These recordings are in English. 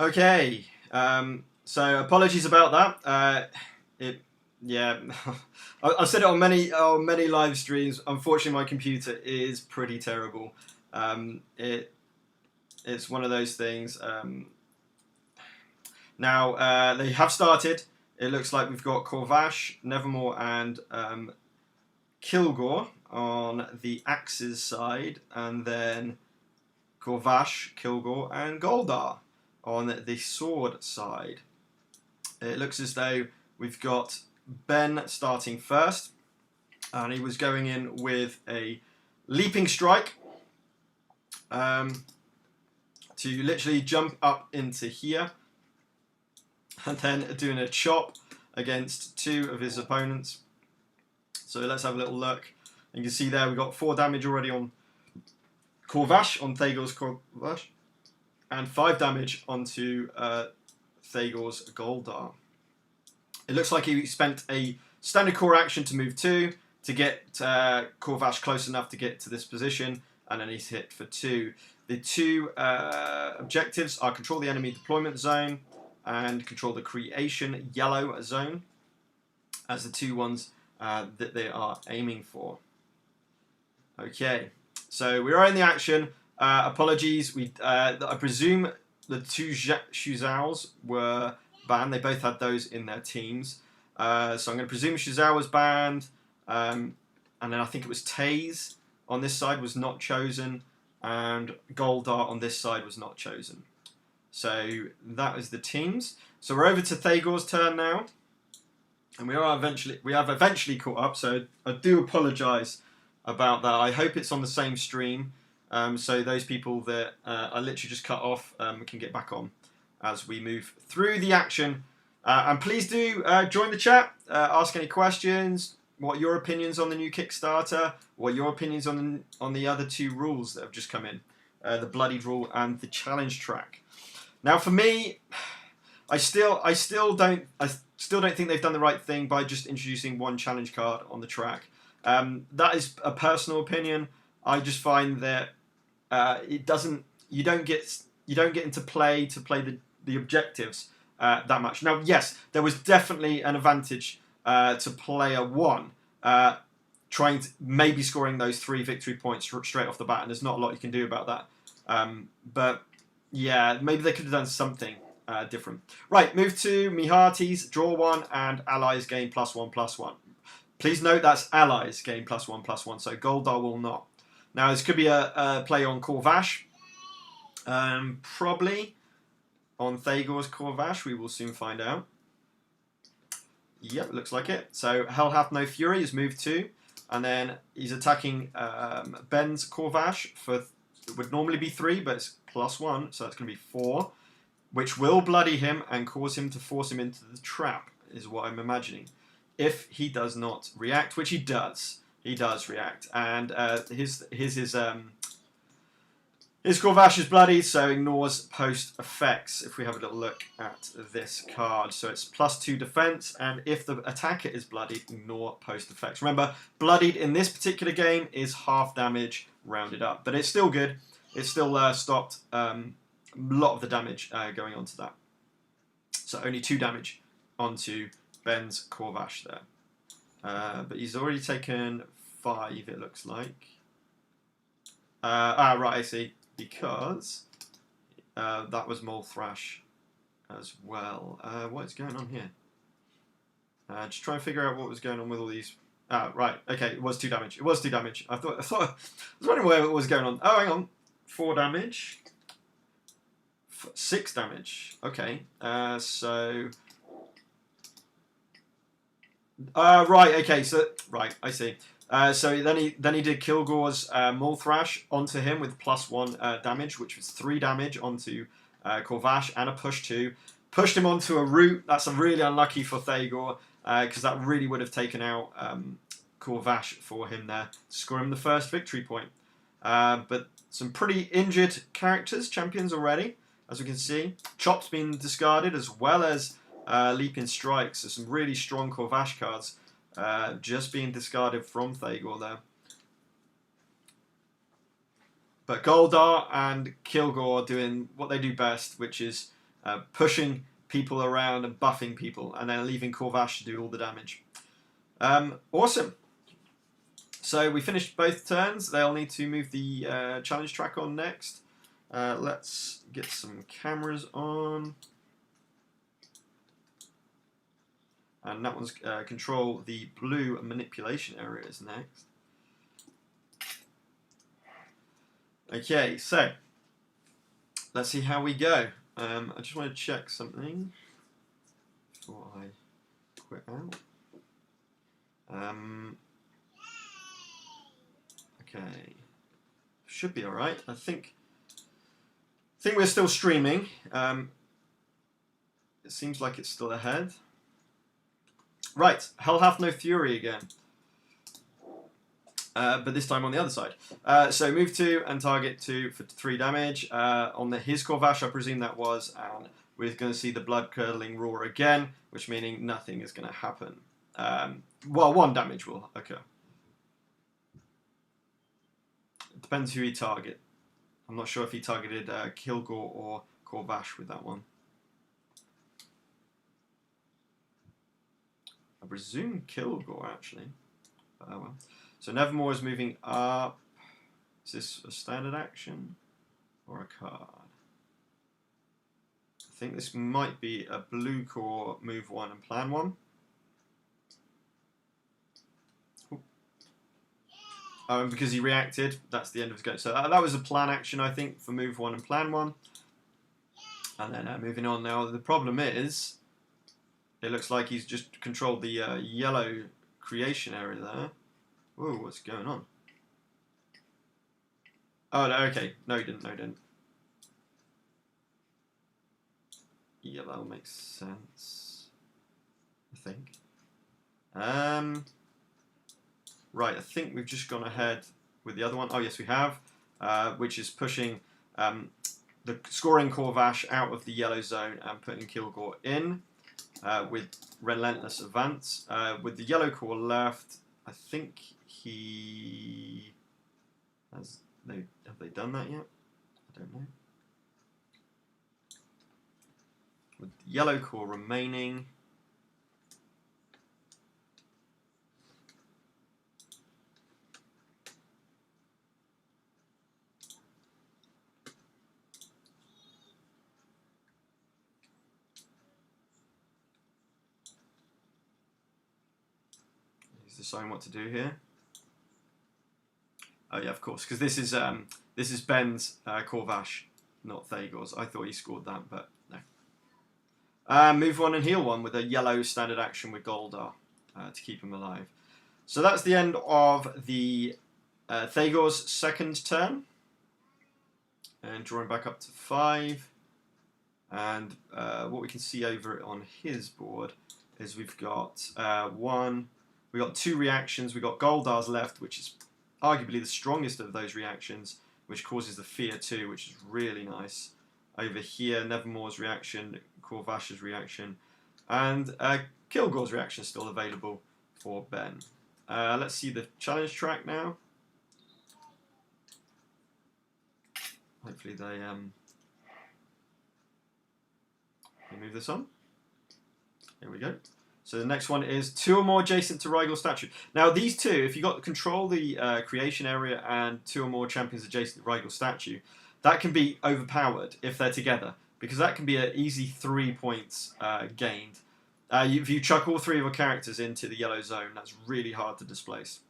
Okay, so apologies about that. Yeah, I've said it on many live streams. Unfortunately, my computer is pretty terrible. It's one of those things. Now they have started. It looks like we've got Corvash, Nevermore, and Kilgore on the Axes side, and then Corvash, Kilgore, and Goldar on the sword side. It looks as though we've got Ben starting first, and he was going in with a leaping strike to literally jump up into here, and then doing a chop against two of his opponents. So let's have a little look. You can see there we've got 4 damage already on Corvash, on Thagor's Corvash, and 5 damage onto Thagor's Goldar. It looks like he spent a standard core action to move 2 to get Corvash close enough to get to this position, and then he's hit for 2. The 2 objectives are control the enemy deployment zone and control the creation yellow zone as the 2 ones that they are aiming for. Okay, so we are in the action. Apologies, I presume the 2 Shuzaos were banned. They both had those in their teams. So I'm going to presume Shuzao was banned. And then I think it was Taze on this side was not chosen. And Goldar on this side was not chosen. So that was the teams. So we're over to Thagor's turn now. And we have eventually caught up. So I do apologise about that. I hope it's on the same stream. So those people that I literally just cut off can get back on as we move through the action. And please do join the chat, ask any questions, what your opinions on the new Kickstarter, what your opinions on the other 2 rules that have just come in, the Bloodied rule and the challenge track. Now for me, I still don't think they've done the right thing by just introducing 1 challenge card on the track. That is a personal opinion. I just find that you don't get into play to play the objectives that much. Now, yes, there was definitely an advantage to player 1 trying to maybe scoring those 3 victory points straight off the bat, and there's not a lot you can do about that. But yeah, maybe they could have done something different. Right, move to Mihatis, draw 1, and allies gain +1/+1. Please note that's allies gain +1/+1, so Goldar will not. Now, this could be a play on Corvash. Probably on Thagor's Corvash, we will soon find out. Yep, looks like it. So Hell Hath No Fury is moved 2, and then he's attacking Ben's Corvash for, it would normally be 3, but it's +1, so that's going to be 4, which will bloody him and cause him to force him into the trap, is what I'm imagining. If he does not react, which he does. He does react, and his Corvash is bloodied, so ignores post effects. If we have a little look at this card, so it's +2 defense, and if the attacker is bloodied, ignore post effects. Remember, bloodied in this particular game is half damage rounded up, but it's still good. It still stopped a lot of the damage going onto that. So only 2 damage onto Ben's Corvash there. But he's already taken 5, it looks like. Right, I see. Because that was Mole Thrash as well. What is going on here? Just trying to figure out what was going on with all these. Right, okay, it was 2 damage. It was 2 damage. I thought I was wondering where it was going on. Oh, hang on. 4 damage. 6 damage. Okay, so... right, okay, so... Right, I see. So then he did Kilgore's Mole Thrash onto him with +1 damage, which was 3 damage onto Corvash and a push 2. Pushed him onto a root. That's really unlucky for Thagor because that really would have taken out Corvash for him there to score him the first victory point. But some pretty injured champions already, as we can see. Chop's been discarded as well as Leaping Strikes. So some really strong Corvash cards. Just being discarded from Thagor there. But Goldar and Kilgore doing what they do best, which is pushing people around and buffing people, and then leaving Corvash to do all the damage. Awesome. So we finished both turns. They'll need to move the challenge track on next. Let's get some cameras on. And that one's control the blue manipulation area is next. Okay, so let's see how we go. I just want to check something before I quit out. Okay, should be all right. I think we're still streaming. It seems like it's still ahead. Right, Hell Hath No Fury again. But this time on the other side. So move 2 and target 2 for 3 damage. On his Corvash, I presume that was, and we're going to see the blood-curdling roar again, which meaning nothing is going to happen. Well, 1 damage will occur. It depends who he target. I'm not sure if he targeted Kilgore or Corvash with that one. I presume Kilgore, actually. But oh well. So Nevermore is moving up. Is this a standard action or a card? I think this might be a blue core move 1 and plan 1. And because he reacted, that's the end of his go. So that was a plan action, I think, for move 1 and plan 1. And then moving on now, the problem is, it looks like he's just controlled the yellow creation area there. Whoa, what's going on? Oh, no, okay. No, he didn't. No, he didn't. Yeah, that'll make sense, I think. Right, I think we've just gone ahead with the other one. Oh, yes, we have. Which is pushing the scoring Corvash out of the yellow zone and putting Kilgore in with Relentless Advance. With the yellow core left, I think he has. Have they done that yet? I don't know. With the yellow core remaining. He's deciding what to do here. Oh yeah, of course, because this is Ben's Corvash, not Thagor's. I thought he scored that, but no. Move 1 and heal 1 with a yellow standard action with Goldar to keep him alive. So that's the end of the Thagor's second turn. And drawing back up to 5. And what we can see over on his board is we've got 2 reactions. We've got Goldar's left, which is arguably the strongest of those reactions, which causes the Fear 2, which is really nice. Over here, Nevermore's reaction, Corvash's reaction, and Kilgore's reaction is still available for Ben. Let's see the challenge track now. Hopefully they move this on. Here we go. So the next one is 2 or more adjacent to Rigel statue. Now these 2, if you got control the creation area and 2 or more champions adjacent to Rigel statue, that can be overpowered if they're together, because that can be an easy 3 points gained. If you chuck all 3 of your characters into the yellow zone, that's really hard to displace.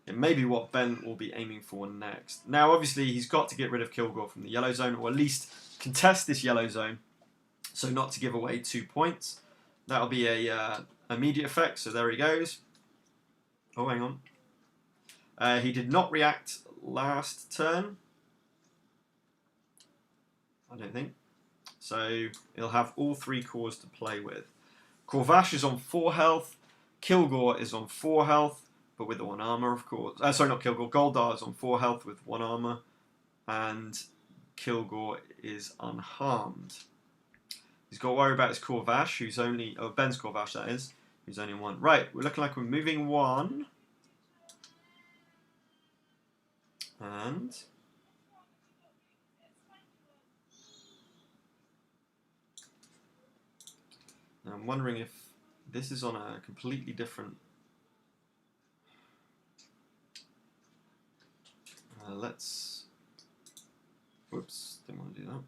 It may be what Ben will be aiming for next. Now obviously he's got to get rid of Kilgore from the yellow zone, or at least contest this yellow zone, so not to give away 2 points. That'll be a immediate effect, so there he goes. Oh, hang on. He did not react last turn, I don't think. So he'll have all 3 cores to play with. Corvash is on 4 health. Kilgore is on 4 health, but with the 1 armor, of course. Sorry, not Kilgore. Goldar is on 4 health with 1 armor. And Kilgore is unharmed. He's got to worry about his Corvash, who's only... Oh, Ben's Corvash, that is. Who's only 1. Right, we're looking like we're moving 1. And... Now I'm wondering if this is on a completely different... let's... Whoops, didn't want to do that.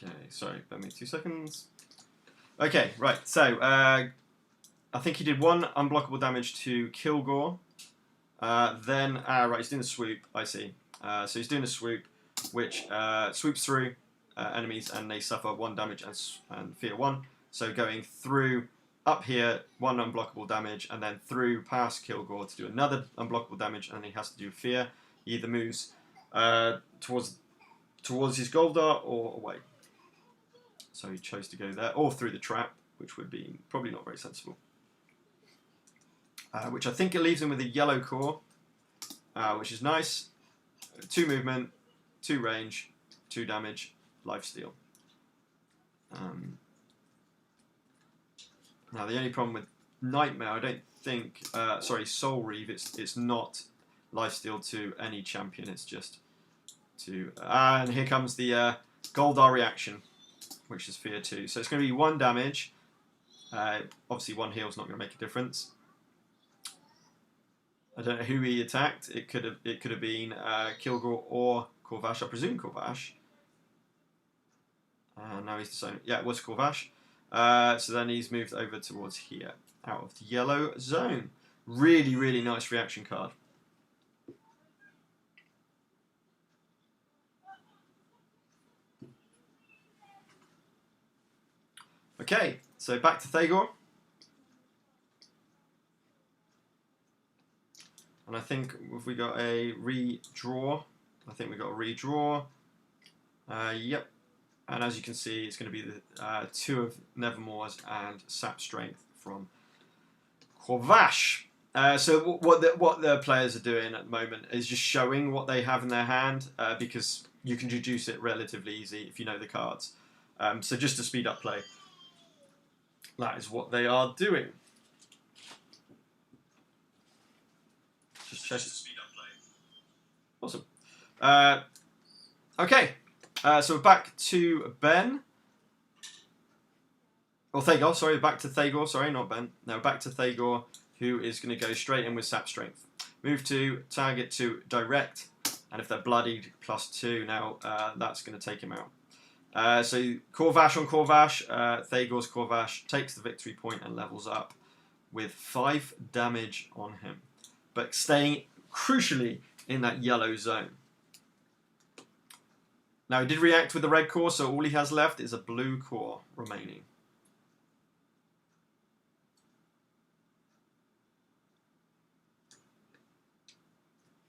Okay, sorry, bear me 2 seconds. Okay, right, so I think he did 1 unblockable damage to Kilgore. Then, right, he's doing a swoop, I see. So he's doing a swoop, which swoops through enemies and they suffer 1 damage and fear 1. So going through up here, 1 unblockable damage, and then through past Kilgore to do another unblockable damage, and he has to do fear. He either moves towards his gold dart or away. So he chose to go there, or through the trap, which would be probably not very sensible. Which I think it leaves him with a yellow core, which is nice. 2 movement, 2 range, 2 damage, lifesteal. Now the only problem with Nightmare, I don't think, sorry, Soul Reave, it's not lifesteal to any champion, it's just to... and here comes the Goldar reaction, which is fear 2. So it's going to be 1 damage. Obviously 1 heal's not going to make a difference. I don't know who he attacked. It could have been Kilgore or Corvash. I presume Corvash. Now he's deciding. Yeah, it was Corvash. So then he's moved over towards here, out of the yellow zone. Really, really nice reaction card. Okay, so back to Thagor. And I think if we got a redraw, I think we got a redraw. Yep. And as you can see, it's going to be the 2 of Nevermore's and Sap Strength from Corvash. So what the players are doing at the moment is just showing what they have in their hand, because you can deduce it relatively easy if you know the cards. So just to speed up play, that is what they are doing. Just check. Awesome. Okay, so we're back to Ben. Or Thagor, sorry, back to Thagor, sorry, not Ben. No, back to Thagor, who is going to go straight in with Sap Strength. Move to target to direct, and if they're bloodied, +2. Now that's going to take him out. So Corvash on Corvash, Thagor's Corvash takes the victory point and levels up with 5 damage on him, but staying crucially in that yellow zone. Now he did react with the red core, so all he has left is a blue core remaining.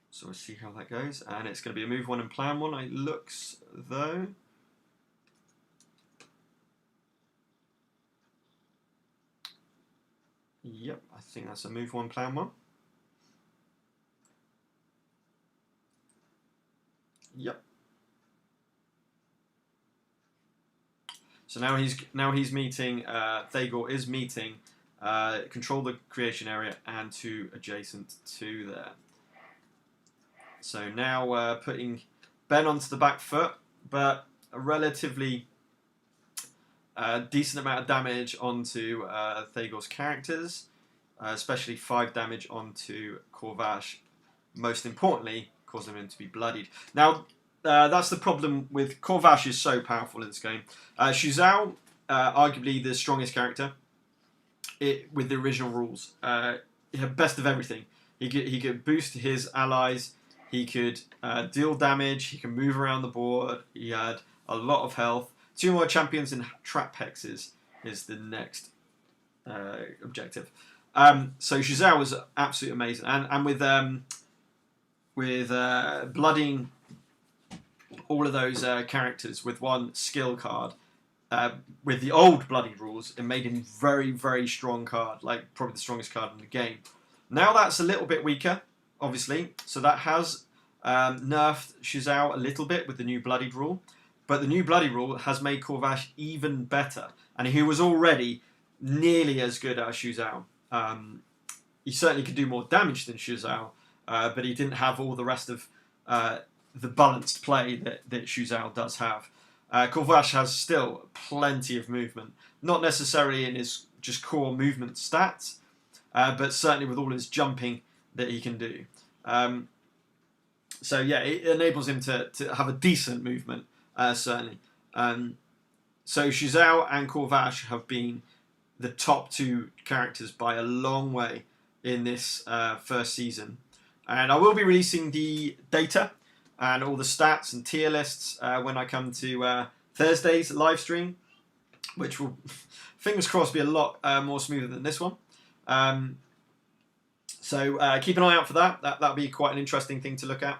So we'll see how that goes, and it's going to be a move 1 and plan 1. It looks though. Yep, I think that's a move 1 plan 1. Yep. So now he's meeting. Thagor is meeting. Control the creation area and 2 adjacent to there. So now putting Ben onto the back foot, but a relatively decent amount of damage onto Thagor's characters, especially 5 damage onto Corvash. Most importantly, causing him to be bloodied. Now, that's the problem with Corvash is so powerful in this game. Shuzhou, arguably the strongest character with the original rules. He had best of everything. He could boost his allies. He could deal damage. He can move around the board. He had a lot of health. 2 more champions in trap hexes is the next objective. So Shuzhou was absolutely amazing, and with blooding all of those characters with 1 skill card, with the old bloodied rules, it made him very, very strong card, like probably the strongest card in the game. Now that's a little bit weaker, obviously, so that has nerfed Shuzhou a little bit with the new bloodied rule. But the new bloody rule has made Corvash even better, and he was already nearly as good as Shuzhou. He certainly could do more damage than Shuzhou, but he didn't have all the rest of the balanced play that Shuzhou does have. Corvash has still plenty of movement. Not necessarily in his just core movement stats, but certainly with all his jumping that he can do. So yeah, it enables him to have a decent movement, certainly. So Shizao and Corvash have been the top 2 characters by a long way in this first season. And I will be releasing the data and all the stats and tier lists when I come to Thursday's live stream, which will, fingers crossed, be a lot more smoother than this one. So keep an eye out for that. That'll be quite an interesting thing to look at.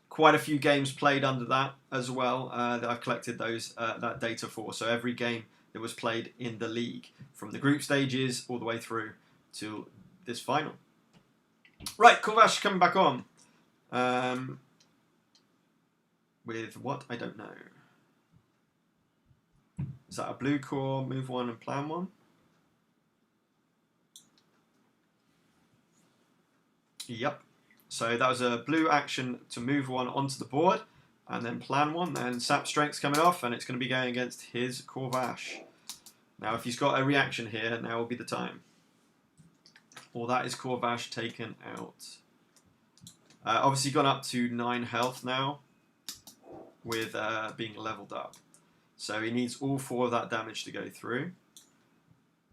Quite a few games played under that as well that I've collected that data for. So every game that was played in the league, from the group stages all the way through to this final. Right, Corvash coming back on. With what? I don't know. Is that a blue core, move 1 and plan 1? Yep. So that was a blue action to move 1 onto the board, and then plan 1, then sap strength's coming off, and it's going to be going against his Corvash. Now if he's got a reaction here, now will be the time. Or that is Corvash taken out. Obviously gone up to 9 health now, with being leveled up. So he needs all 4 of that damage to go through.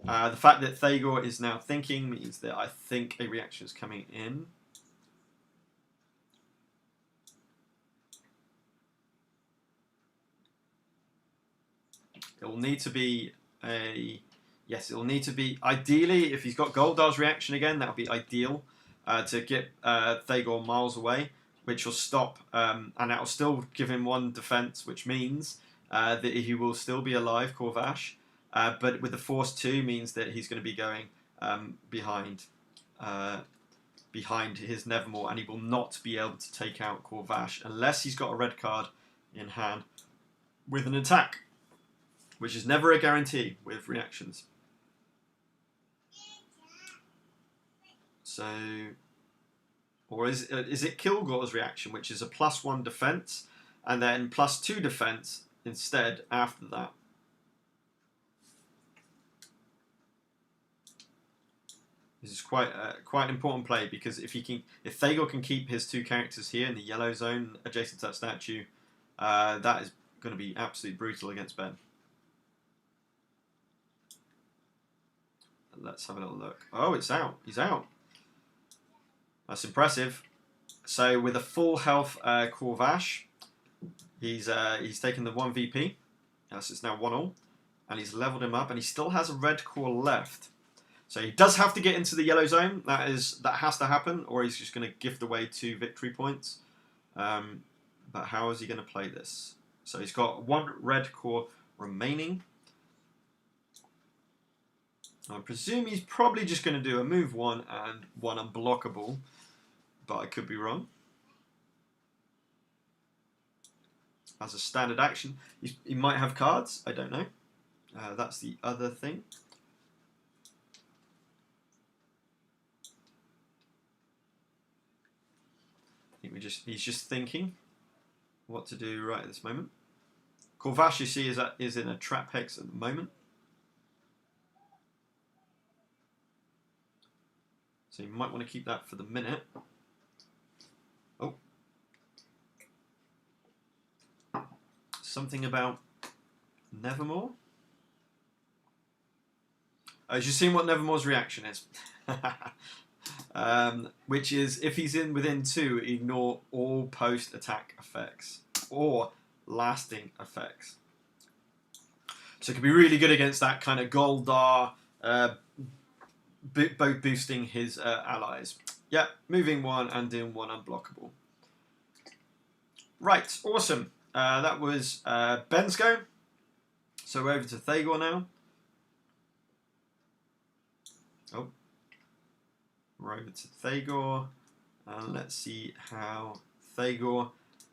The fact that Thagor is now thinking means that I think a reaction is coming in. It will need to be a... Yes, it will need to be... Ideally, if he's got Goldar's reaction again, that would be ideal to get Thagor miles away, which will stop... and that will still give him 1 defense, which means that he will still be alive, Corvash. But with the Force 2 means that he's going to be going behind his Nevermore, and he will not be able to take out Corvash unless he's got a red card in hand with an attack, which is never a guarantee with reactions. So, or is it Kilgore's reaction, which is a +1 defense and then +2 defense instead after that? This is quite an important play, because if Thagor can keep his 2 characters here in the yellow zone adjacent to that statue, that is going to be absolutely brutal against Ben. Let's have a little look. Oh, it's out. He's out. That's impressive. So with a full health Corvash, he's taken the 1 VP. Yes, it's now 1-1, and he's leveled him up, and he still has a red core left. So he does have to get into the yellow zone. That has to happen, or he's just going to gift away 2 victory points. But how is he going to play this? So he's got 1 red core remaining. I presume he's probably just going to do a move 1 and 1 unblockable, but I could be wrong. As a standard action, he might have cards. I don't know. That's the other thing. I think he's just thinking what to do right at this moment. Corvash, you see, is in a trap hex at the moment. So you might want to keep that for the minute. Oh. Something about Nevermore? As you've seen what Nevermore's reaction is. Which is, if he's within 2, ignore all post-attack effects or lasting effects. So it could be really good against that kind of Goldar, both boosting his allies. Yeah, moving 1 and doing 1 unblockable. Right, awesome. That was Ben's go. So we're over to Thagor now. Oh. We're over to Thagor. And let's see how Thagor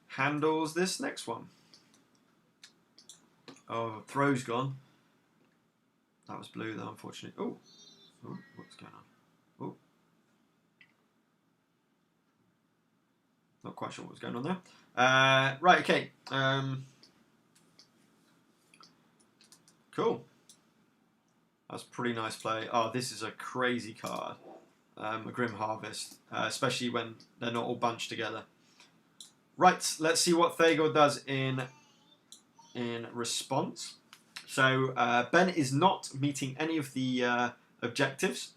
handles this next one. Oh, throw's gone. That was blue though, unfortunately. Oh. Oh, what's going on? Oh. Not quite sure what was going on there. Right, okay. Cool. That's a pretty nice play. Oh, this is a crazy card. A Grim Harvest, especially when they're not all bunched together. Right, let's see what Thagor does in response. So Ben is not meeting any of the objectives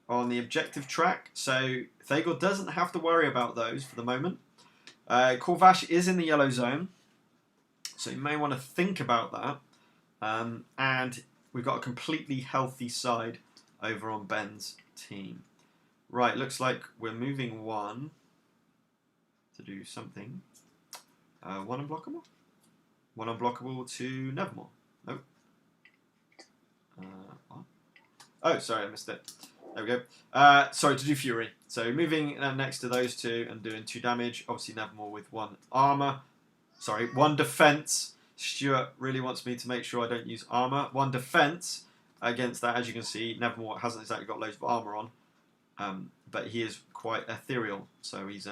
on the objective track, so Thagor doesn't have to worry about those for the moment. Corvash is in the yellow zone, so you may want to think about that. And we've got a completely healthy side over on Ben's team. Right, looks like we're moving one to do something. One unblockable? One unblockable to Nevermore. Nope. What? Oh, sorry, I missed it. There we go. Sorry, to do Fury. So moving next to those two and doing 2 damage. Obviously Nevermore with 1 armor. Sorry, 1 defense. Stuart really wants me to make sure I don't use armor. 1 defense against that. As you can see, Nevermore hasn't exactly got loads of armor on. But he is quite ethereal, so he's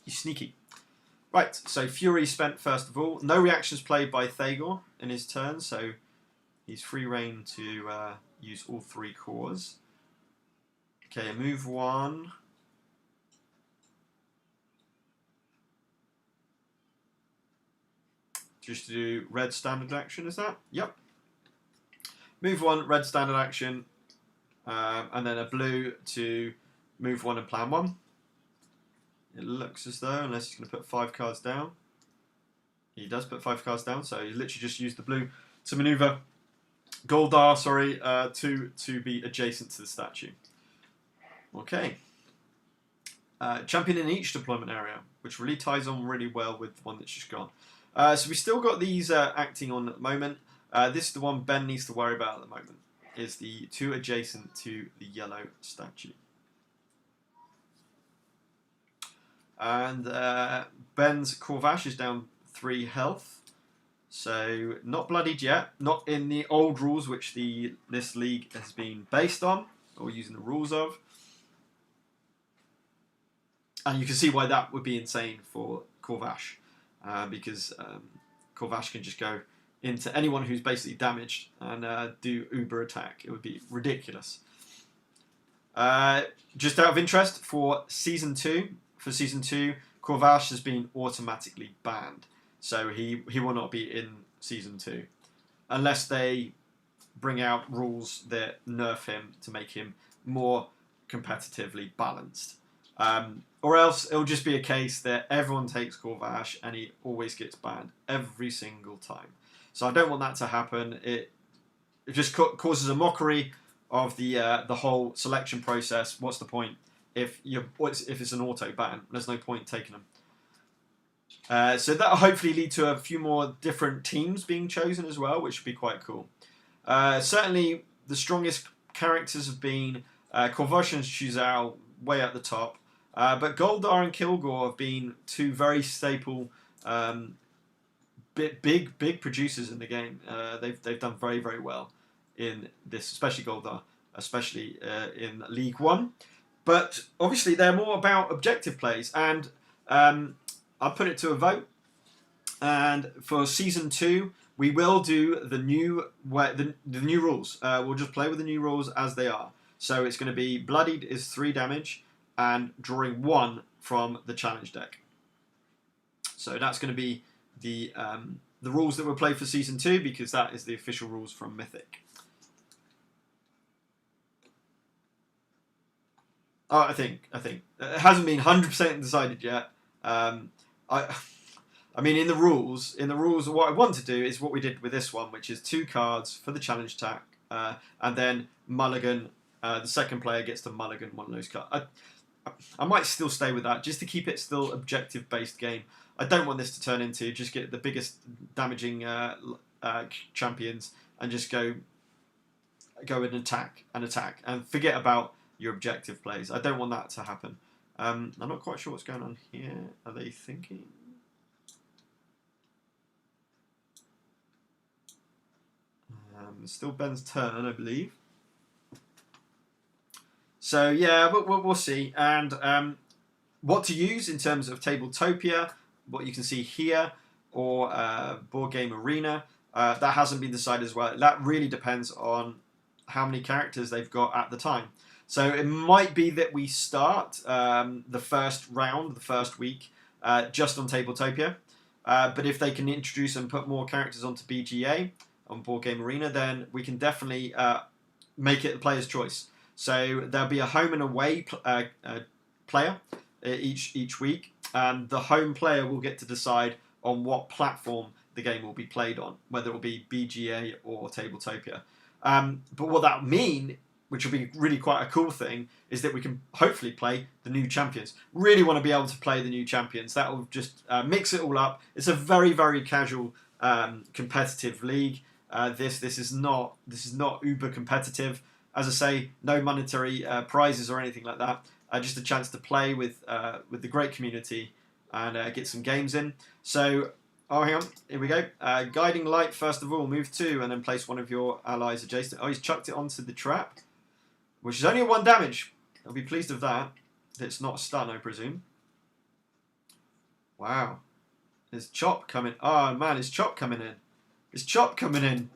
sneaky. Right, so Fury spent first of all. No reactions played by Thagor in his turn, so he's free reign to use all 3 cores. Okay, move 1. Just to do red standard action, is that? Yep. Move 1, red standard action. And then a blue to move 1 and plan 1. It looks as though, unless he's going to put 5 cards down. He does put 5 cards down, so he literally just used the blue to maneuver Goldar, to be adjacent to the statue. Okay. Champion in each deployment area, which really ties on really well with the one that's just gone. So we still got these acting on at the moment. This is the one Ben needs to worry about at the moment. Is the 2 adjacent to the yellow statue. And Ben's Corvash is down 3 health. So not bloodied yet. Not in the old rules which this league has been based on, or using the rules of. And you can see why that would be insane for Corvash. Because Corvash can just go into anyone who's basically damaged and do uber attack. It would be ridiculous. Just out of interest, for season 2, Corvash has been automatically banned, so he will not be in season 2 unless they bring out rules that nerf him to make him more competitively balanced. Or else it'll just be a case that everyone takes Corvash and he always gets banned every single time. So I don't want that to happen. It just causes a mockery of the whole selection process. What's the point if it's an auto ban? There's no point taking them. So that'll hopefully lead to a few more different teams being chosen as well, which would be quite cool. Certainly the strongest characters have been Corvash and Shuzhou way at the top, but Goldar and Kilgore have been 2 very staple. Big producers in the game. They've done very, very well in this, especially Goldar, especially in League 1. But obviously they're more about objective plays, and I'll put it to a vote. And for season 2, we will do the new rules. We'll just play with the new rules as they are. So it's going to be bloodied is 3 damage and drawing 1 from the challenge deck. So that's going to be the rules that we'll play for season 2, because that is the official rules from Mythic. Oh, I think it hasn't been 100% decided yet. I mean, in the rules, what I want to do is what we did with this one, which is 2 cards for the challenge tack, and then mulligan. The second player gets to mulligan 1 of those cards. I might still stay with that, just to keep it still objective-based game. I don't want this to turn into just get the biggest damaging champions and just go and attack and forget about your objective plays. I don't want that to happen. I'm not quite sure what's going on here. Are they thinking? Still Ben's turn, I believe. So yeah, we'll see. And what to use in terms of Tabletopia, what you can see here, or Board Game Arena. That hasn't been decided as well. That really depends on how many characters they've got at the time. So it might be that we start the first round, the first week, just on Tabletopia. But if they can introduce and put more characters onto BGA, on Board Game Arena, then we can definitely make it the player's choice. So there'll be a home and away player each week, and the home player will get to decide on what platform the game will be played on, whether it will be BGA or Tabletopia. But what that mean, which will be really quite a cool thing, is that we can hopefully play the new champions. Really want to be able to play the new champions. That will just mix it all up. It's a very, very casual competitive league. This is not uber competitive. As I say, no monetary prizes or anything like that. Just a chance to play with the great community and get some games in. So, oh, hang on, here we go. Guiding light first of all, move 2 and then place one of your allies adjacent. Oh, he's chucked it onto the trap, which is only 1 damage. I'll be pleased with that. It's not a stun, I presume. Wow. Is Chop coming? Oh man, is Chop coming in? Is Chop coming in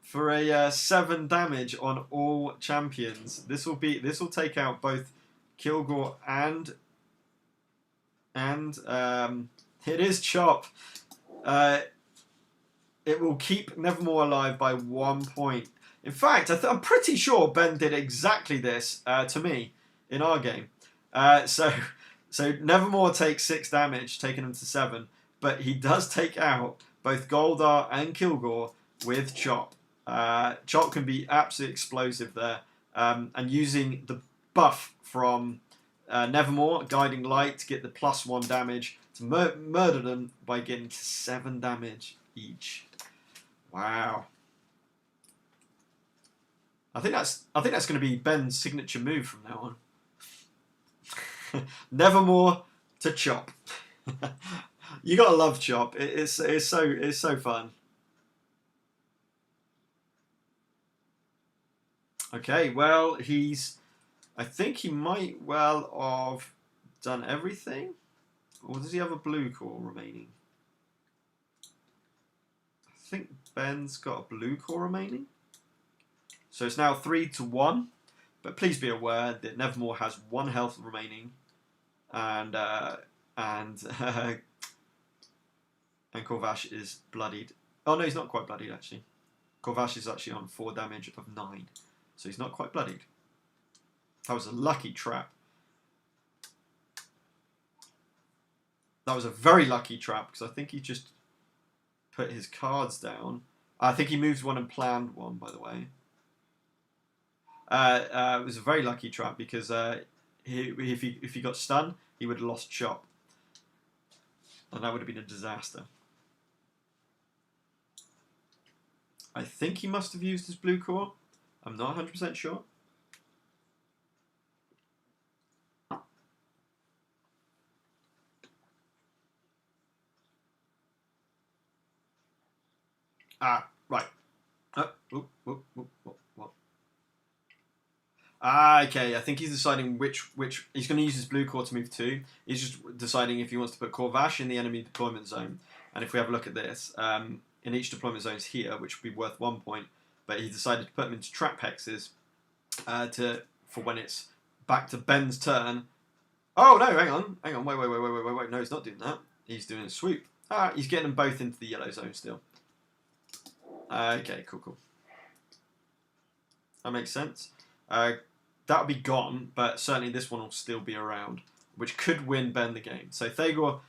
for a 7 damage on all champions? This will take out both Kilgore and it is Chop. It will keep Nevermore alive by 1 point. In fact, I'm pretty sure Ben did exactly this to me in our game. So Nevermore takes 6 damage, taking him to 7, but he does take out both Goldar and Kilgore with Chop. Chop can be absolutely explosive there, and using the buff from Nevermore, Guiding Light, to get the +1 damage to murder them by getting to 7 damage each. Wow. I think that's going to be Ben's signature move from now on. Nevermore to Chop. You gotta love Chop. It's so fun. Okay, well I think he might well have done everything, or does he have a blue core remaining? I think Ben's got a blue core remaining. So it's now 3-1, but please be aware that Nevermore has 1 health remaining, and Corvash is bloodied. Oh no, he's not quite bloodied actually. Corvash is actually on 4 damage of 9, so he's not quite bloodied. That was a lucky trap. That was a very lucky trap because I think he just put his cards down. I think he moved 1 and planned 1, by the way. It was a very lucky trap because if he got stunned, he would have lost Chop, and that would have been a disaster. I think he must have used his blue core. I'm not 100% sure. Right. Okay, I think he's deciding which he's going to use his blue core to move 2. He's just deciding if he wants to put Corvash in the enemy deployment zone. And if we have a look at this, in each deployment zones here, which would be worth 1 point, but he decided to put them into trap hexes for when it's back to Ben's turn. Oh no, hang on, wait, no, he's not doing that. He's doing a swoop. He's getting them both into the yellow zone still. Okay, cool. That makes sense. That'll be gone, but certainly this one will still be around, which could win Ben the game. So Thagor,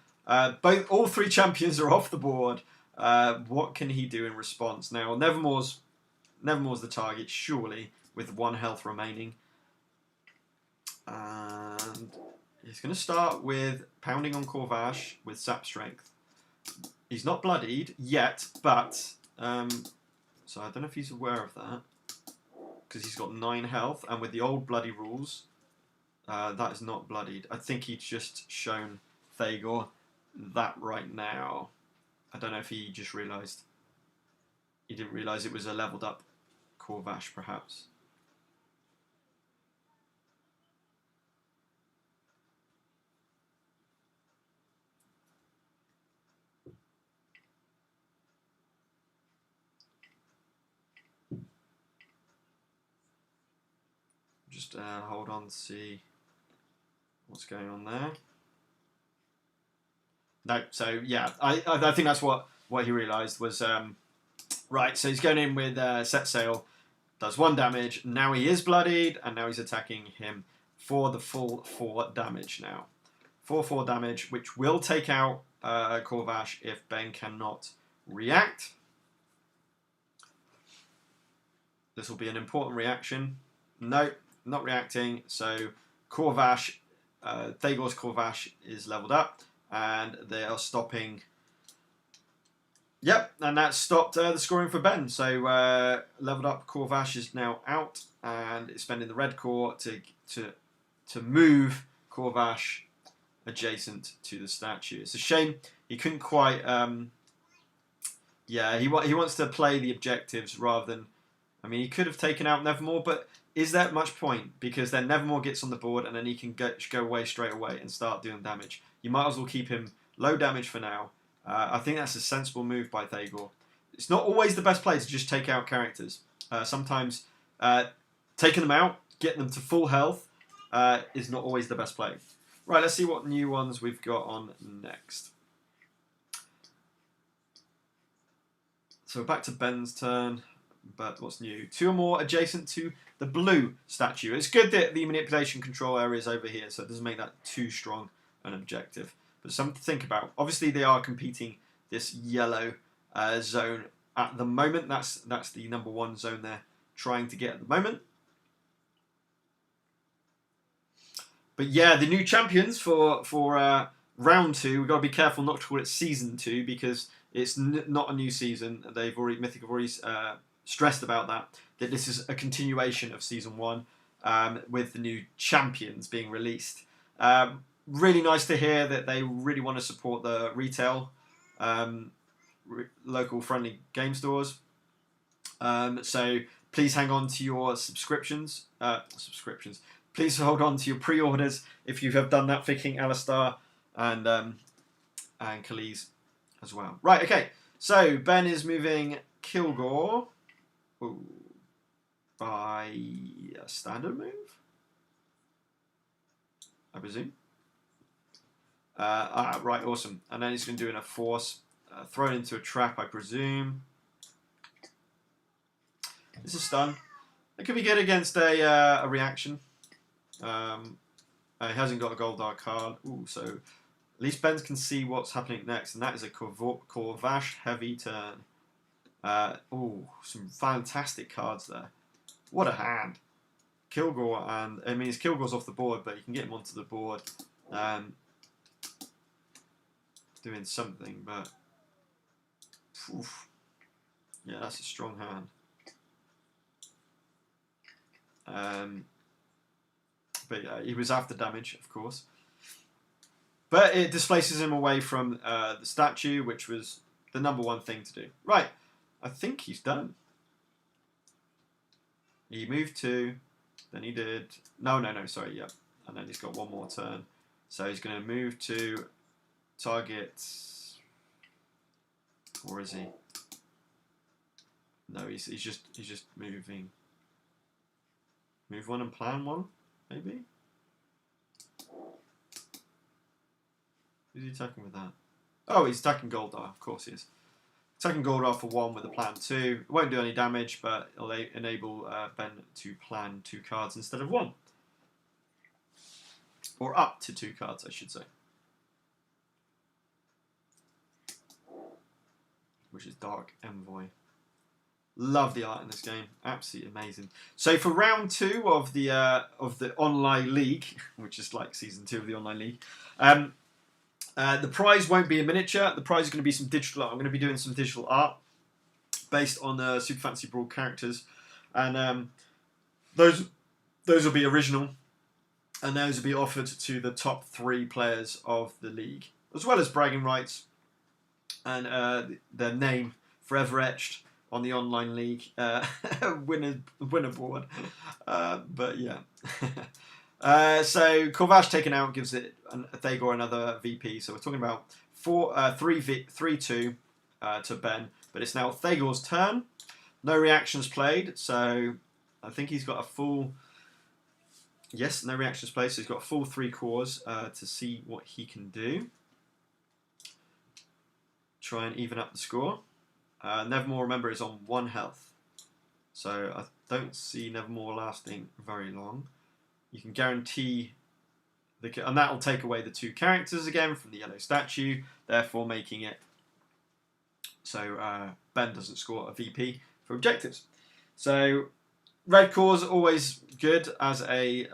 all 3 champions are off the board. What can he do in response? Now, Nevermore's the target, surely, with 1 health remaining. And he's going to start with pounding on Corvash with Sap Strength. He's not bloodied yet, but so I don't know if he's aware of that, because he's got 9 health, and with the old bloody rules, that is not bloodied. I think he's just shown Thagor that right now. I don't know if he just realised. He didn't realise it was a levelled up Corvash, perhaps. just hold on to see what's going on there. No, so yeah, I think that's what he realised was, right, so he's going in with set sail, does 1 damage, now he is bloodied, and now he's attacking him for the full 4 damage now. 4 damage, which will take out Corvash if Ben cannot react. This will be an important reaction. No, not reacting. So Corvash, Thagor's Corvash is leveled up, and they are stopping. Yep, and that stopped the scoring for Ben. So leveled up Corvash is now out, and it's spending the red core to move Corvash adjacent to the statue. It's a shame he couldn't quite. Yeah, he wants to play the objectives rather than. I mean, he could have taken out Nevermore, but is that much point? Because then Nevermore gets on the board, and then he can go away straight away and start doing damage. You might as well keep him low damage for now. I think that's a sensible move by Thagor. It's not always the best play to just take out characters. Sometimes taking them out, getting them to full health, is not always the best play. Right, let's see what new ones we've got on next. So back to Ben's turn. But what's new? 2 or more adjacent to the blue statue. It's good that the manipulation control area is over here, so it doesn't make that too strong an objective. But something to think about. Obviously, they are competing this yellow zone at the moment. That's the number 1 zone they're trying to get at the moment. But yeah, the new champions for round 2. We've got to be careful not to call it season 2 because it's not a new season. Mythic have already stressed about that this is a continuation of season 1 with the new champions being released. Really nice to hear that they really want to support the retail local friendly game stores. So please hang on to your subscriptions. Please hold on to your pre-orders if you have done that for King Alistar and Khalees as well. Right, okay. So Ben is moving Kilgore. Ooh, by a standard move, I presume. Right, awesome. And then he's going to do in a force, thrown into a trap, I presume. This is stun. It could be good against a reaction. He hasn't got a Goldar card. Ooh, so at least Ben can see what's happening next, and that is a Corvash heavy turn. Oh, some fantastic cards there. What a hand. Kilgore, and I mean, his Kilgore's off the board, but you can get him onto the board doing something, but oof. Yeah, that's a strong hand. But yeah, he was after damage, of course. But it displaces him away from the statue, which was the number 1 thing to do. Right. I think he's done. He moved 2, then he did. No, sorry, yeah. And then he's got 1 more turn. So he's going to move to target. Or is he? No, he's just moving. Move 1 and plan 1, maybe? Who's he attacking with that? Oh, he's attacking Goldar, of course he is. Attacking Goldar for 1 with a plan 2. It won't do any damage, but it'll enable Ben to plan 2 cards instead of 1. Or up to 2 cards, I should say. Which is Dark Envoy. Love the art in this game. Absolutely amazing. So for round 2 of the online league, which is like season 2 of the online league, the prize won't be a miniature. The prize is going to be some digital art. I'm going to be doing some digital art based on the Super Fantasy Brawl characters, and those will be original, and those will be offered to the top 3 players of the league, as well as bragging rights and their name forever etched on the online league winner board. But yeah. So Corvash taken out gives it Thagor another VP. So we're talking about 3-2 to Ben, but it's now Thagor's turn. No reactions played, so I think he's got a full Yes, no reactions placed. So he's got full 3 cores to see what he can do. Try and even up the score. Nevermore, remember, is on 1 health. So I don't see Nevermore lasting very long. You can guarantee... and that will take away the 2 characters again from the yellow statue, therefore making it so Ben doesn't score a VP for objectives. So red cores are always good as a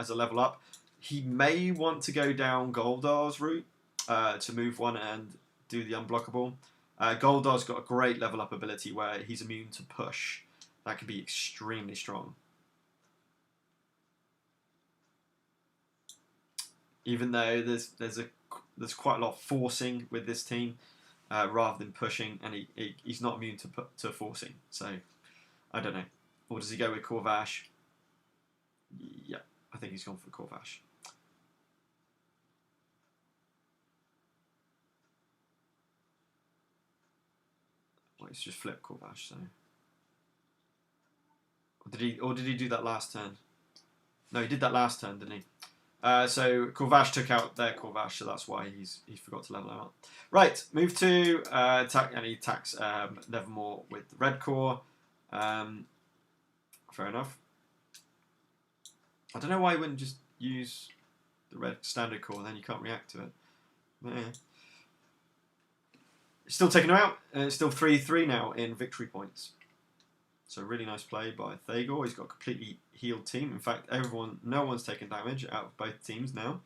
level up. He may want to go down Goldar's route to move 1 and do the unblockable. Goldar's got a great level up ability where he's immune to push. That can be extremely strong. Even though there's quite a lot of forcing with this team rather than pushing, and he's not immune to forcing. So I don't know. Or does he go with Corvash? Yeah, I think he's gone for Corvash. Well, he's just flipped Corvash. So, or did he do that last turn? No, he did that last turn, didn't he? So Corvash took out their Corvash, so that's why he forgot to level him up. Right, move to attack, and he attacks Nevermore with the red core. Fair enough. I don't know why he wouldn't just use the red standard core, then you can't react to it. But yeah. Still taking him out, and it's still 3-3 now in victory points. So really nice play by Thagor. He's got a completely healed team. In fact, no one's taken damage out of both teams now.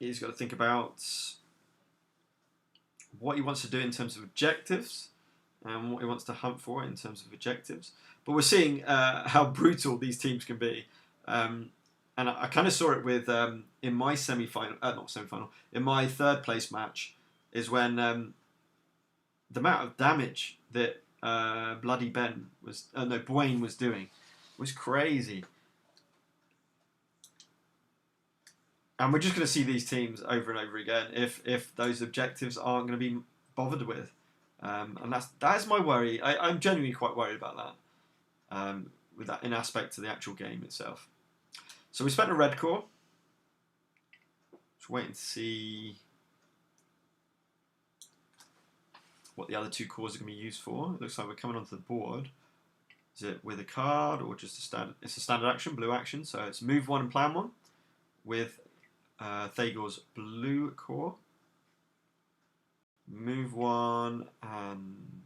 He's got to think about what he wants to do in terms of objectives and what he wants to hunt for in terms of objectives. But we're seeing how brutal these teams can be. And I kind of saw it with in my semi-final, not semi-final, in my 3rd place match is when the amount of damage that Bloody Ben was, Bwain was doing was crazy. And we're just going to see these teams over and over again if those objectives aren't going to be bothered with. And that's my worry. I'm genuinely quite worried about that. With that in aspect to the actual game itself. So we spent a red core. Just waiting to see what the other 2 cores are going to be used for. It looks like we're coming onto the board. Is it with a card or just a standard? It's a standard action, blue action. So it's move 1 and plan 1 with Thagor's blue core. Move 1 and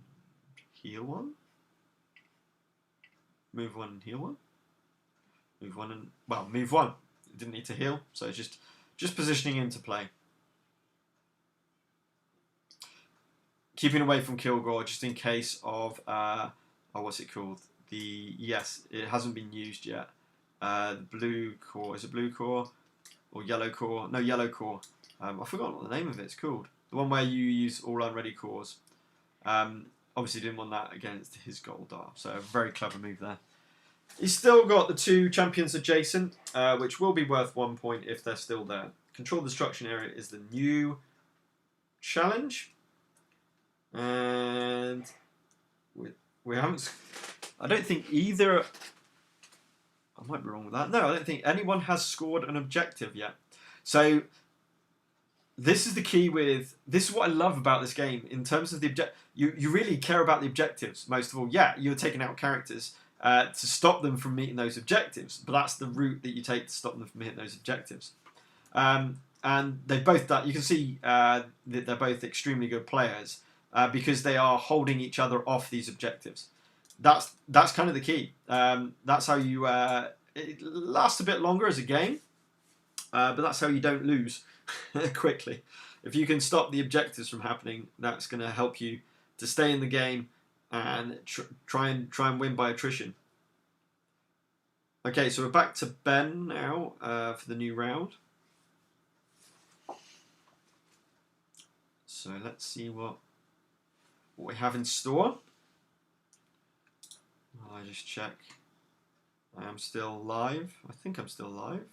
heal 1. Move 1 and heal 1. Move 1 and... well, move 1. It didn't need to heal, so it's just positioning into play. Keeping away from Kilgore just in case of... what's it called? Yes, it hasn't been used yet. The blue core. Is it blue core? Or yellow core? No, yellow core. I forgot what the name of it's called. The one where you use all unready cores. Obviously didn't want that against his Goldar. So a very clever move there. He's still got the 2 champions adjacent, which will be worth 1 point if they're still there. Control destruction area is the new challenge. And we haven't... I don't think either... I might be wrong with that. No, I don't think anyone has scored an objective yet. So this is the key with... This is what I love about this game. In terms of the objective... You really care about the objectives, most of all. Yeah, you're taking out characters to stop them from meeting those objectives. But that's the route that you take to stop them from hitting those objectives. And they've both done... You can see that they're both extremely good players because they are holding each other off these objectives. That's kind of the key. That's how you... it lasts a bit longer as a game, but that's how you don't lose quickly. If you can stop the objectives from happening, that's going to help you to stay in the game and try and win by attrition. Okay, so we're back to Ben now for the new round. So let's see what we have in store. I just check. I am still live. I think I'm still live.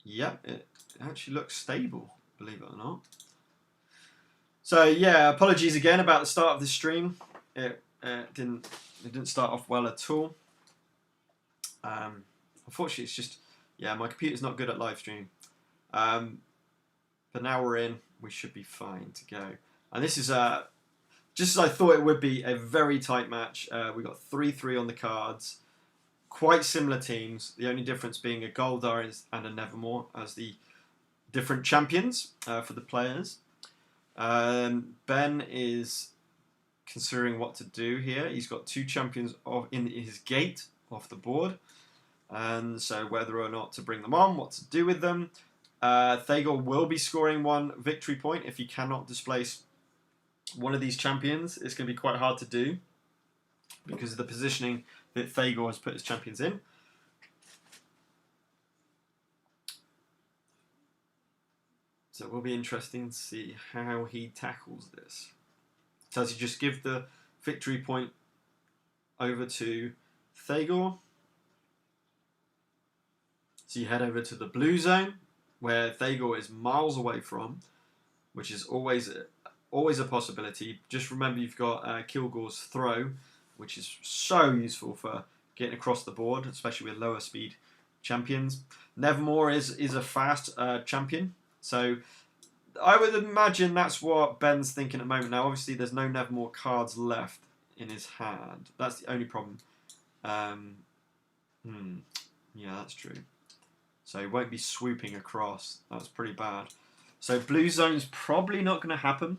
Yep, it actually looks stable, believe it or not. So yeah, apologies again about the start of the stream. It It didn't start off well at all. Unfortunately, it's just, yeah, my computer's not good at live streaming. But now we're in, we should be fine to go. And this is, just as I thought it would be, a very tight match. We got 3-3 on the cards. Quite similar teams, the only difference being a Goldar and a Nevermore as the different champions for the players. Ben is considering what to do here. He's got 2 champions in his gate off the board, and so whether or not to bring them on, what to do with them. Thagor will be scoring 1 victory point if he cannot displace one of these champions. It's going to be quite hard to do because of the positioning that Thagor has put his champions in. So it will be interesting to see how he tackles this. So does he just give the victory point over to Thagor? So you head over to the blue zone, where Thagor is miles away from, which is always a possibility. Just remember you've got Kilgore's throw, which is so useful for getting across the board, especially with lower speed champions. Nevermore is a fast champion, so I would imagine that's what Ben's thinking at the moment. Now, obviously, there's no Nevermore cards left in his hand. That's the only problem. Yeah, that's true. So he won't be swooping across. That's pretty bad. So blue zone's probably not going to happen.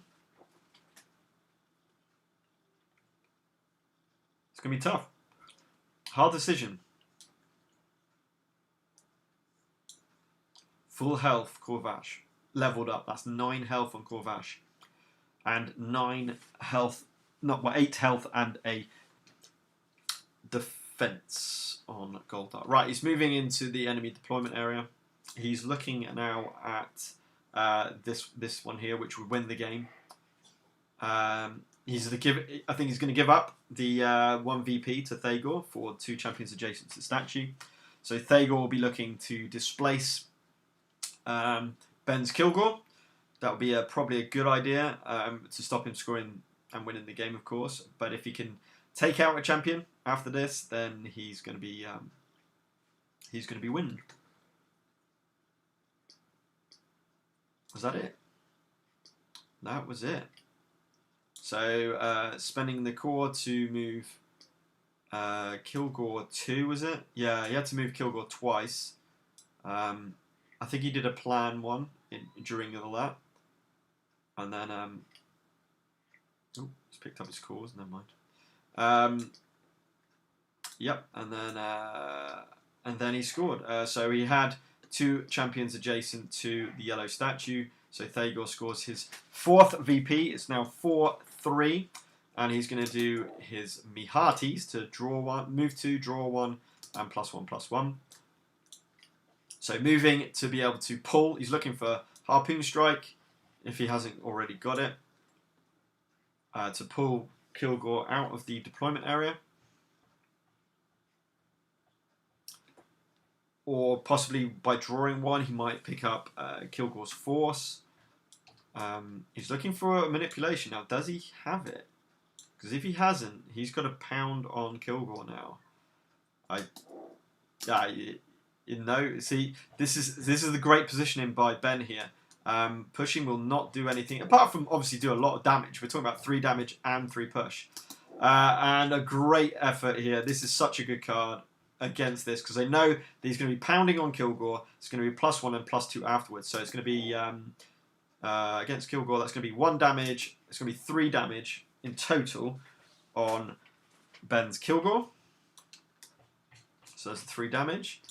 It's going to be tough. Hard decision. Full health, Corvash. Leveled up. That's 9 health on Corvash. And 9 health, 8 health and a defense on Goldar. Right, he's moving into the enemy deployment area. He's looking now at this one here, which would win the game. I think he's going to give up the 1 VP to Thagor for 2 champions adjacent to the statue. So Thagor will be looking to displace Ben's Kilgore. That would be probably a good idea to stop him scoring and winning the game, of course. But if he can take out a champion after this, then he's going to be winning. Was that it? That was it. So spending the core to move Kilgore 2, was it? Yeah, he had to move Kilgore twice. I think he did a plan 1 during all that. And then, he's picked up his cores, never mind. Yep, and then he scored. So he had 2 champions adjacent to the yellow statue. So Thagor scores his 4th VP. It's now 4-3, and he's going to do his Mihatis to draw 1, move 2, draw 1, and +1/+1. So moving to be able to pull. He's looking for Harpoon Strike, if he hasn't already got it, to pull Kilgore out of the deployment area. Or possibly by drawing 1, he might pick up Kilgore's Force. He's looking for a manipulation. Now, does he have it? Because if he hasn't, he's got a pound on Kilgore now. See, this is the great positioning by Ben here. Pushing will not do anything, apart from obviously do a lot of damage. We're talking about 3 damage and 3 push. And a great effort here. This is such a good card against this, because I know that he's going to be pounding on Kilgore. It's going to be +1 and +2 afterwards. So it's going to be, against Kilgore, that's going to be 1 damage. It's going to be 3 damage in total on Ben's Kilgore. So that's 3 damage.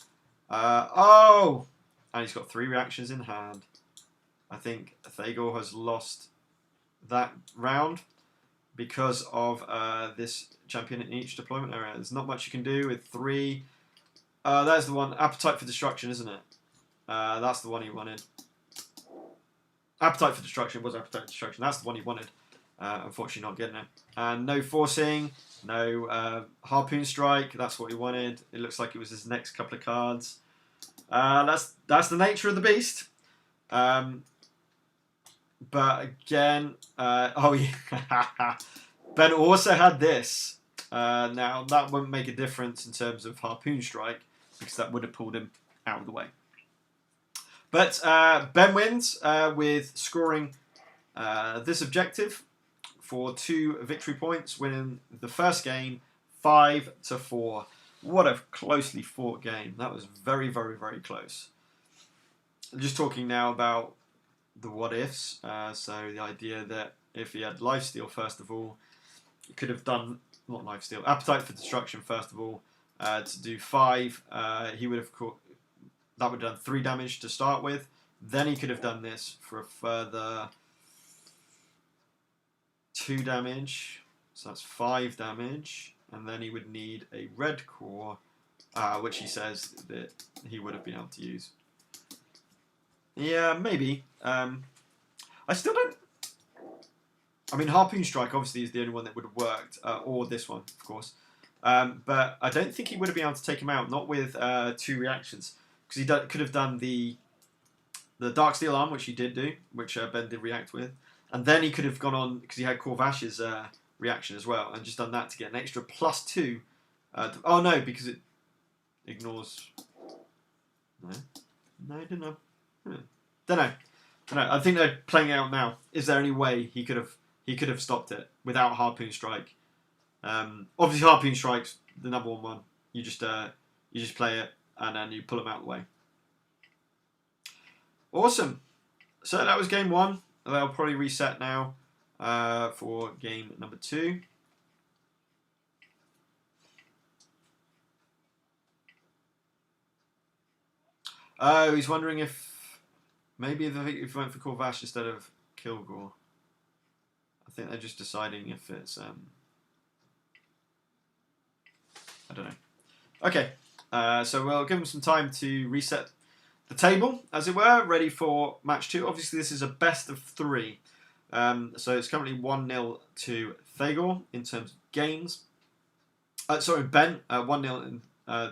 And he's got 3 reactions in hand. I think Thagor has lost that round because of this champion in each deployment area. There's not much you can do with 3. There's the one. Appetite for Destruction, isn't it? That's the one he wanted. Appetite for Destruction was Appetite for Destruction. That's the one he wanted. Unfortunately not getting it. And no Forcing, no Harpoon Strike. That's what he wanted. It looks like it was his next couple of cards. That's the nature of the beast. But again, Ben also had this. Now, that won't make a difference in terms of Harpoon Strike, because that would have pulled him out of the way. But Ben wins with scoring this objective for 2 victory points, winning the first game 5-4. What a closely fought game. That was very, very, very close. I'm just talking now about the what-ifs. So the idea that if he had lifesteal, first of all, he could have done, not lifesteal, appetite for destruction, first of all, to do 5. He would have caught, that would have done 3 damage to start with. Then he could have done this for a further 2 damage. So that's 5 damage. And then he would need a red core, which he says that he would have been able to use. Yeah, maybe. I still don't... I mean, Harpoon Strike obviously is the only one that would have worked, or this one, of course. But I don't think he would have been able to take him out, not with 2 reactions. Because he could have done the Dark Steel Arm, which he did do, which Ben did react with. And then he could have gone on, because he had Corvash's reaction as well, and just done that to get an extra +2. Oh no, because it ignores... No, I don't know. Don't know. I think they're playing out now. Is there any way he could have stopped it without Harpoon Strike? Obviously, Harpoon Strike's the number one. You just play it and then you pull them out of the way. Awesome. So that was game 1. They'll probably reset now for game number 2. Oh, he's wondering if maybe if he went for Corvash instead of Kilgore. I think they're just deciding if it's... I don't know. Okay, so we'll give them some time to reset the table, as it were, ready for match 2. Obviously, this is a best of 3. So it's currently 1-0 to Thagor in terms of games. Sorry, Ben. 1-0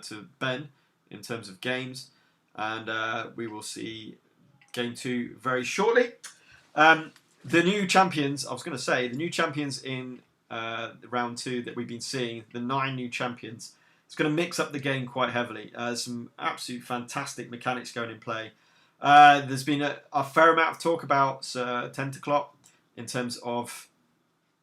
to Ben in terms of games. And we will see game 2 very shortly. The new champions, I was going to say, the new champions in round 2 that we've been seeing, the 9 new champions, it's going to mix up the game quite heavily. Some absolute fantastic mechanics going in play. There's been a fair amount of talk about Sir Tentaclop in terms of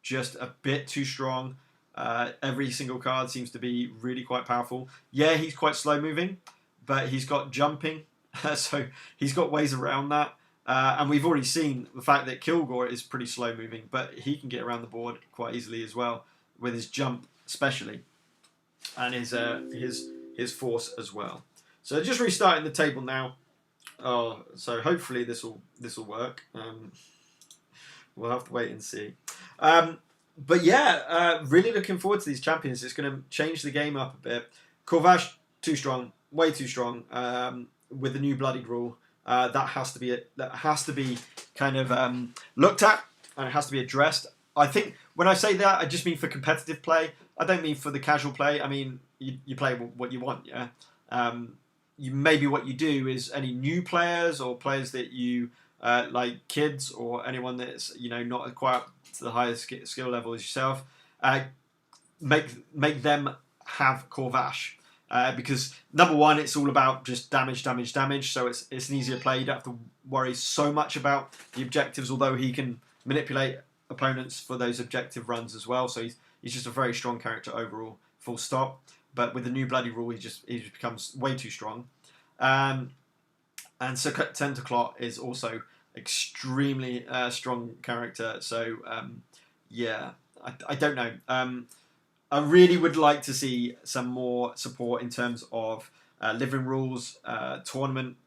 just a bit too strong. Every single card seems to be really quite powerful. Yeah, he's quite slow moving, but he's got jumping, so he's got ways around that. And we've already seen the fact that Kilgore is pretty slow moving, but he can get around the board quite easily as well, with his jump especially, and his force as well. So just restarting the table now. Oh, so hopefully this will work. We'll have to wait and see. But yeah, really looking forward to these champions. It's going to change the game up a bit. Corvash, too strong, way too strong. With the new bloodied rule, that has to be kind of looked at, and it has to be addressed. I think when I say that, I just mean for competitive play. I don't mean for the casual play. I mean you play what you want, yeah. Maybe what you do is any new players or players that you like, kids or anyone that's not quite up to the highest skill level as yourself, make them have Corvash. Because number one, it's all about just damage, so it's an easier play. You don't have to worry so much about the objectives, although he can manipulate opponents for those objective runs as well. So he's just a very strong character overall, full stop. But with the new bloody rule, he just becomes way too strong. And so Tentaclot is also extremely strong character. So yeah, I don't know. I really would like to see some more support in terms of living rules, tournament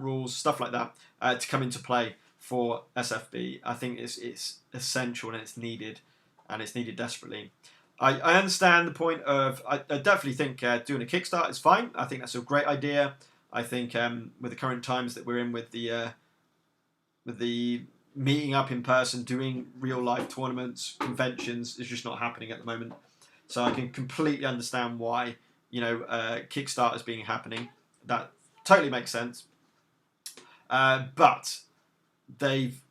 rules, stuff like that, to come into play for SFB. I think it's essential and it's needed desperately. I understand the point of... I definitely think doing a Kickstart is fine. I think that's a great idea. I think with the current times that we're in, with the meeting up in person, doing real life tournaments, conventions, is just not happening at the moment. So I can completely understand why Kickstarter is being happening. That totally makes sense. But they've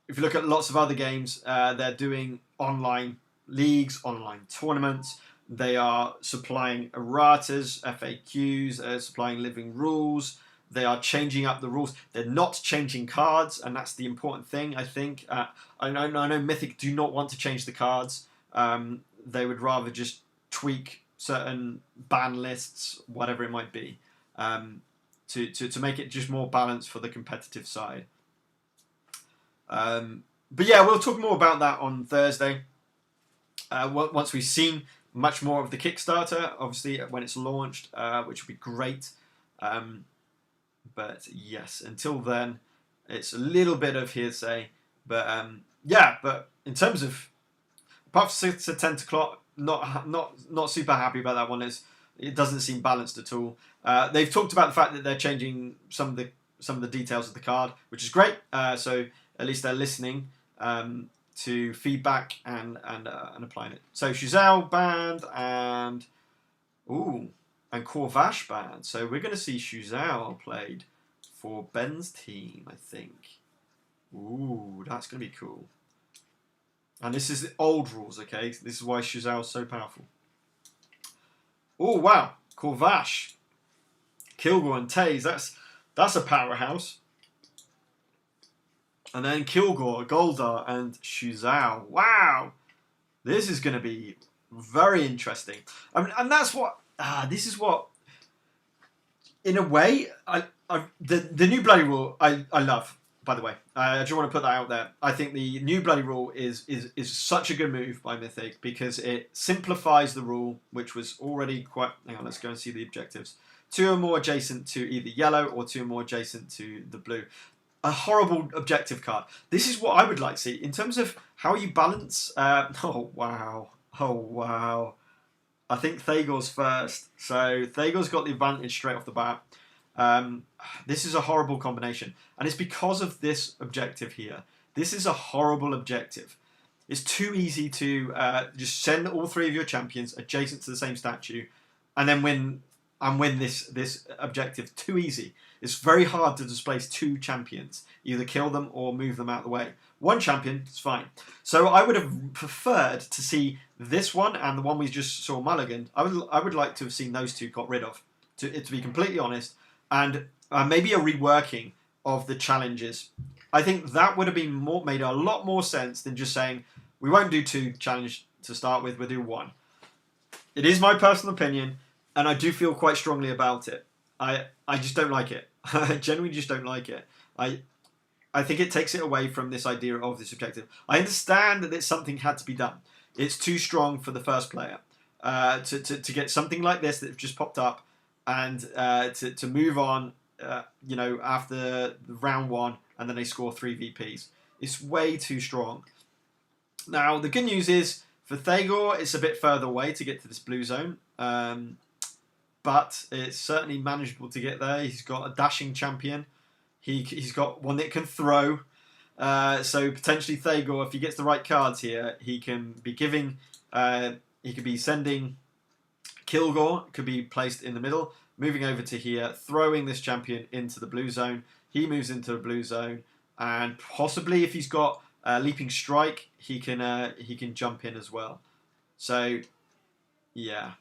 if you look at lots of other games, they're doing online leagues, online tournaments. They are supplying erratas, FAQs, supplying living rules. They are changing up the rules. They're not changing cards, and that's the important thing, I think. I know Mythic do not want to change the cards. They would rather just tweak certain ban lists, whatever it might be, to make it just more balanced for the competitive side. But yeah, we'll talk more about that on Thursday. Once we've seen much more of the Kickstarter, obviously when it's launched, which will be great. But yes, until then, it's a little bit of hearsay. But yeah, but in terms of apart from 6 to 10 o'clock, not super happy about that one. It doesn't seem balanced at all. They've talked about the fact that they're changing some of the details of the card, which is great. So at least they're listening to feedback and applying it. So Shuzhou banned and Corvash banned. So we're going to see Shuzhou played for Ben's team, I think. Ooh, that's going to be cool. And this is the old rules, okay? This is why Shuzhou is so powerful. Oh, wow. Corvash, Kilgore and Taze. That's a powerhouse. And then Kilgore, Goldar, and Shuzhou. Wow. This is going to be very interesting. I mean, and that's what... this is what... In a way, the new Bloody Rule, I love, by the way. I just want to put that out there. I think the new Bloody Rule is such a good move by Mythic because it simplifies the rule, which was already quite... Hang on, let's go and see the objectives. 2 or more adjacent to either yellow or 2 or more adjacent to the blue. A horrible objective card. This is what I would like to see in terms of how you balance. Oh wow! I think Thagor's first, so Thagor's got the advantage straight off the bat. This is a horrible combination, and it's because of this objective here. This is a horrible objective. It's too easy to just send all 3 of your champions adjacent to the same statue, and then win this objective. Too easy. It's very hard to displace 2 champions. Either kill them or move them out of the way. 1 champion is fine. So I would have preferred to see this one and the one we just saw mulliganed. I would like to have seen those 2 got rid of, to be completely honest, and maybe a reworking of the challenges. I think that would have been made a lot more sense than just saying we won't do 2 challenge to start with. We'll do 1. It is my personal opinion, and I do feel quite strongly about it. I just don't like it. I genuinely just don't like it. I think it takes it away from this idea of this objective. I understand that something had to be done. It's too strong for the first player to get something like this that just popped up and to move on. After round 1 and then they score 3 VPs. It's way too strong. Now the good news is for Thagor, it's a bit further away to get to this blue zone. But it's certainly manageable to get there. He's got a dashing champion. He's got one that can throw. So potentially Thagor, if he gets the right cards here, he can be giving... he could be sending Kilgore, could be placed in the middle, moving over to here, throwing this champion into the blue zone. He moves into the blue zone. And possibly if he's got Leaping Strike, he can jump in as well. So, yeah.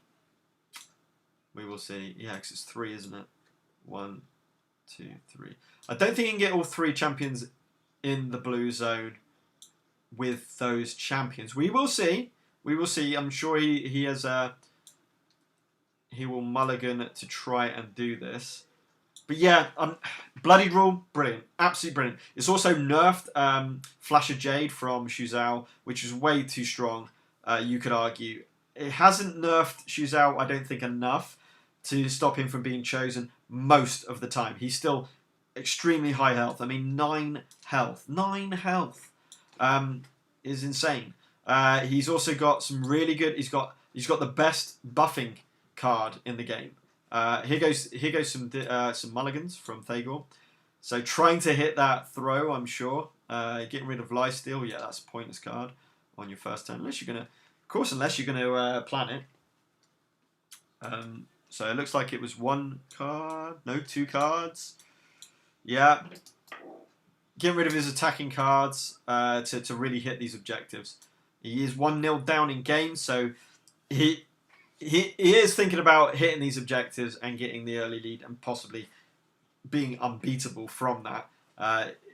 We will see. Yeah, because it's 3, isn't it? 1, 2, 3. I don't think you can get all 3 champions in the blue zone with those champions. We will see. We will see. I'm sure he has he will mulligan to try and do this. But yeah, Bloody Rule, brilliant. Absolutely brilliant. It's also nerfed Flash of Jade from Shuzhou, which is way too strong, you could argue. It hasn't nerfed Shuzhou, I don't think, enough to stop him from being chosen most of the time. He's still extremely high health. I mean, 9 health. 9 health is insane. He's also got some really good... He's got the best buffing card in the game. Here goes some mulligans from Thagor. So trying to hit that throw, I'm sure. Getting rid of Lifesteal, yeah, that's a pointless card on your first turn. Unless you're gonna plan it. So it looks like it was 1 card. No, 2 cards. Yeah. Getting rid of his attacking cards to really hit these objectives. He is 1-0 down in game, so he is thinking about hitting these objectives and getting the early lead and possibly being unbeatable from that.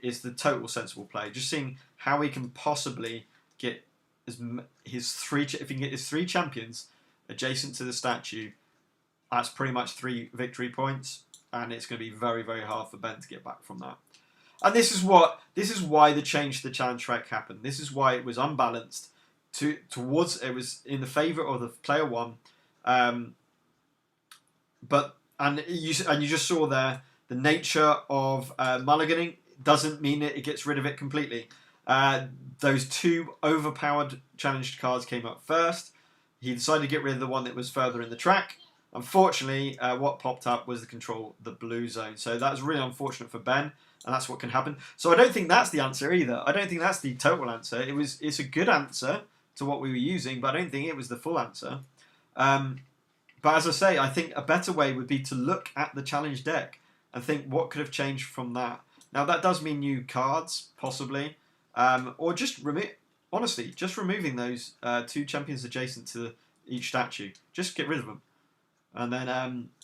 Is the total sensible play. Just seeing how he can possibly get his three. If he can get his 3 champions adjacent to the statue, that's pretty much 3 victory points, and it's going to be very, very hard for Ben to get back from that. And this is why the change to the challenge track happened. This is why it was unbalanced. It was in the favour of the player 1, but you just saw there the nature of mulliganing doesn't mean it gets rid of it completely. Those 2 overpowered challenged cards came up first. He decided to get rid of the one that was further in the track. Unfortunately, what popped up was the blue zone. So that's really unfortunate for Ben, and that's what can happen. So I don't think that's the answer either. I don't think that's the total answer. It's a good answer to what we were using, but I don't think it was the full answer. But as I say, I think a better way would be to look at the challenge deck and think what could have changed from that. Now that does mean new cards, possibly, or just just removing those 2 champions adjacent to each statue. Just get rid of them, and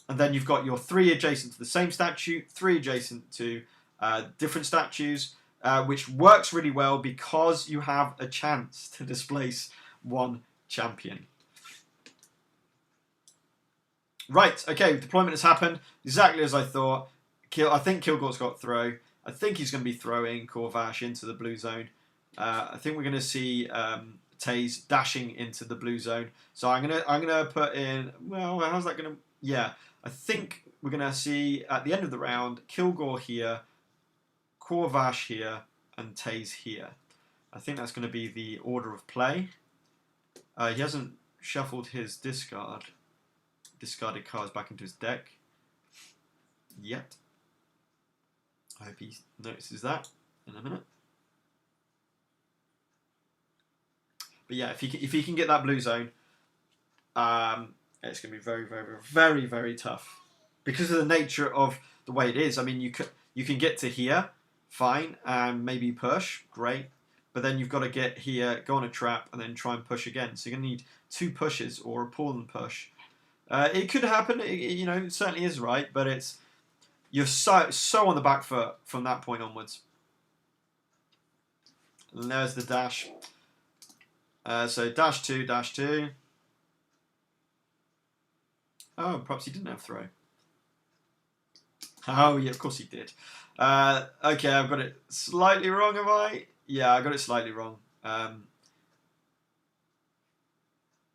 then you've got your 3 adjacent to the same statue, 3 adjacent to different statues, which works really well because you have a chance to displace 1 champion. Right, okay, deployment has happened exactly as I thought. I think Kilgore's got throw. I think he's going to be throwing Corvash into the blue zone. I think we're going to see Taze dashing into the blue zone. So I'm gonna put in. Well, how's that going to? Yeah, I think we're going to see at the end of the round Kilgore here, Corvash here, and Taze here. I think that's going to be the order of play. He hasn't shuffled his discarded cards back into his deck yet. I hope he notices that in a minute. But yeah, if he can get that blue zone, it's going to be very, very, very, very tough because of the nature of the way it is. I mean, you can get to here, fine, and maybe push, great. But then you've got to get here, go on a trap, and then try and push again. So you're going to need 2 pushes or a pull and push. It could happen, it certainly is right, but you're so on the back foot from that point onwards. And there's the dash. So dash 2, dash 2. Oh, perhaps he didn't have throw. Oh, yeah, of course he did. Okay, I've got it slightly wrong, have I? Yeah, I got it slightly wrong. I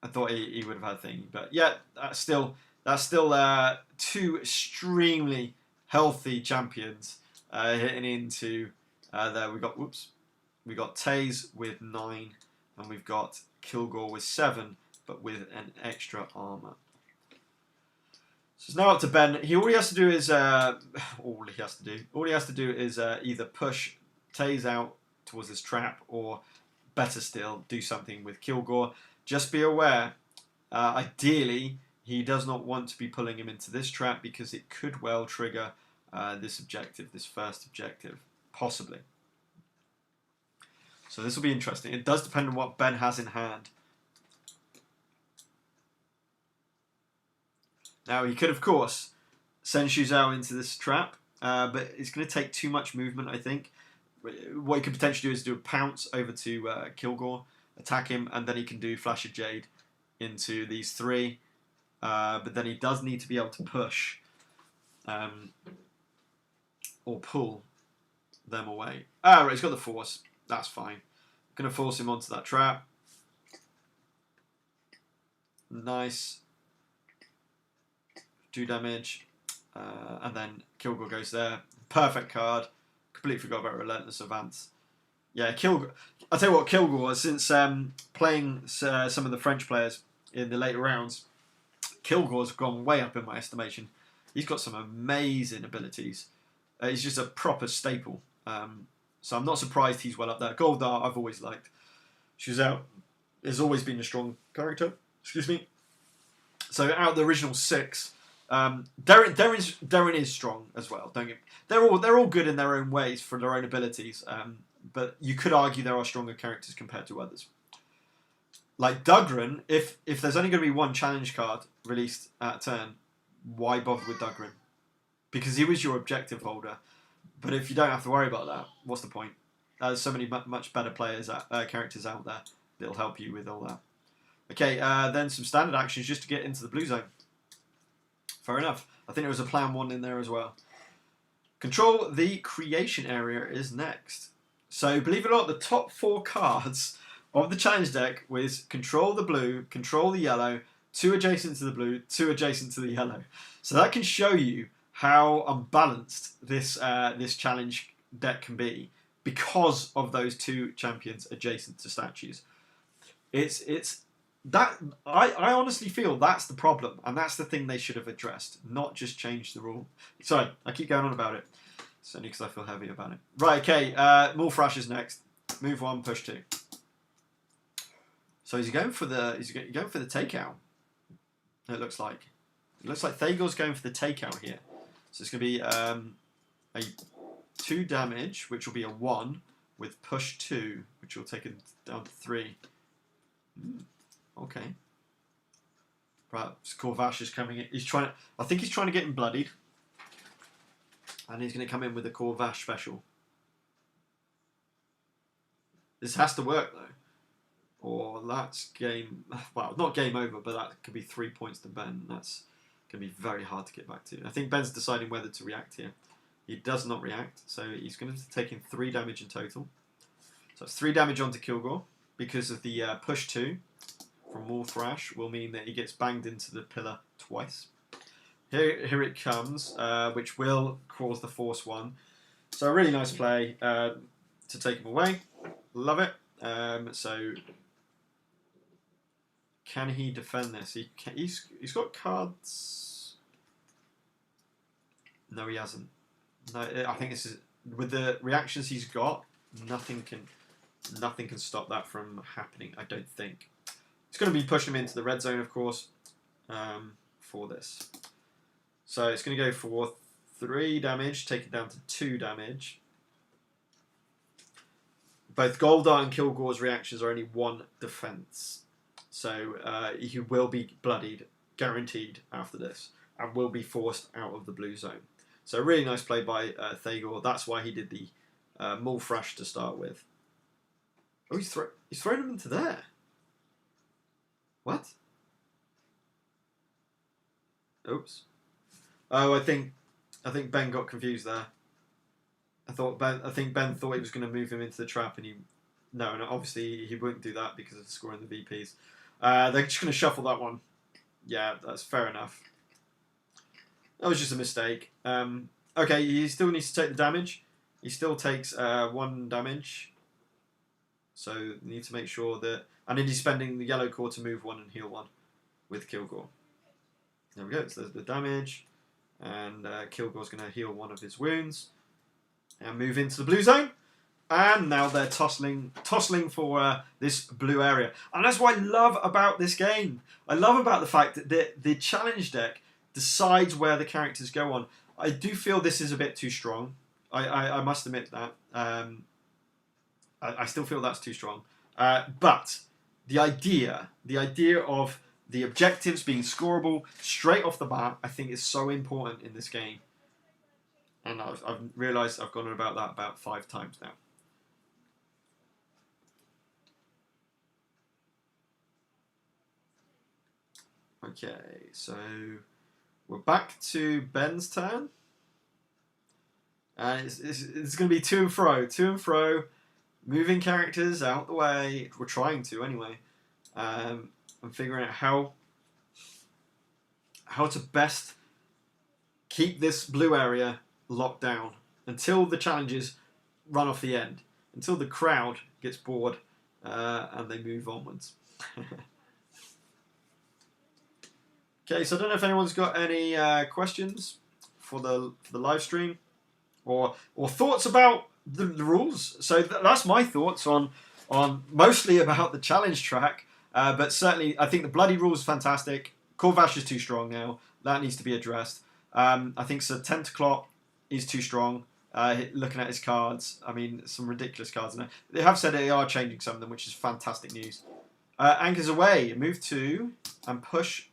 thought he would have had thing, but yeah, that's still 2 extremely healthy champions hitting into there. We got Taze with 9, and we've got Kilgore with 7, but with an extra armor. So it's now up to Ben. All he has to do is either push Taze out towards this trap, or better still, do something with Kilgore. Just be aware, ideally, he does not want to be pulling him into this trap because it could well trigger this first objective, possibly. So this will be interesting. It does depend on what Ben has in hand. Now, he could, of course, send Shuzhou into this trap, but it's going to take too much movement, I think. What he could potentially do is do a pounce over to Kilgore, attack him, and then he can do Flash of Jade into these 3. But then he does need to be able to push or pull them away. Ah, right, he's got the force. That's fine. Going to force him onto that trap. Nice. 2 damage. And then Kilgore goes there. Perfect card. Completely forgot about Relentless Advance. Yeah, Kilgore. I'll tell you what, Kilgore, since playing some of the French players in the later rounds, Kilgore's gone way up in my estimation. He's got some amazing abilities. He's just a proper staple. So I'm not surprised he's well up there. Goldar, I've always liked. Shuzhou has always been a strong character. Excuse me. So out of the original 6, Darren is strong as well. They're all good in their own ways for their own abilities. But you could argue there are stronger characters compared to others. like Dugran, if there's only going to be one challenge card released at a turn, why bother with Dugran? Because he was your objective holder. But if you don't have to worry about that, what's the point? There's so many much better characters out there that'll help you with all that. Okay, then some standard actions just to get into the blue zone. Fair enough. I think there was a plan 1 in there as well. Control the creation area is next. So believe it or not, the top 4 cards of the challenge deck was control the blue, control the yellow, 2 adjacent to the blue, 2 adjacent to the yellow. So that can show you how unbalanced this challenge deck can be because of those 2 champions adjacent to statues. It's that I honestly feel that's the problem, and that's the thing they should have addressed, not just change the rule. Sorry, I keep going on about it. It's only because I feel heavy about it. Right, okay, Morphrash is next. Move 1, push 2. So he's going for the takeout. It looks like. It looks like Thagor's going for the takeout here. So it's going to be a 2 damage, which will be a 1, with push 2, which will take it down to 3. Okay. Right, Corvash is coming in. I think he's trying to get him bloodied. And he's going to come in with a Corvash special. This has to work, though. Or that's game... Well, not game over, but that could be 3 points to Ben. That's going to be very hard to get back to. I think Ben's deciding whether to react here. He does not react, so he's going to take in 3 damage in total. So it's 3 damage onto Kilgore, because of the push 2 from Morphrash will mean that he gets banged into the pillar twice. Here it comes, which will cause the force 1. So a really nice play to take him away. Love it. So can he defend this? He's got cards. No, he hasn't. No, I think this is with the reactions he's got. Nothing can stop that from happening. I don't think. It's going to be pushing him into the red zone, of course, for this. So it's going to go for 3 damage, take it down to 2 damage. Both Goldar and Kilgore's reactions are only 1 defense. So he will be bloodied, guaranteed, after this, and will be forced out of the blue zone. So a really nice play by Thagor. That's why he did the Morphrash to start with. Oh, he's thrown him into there. What? Oops. Oh, I think Ben got confused there. I think Ben thought he was going to move him into the trap, and no, obviously he wouldn't do that because of scoring the VPs. They're just going to shuffle that one. Yeah, that's fair enough. That was just a mistake. Okay, he still needs to take the damage. He still takes 1 damage. So you need to make sure that... And then he's spending the yellow core to move 1 and heal 1 with Kilgore. There we go, so there's the damage. And Kilgore's going to heal 1 of his wounds. And move into the blue zone. And now they're tossling for this blue area. And that's what I love about this game. I love about the fact that the challenge deck decides where the characters go on. I do feel this is a bit too strong. I must admit that. I still feel that's too strong. But the idea of the objectives being scoreable straight off the bat, I think is so important in this game. And I've realised I've gone on about that about 5 times now. Okay, so we're back to Ben's turn. And it's going to be to and fro, moving characters out the way. We're trying to anyway. I'm figuring out how to best keep this blue area locked down until the challenges run off the end, until the crowd gets bored and they move onwards. Okay, so I don't know if anyone's got any questions for the live stream or thoughts about the rules. So that's my thoughts on mostly about the challenge track, but certainly I think the bloody rule is fantastic. Corvash is too strong now. That needs to be addressed. I think Sir Tentaclot is too strong. Looking at his cards, I mean, some ridiculous cards. They have said they are changing some of them, which is fantastic news. Anchors away. Move 2 and push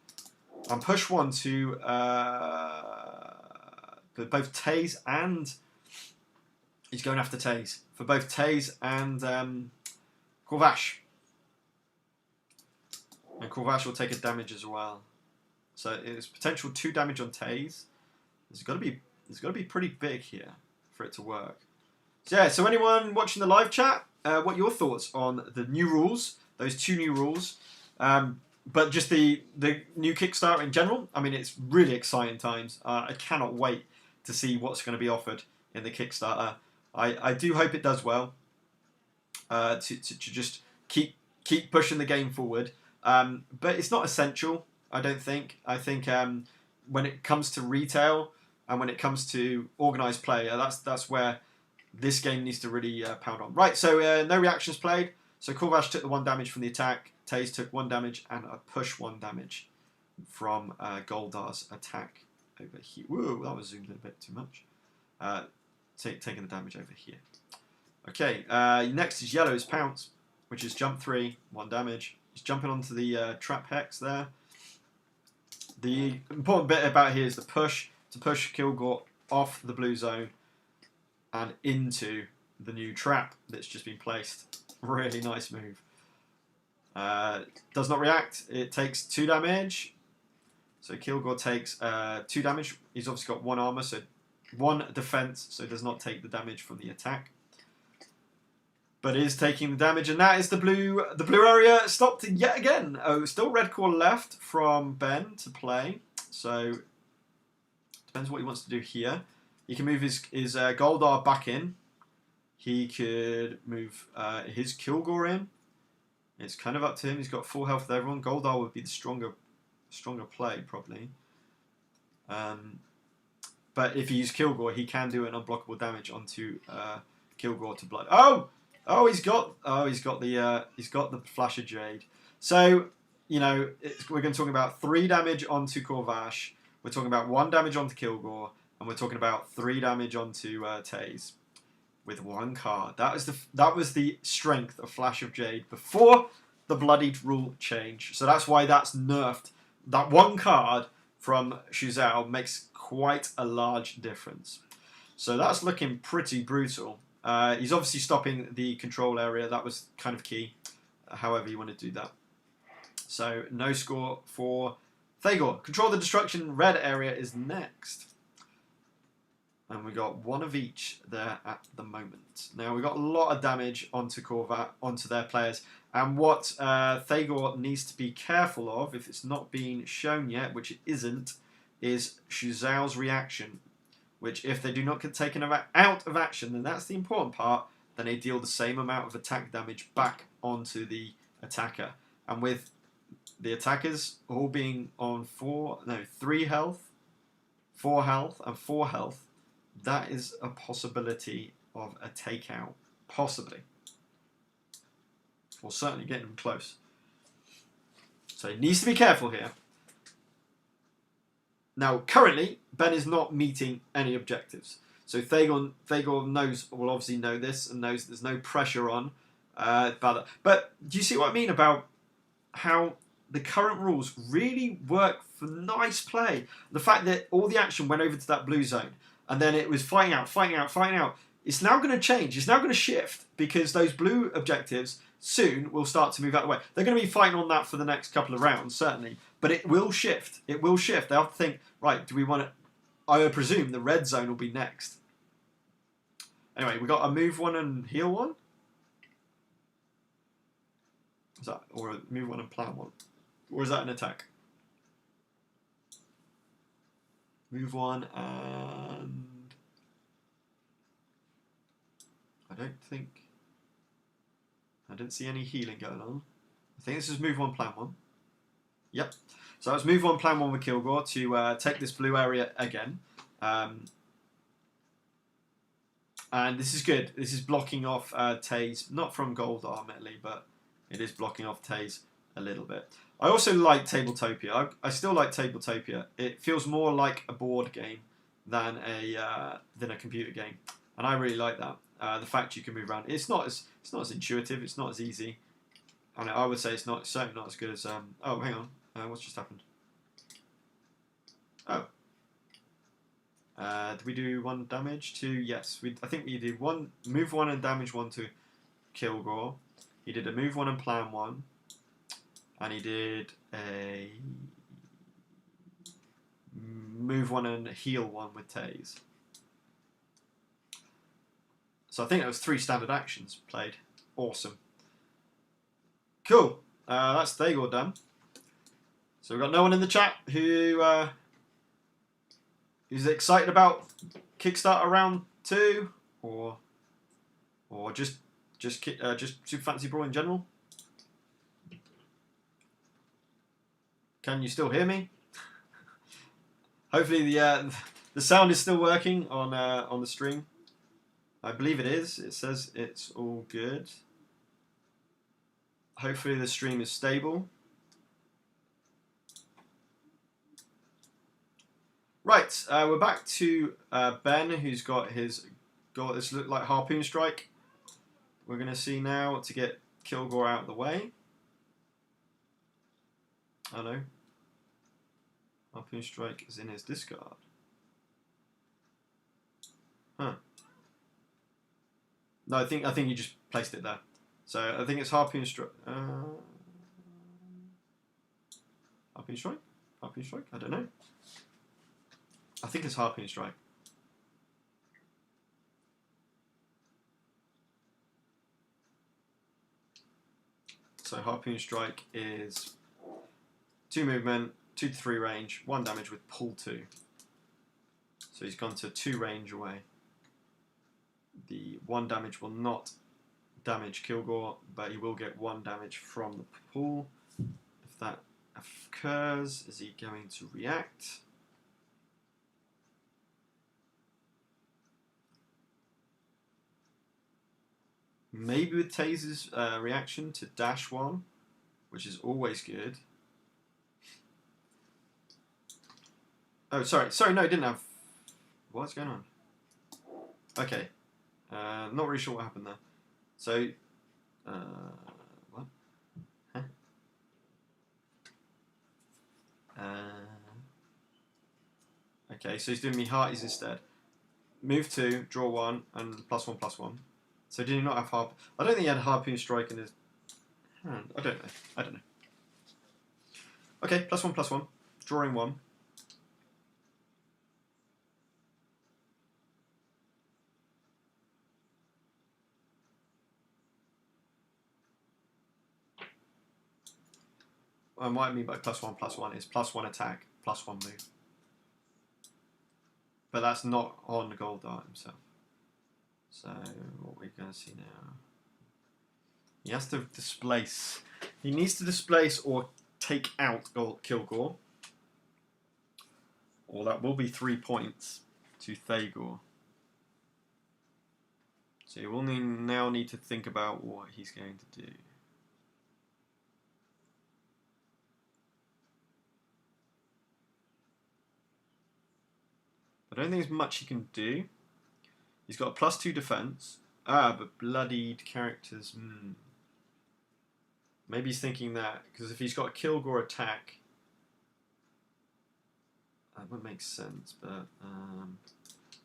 one to both Taze and he's going after Taze for both Taze and Corvash. And Corvash will take a damage as well. So it's potential 2 damage on Taze. It's got to be pretty big here for it to work. So yeah. So anyone watching the live chat, what are your thoughts on the new rules? Those 2 new rules, but just the new Kickstarter in general. I mean, it's really exciting times. I cannot wait to see what's going to be offered in the Kickstarter. I do hope it does well. To just keep pushing the game forward. But it's not essential, I don't think. I think when it comes to retail and when it comes to organised play, that's where this game needs to really pound on. Right, so no reactions played. So Corvash took the 1 damage from the attack. Taze took 1 damage and a push 1 damage from Goldar's attack over here. Whoa, that was zoomed in a bit too much. Taking the damage over here. Okay, next is Yellow's Pounce, which is jump 3, 1 damage. He's jumping onto the trap hex there. The important bit about here is the push, to push Kilgore off the blue zone and into the new trap that's just been placed. Really nice move. Does not react. It takes 2 damage. So Kilgore takes 2 damage. He's obviously got 1 armor, so 1 defense, so does not take the damage from the attack. But is taking the damage, and that is the blue area stopped yet again. Oh, still red core left from Ben to play. So depends what he wants to do here. He can move his Goldar back in. He could move his Kilgore in. It's kind of up to him. He's got full health with everyone. Goldar would be the stronger play probably. But if he used Kilgore, he can do an unblockable damage onto Kilgore to blood. Oh, he's got the Flash of Jade. So, you know, we're going to talk about 3 damage onto Corvash. We're talking about 1 damage onto Kilgore, and we're talking about 3 damage onto Taze with 1 card. That was the strength of Flash of Jade before the bloodied rule change. So that's why that's nerfed. That 1 card from Shuzhou makes quite a large difference. So that's looking pretty brutal. He's obviously stopping the control area. That was kind of key, however you want to do that. So no score for Thagor. Control the destruction red area is next. And we got 1 of each there at the moment. Now we got a lot of damage onto their players. And what Thagor needs to be careful of, if it's not been shown yet, which it isn't, is Shuzhou's reaction. Which, if they do not get taken out of action, then that's the important part, then they deal the same amount of attack damage back onto the attacker. And with the attackers all being on 3 health, 4 health, and 4 health, that is a possibility of a takeout. Possibly. Or certainly getting them close. So he needs to be careful here. Now, currently, Ben is not meeting any objectives. So Thagor will obviously know this and knows there's no pressure on about that. But do you see what I mean about how the current rules really work for nice play? The fact that all the action went over to that blue zone and then it was fighting out. It's now going to change. It's now going to shift because those blue objectives soon will start to move out of the way. They're going to be fighting on that for the next couple of rounds, certainly. But it will shift. It will shift. They have to think, right, do we want to... I would presume the red zone will be next. Anyway, we got a move 1 and heal 1. Is that... Or a move 1 and plan 1? Or is that an attack? Move 1 and... I don't see any healing going on. I think this is move 1, plan 1. Yep. So let's move 1, plan 1 with Kilgore to take this blue area again. And this is good. This is blocking off Taze, not from Goldar, admittedly, but it is blocking off Taze a little bit. I also like Tabletopia. I still like Tabletopia. It feels more like a board game than a computer game, and I really like that. The fact you can move around. It's not as intuitive. It's not as easy. And I would say it's certainly not as good as. Oh, hang on. What's just happened? Oh. Did we do 1 damage to? Yes, I think we did 1 move 1 and damage 1 to Kilgore. He did a move 1 and plan 1, and he did a move 1 and heal 1 with Taze. So I think that was 3 standard actions played. Awesome. Cool. That's Thagor done. So we've got no one in the chat who's excited about Kickstarter round 2, or just Super Fantasy Brawl in general. Can you still hear me? Hopefully the sound is still working on the stream. I believe it is. It says it's all good. Hopefully the stream is stable. Right, we're back to Ben, who's got this look like Harpoon Strike. We're going to see now to get Kilgore out of the way. Oh no. Harpoon Strike is in his discard. Huh. No, I think you just placed it there. So I think it's Harpoon Strike. Harpoon Strike? Harpoon Strike? I don't know. I think it's Harpoon Strike. So Harpoon Strike is 2 movement, 2 to 3 range, 1 damage with pull 2. So he's gone to 2 range away. The 1 damage will not damage Kilgore, but he will get 1 damage from the pull. If that occurs, is he going to react? Maybe with Taze's reaction to dash 1, which is always good. Oh, sorry, no, it didn't have. What's going on? Okay, not really sure what happened there. So, what? Huh? Okay, so he's doing me hearties instead. Move 2, draw 1, and +1/+1. So did he not have harp? I don't think he had Harpoon Strike in his hand. I don't know. Okay, +1/+1. Drawing 1. And what I mean by +1/+1 is +1 attack, +1 move. But that's not on Gold Dart himself. So what we're going to see now. He has to displace. He needs to displace or take out Kilgore. Or that will be 3 points to Thagor. So you will now need to think about what he's going to do. I don't think there's much he can do. He's got a +2 defense. But bloodied characters. Maybe he's thinking that, because if he's got a Kilgore attack, that would make sense. But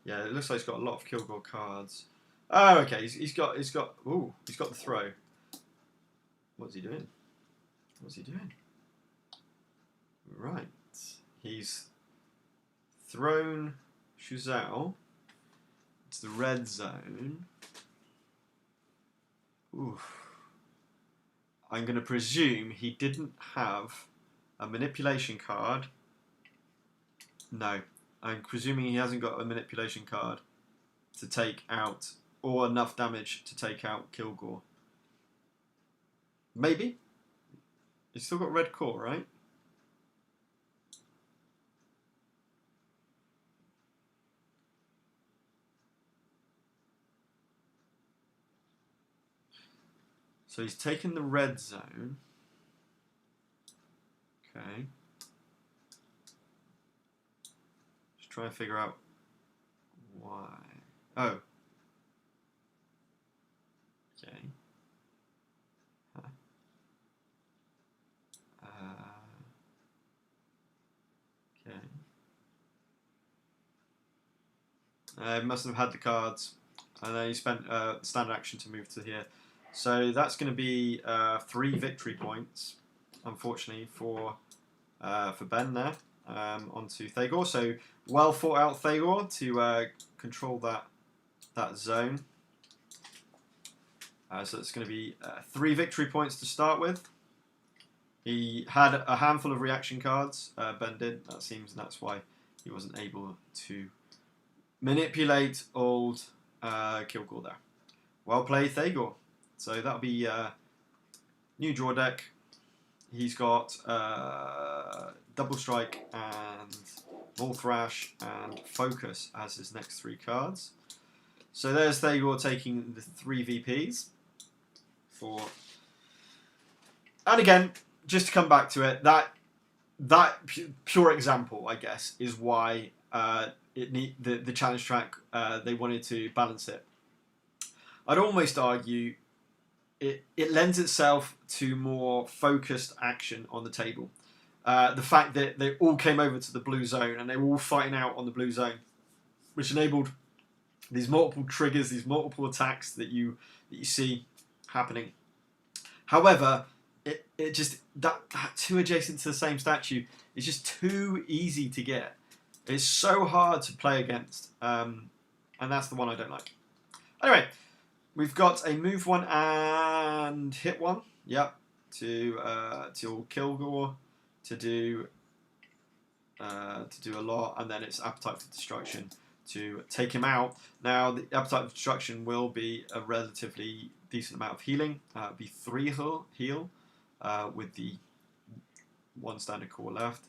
yeah, it looks like he's got a lot of Kilgore cards. Oh, okay. He's got the throw. What's he doing? Right. He's thrown Shuzao. It's the red zone. Oof. I'm going to presume he didn't have a manipulation card. No. I'm presuming he hasn't got a manipulation card to take out, or enough damage to take out Kilgore. Maybe. He's still got red core, right? So he's taken the red zone. Okay. Just trying to figure out why. Oh. Okay. Huh. Must have had the cards, and then he spent standard action to move to here. So that's going to be 3 victory points, unfortunately, for Ben there. Onto Thagor. So well thought out Thagor to control that zone. So it's going to be 3 victory points to start with. He had a handful of reaction cards, Ben did, that seems, and that's why he wasn't able to manipulate old Kilgore there. Well played, Thagor. So that'll be new draw deck. He's got Double Strike and Ball Thrash and Focus as his next 3 cards. So there's Thagor taking the 3 VPs. And again, just to come back to it, that pure example, I guess, is why the challenge track they wanted to balance it. I'd almost argue it lends itself to more focused action on the table. The fact that they all came over to the blue zone and they were all fighting out on the blue zone, which enabled these multiple triggers, these multiple attacks that you see happening. However, it just that 2 adjacent to the same statue is just too easy to get. It's so hard to play against, and that's the one I don't like. Anyway, we've got a move 1 and hit 1. Yep, to Kilgore to do a lot, and then it's Appetite for Destruction to take him out. Now the Appetite for Destruction will be a relatively decent amount of healing. It'll be 3 heal with the 1 standard core left.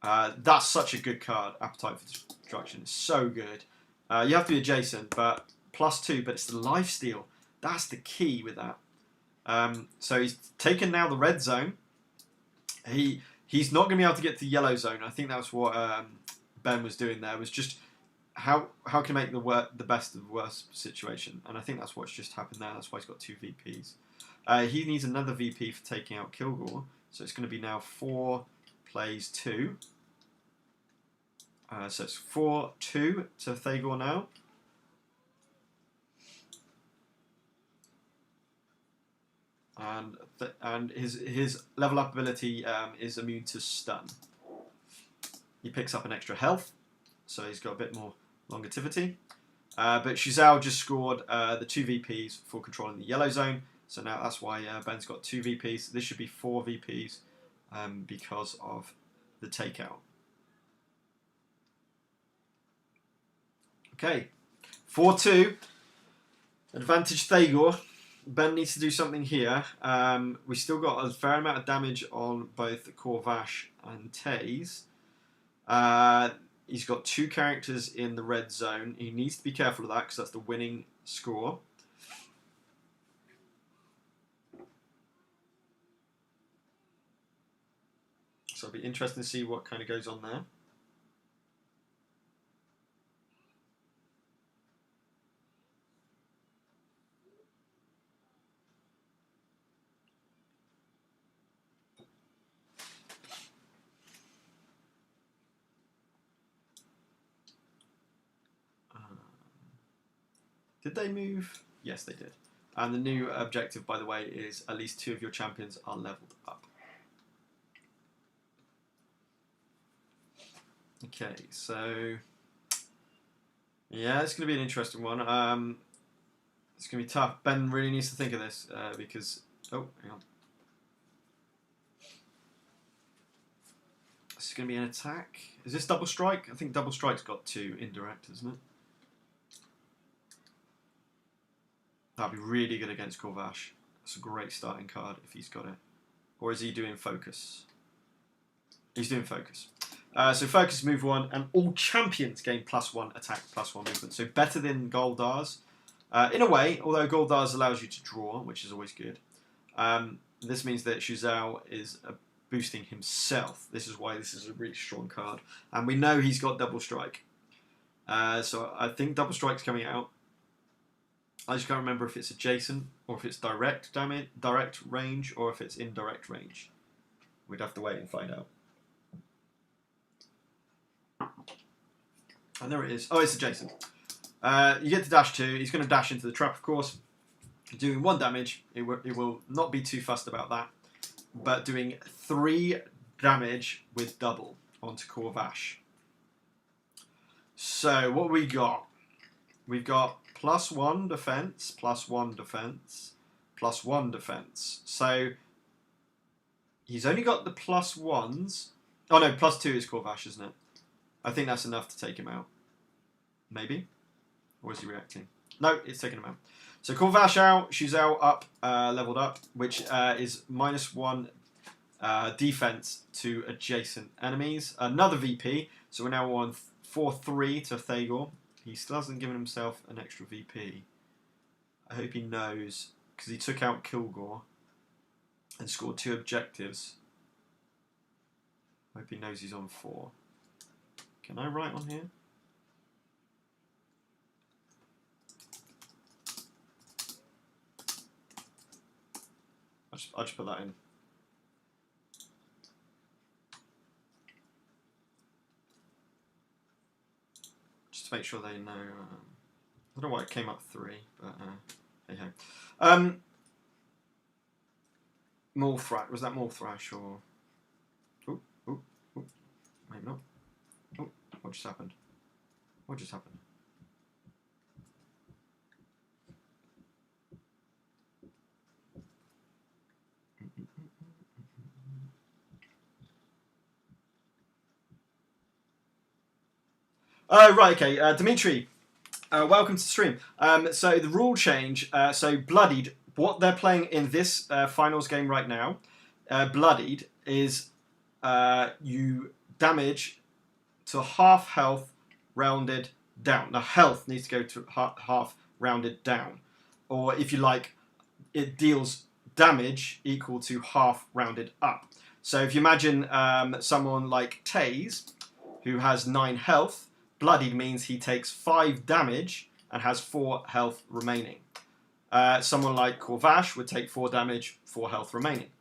That's such a good card. Appetite for Destruction is so good. You have to be adjacent, but +2, but it's the lifesteal. That's the key with that. So he's taken now the red zone. He's not going to be able to get to the yellow zone. I think that's what Ben was doing there, was just how can he make the best of the worst situation, and I think that's what's just happened there. That's why he's got 2 VPs. He needs another VP for taking out Kilgore, so it's going to be now 4 plays 2. So it's 4-2 to Thagor now. And his level up ability is immune to stun. He picks up an extra health, so he's got a bit more longevity. But Shizao just scored the 2 VPs for controlling the yellow zone, so now that's why Ben's got 2 VPs. This should be 4 VPs because of the takeout. Okay, 4-2. Advantage Thagor. Ben needs to do something here. We still got a fair amount of damage on both Corvash and Taze. He's got 2 characters in the red zone. He needs to be careful of that because that's the winning score. So it'll be interesting to see what kind of goes on there. Did they move? Yes, they did. And the new objective, by the way, is at least 2 of your champions are leveled up. Okay, so yeah, it's going to be an interesting one. It's going to be tough. Ben really needs to think of this because... Oh, hang on. This is going to be an attack. Is this double strike? I think double strike's got 2 indirect, isn't it? That'd be really good against Corvash. That's a great starting card if he's got it. Or is he doing focus? He's doing focus. So focus move 1, and all champions gain +1 attack, +1 movement. So better than Goldar's. In a way, although Goldar's allows you to draw, which is always good. This means that Shuzao is boosting himself. This is why this is a really strong card. And we know he's got double strike. So I think double strike's coming out. I just can't remember if it's adjacent or if it's direct damage, direct range, or if it's indirect range. We'd have to wait and find out. And there it is. Oh, it's adjacent. You get to dash 2. He's going to dash into the trap, of course, doing 1 damage. It will not be too fussed about that, but doing 3 damage with double onto Corvash. So what we got? We've got +1 defense, +1 defense, +1 defense. So he's only got the +1s. Oh no, +2 is Corvash, isn't it? I think that's enough to take him out. Maybe? Or is he reacting? No, it's taking him out. So Corvash out, Shuzhou up, leveled up, which is -1 defense to adjacent enemies. Another VP, so we're now on 4-3 to Thagor. He still hasn't given himself an extra VP. I hope he knows, because he took out Kilgore and scored 2 objectives. I hope he knows he's on 4. Can I write on here? I'll just put that in. Just to make sure they know. I don't know why it came up 3, but hey ho. More Thrash. Was that more Thrash or? Oh, maybe not. Oh, what just happened? What just happened? Right, okay. Dimitri, welcome to the stream. So the rule change, so Bloodied, what they're playing in this finals game right now, Bloodied, is you damage to half health rounded down. Now health needs to go to half rounded down. Or if you like, it deals damage equal to half rounded up. So if you imagine someone like Taze, who has 9 health, Bloodied means he takes 5 damage and has 4 health remaining. Someone like Corvash would take 4 damage, 4 health remaining.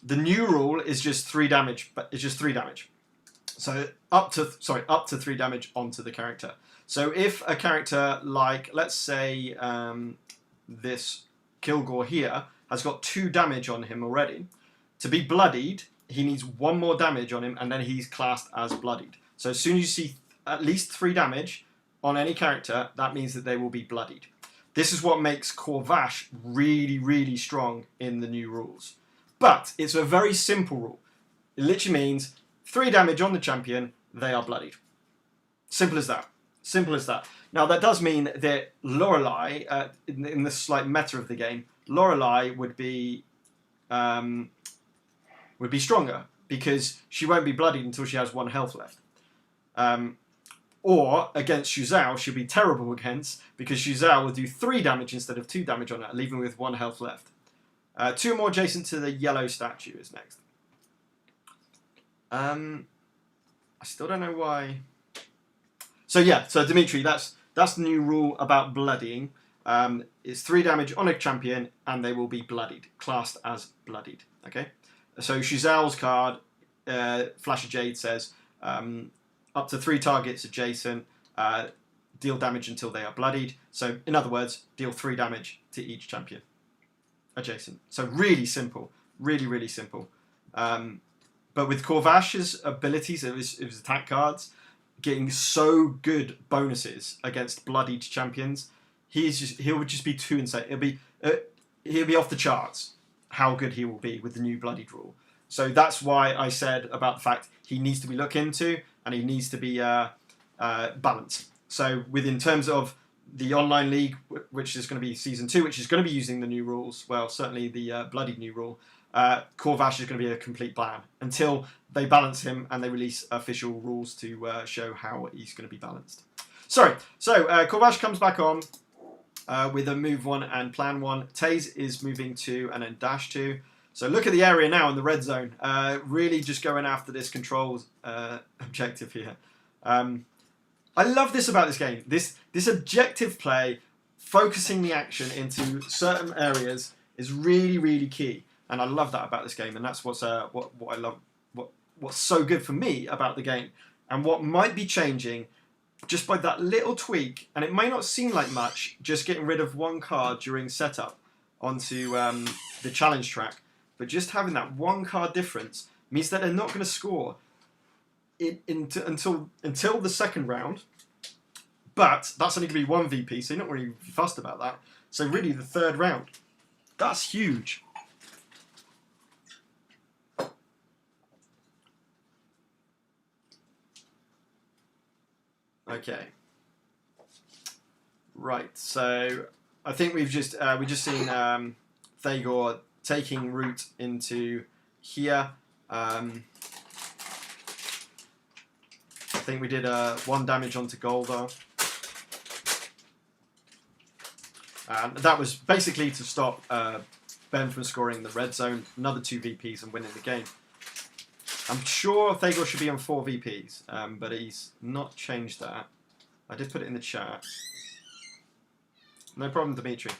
The new rule is just 3 damage, but it's just 3 damage. So up to 3 damage onto the character. So if a character like, let's say this Kilgore here has got 2 damage on him already, to be Bloodied, he needs 1 more damage on him, and then he's classed as Bloodied. So as soon as you see at least 3 damage on any character, that means that they will be Bloodied. This is what makes Corvash really, really strong in the new rules. But it's a very simple rule. It literally means 3 damage on the champion, they are Bloodied. Simple as that. Simple as that. Now that does mean that Lorelei, in the slight meta of the game, Lorelei would be stronger because she won't be Bloodied until she has 1 health left. Or against Shuzhou, she'll be terrible against, because Shuzhou will do 3 damage instead of 2 damage on her, leaving with 1 health left. 2 more adjacent to the yellow statue is next. I still don't know why. So yeah, so Dimitri, that's the new rule about bloodying. It's 3 damage on a champion, and they will be Bloodied, classed as Bloodied. Okay. So Shuzhou's card, Flash of Jade, says up to 3 targets adjacent, deal damage until they are Bloodied. So in other words, deal 3 damage to each champion adjacent. So really simple, really, really simple. But with Corvash's abilities of his attack cards, getting so good bonuses against Bloodied champions, he would just be too insane. He'll be off the charts how good he will be with the new Bloodied rule. So that's why I said about the fact he needs to be looked into, and he needs to be balanced. So in terms of the online league, which is going to be season 2, which is going to be using the new rules, well, certainly the Bloodied new rule, Corvash is going to be a complete ban until they balance him and they release official rules to show how he's going to be balanced. So Corvash comes back on with a move 1 and plan 1. Taze is moving 2 and then dash 2. So look at the area now in the red zone. Really just going after this controls objective here. I love this about this game. This objective play, focusing the action into certain areas, is really, really key. And I love that about this game. And that's what I love. What's so good for me about the game, and what might be changing just by that little tweak, and it may not seem like much, just getting rid of one card during setup onto the challenge track, but just having that one card difference means that they're not going to score until the second round. But that's only going to be one VP, so you're not really fussed about that. So really, the third round, that's huge. Okay. Right. So I think we've just seen Thagor taking root into here. I think we did 1 damage onto Goldar. That was basically to stop Ben from scoring the red zone, another 2 VPs and winning the game. I'm sure Thagor should be on 4 VPs, but he's not changed that. I did put it in the chat. No problem, Dimitri.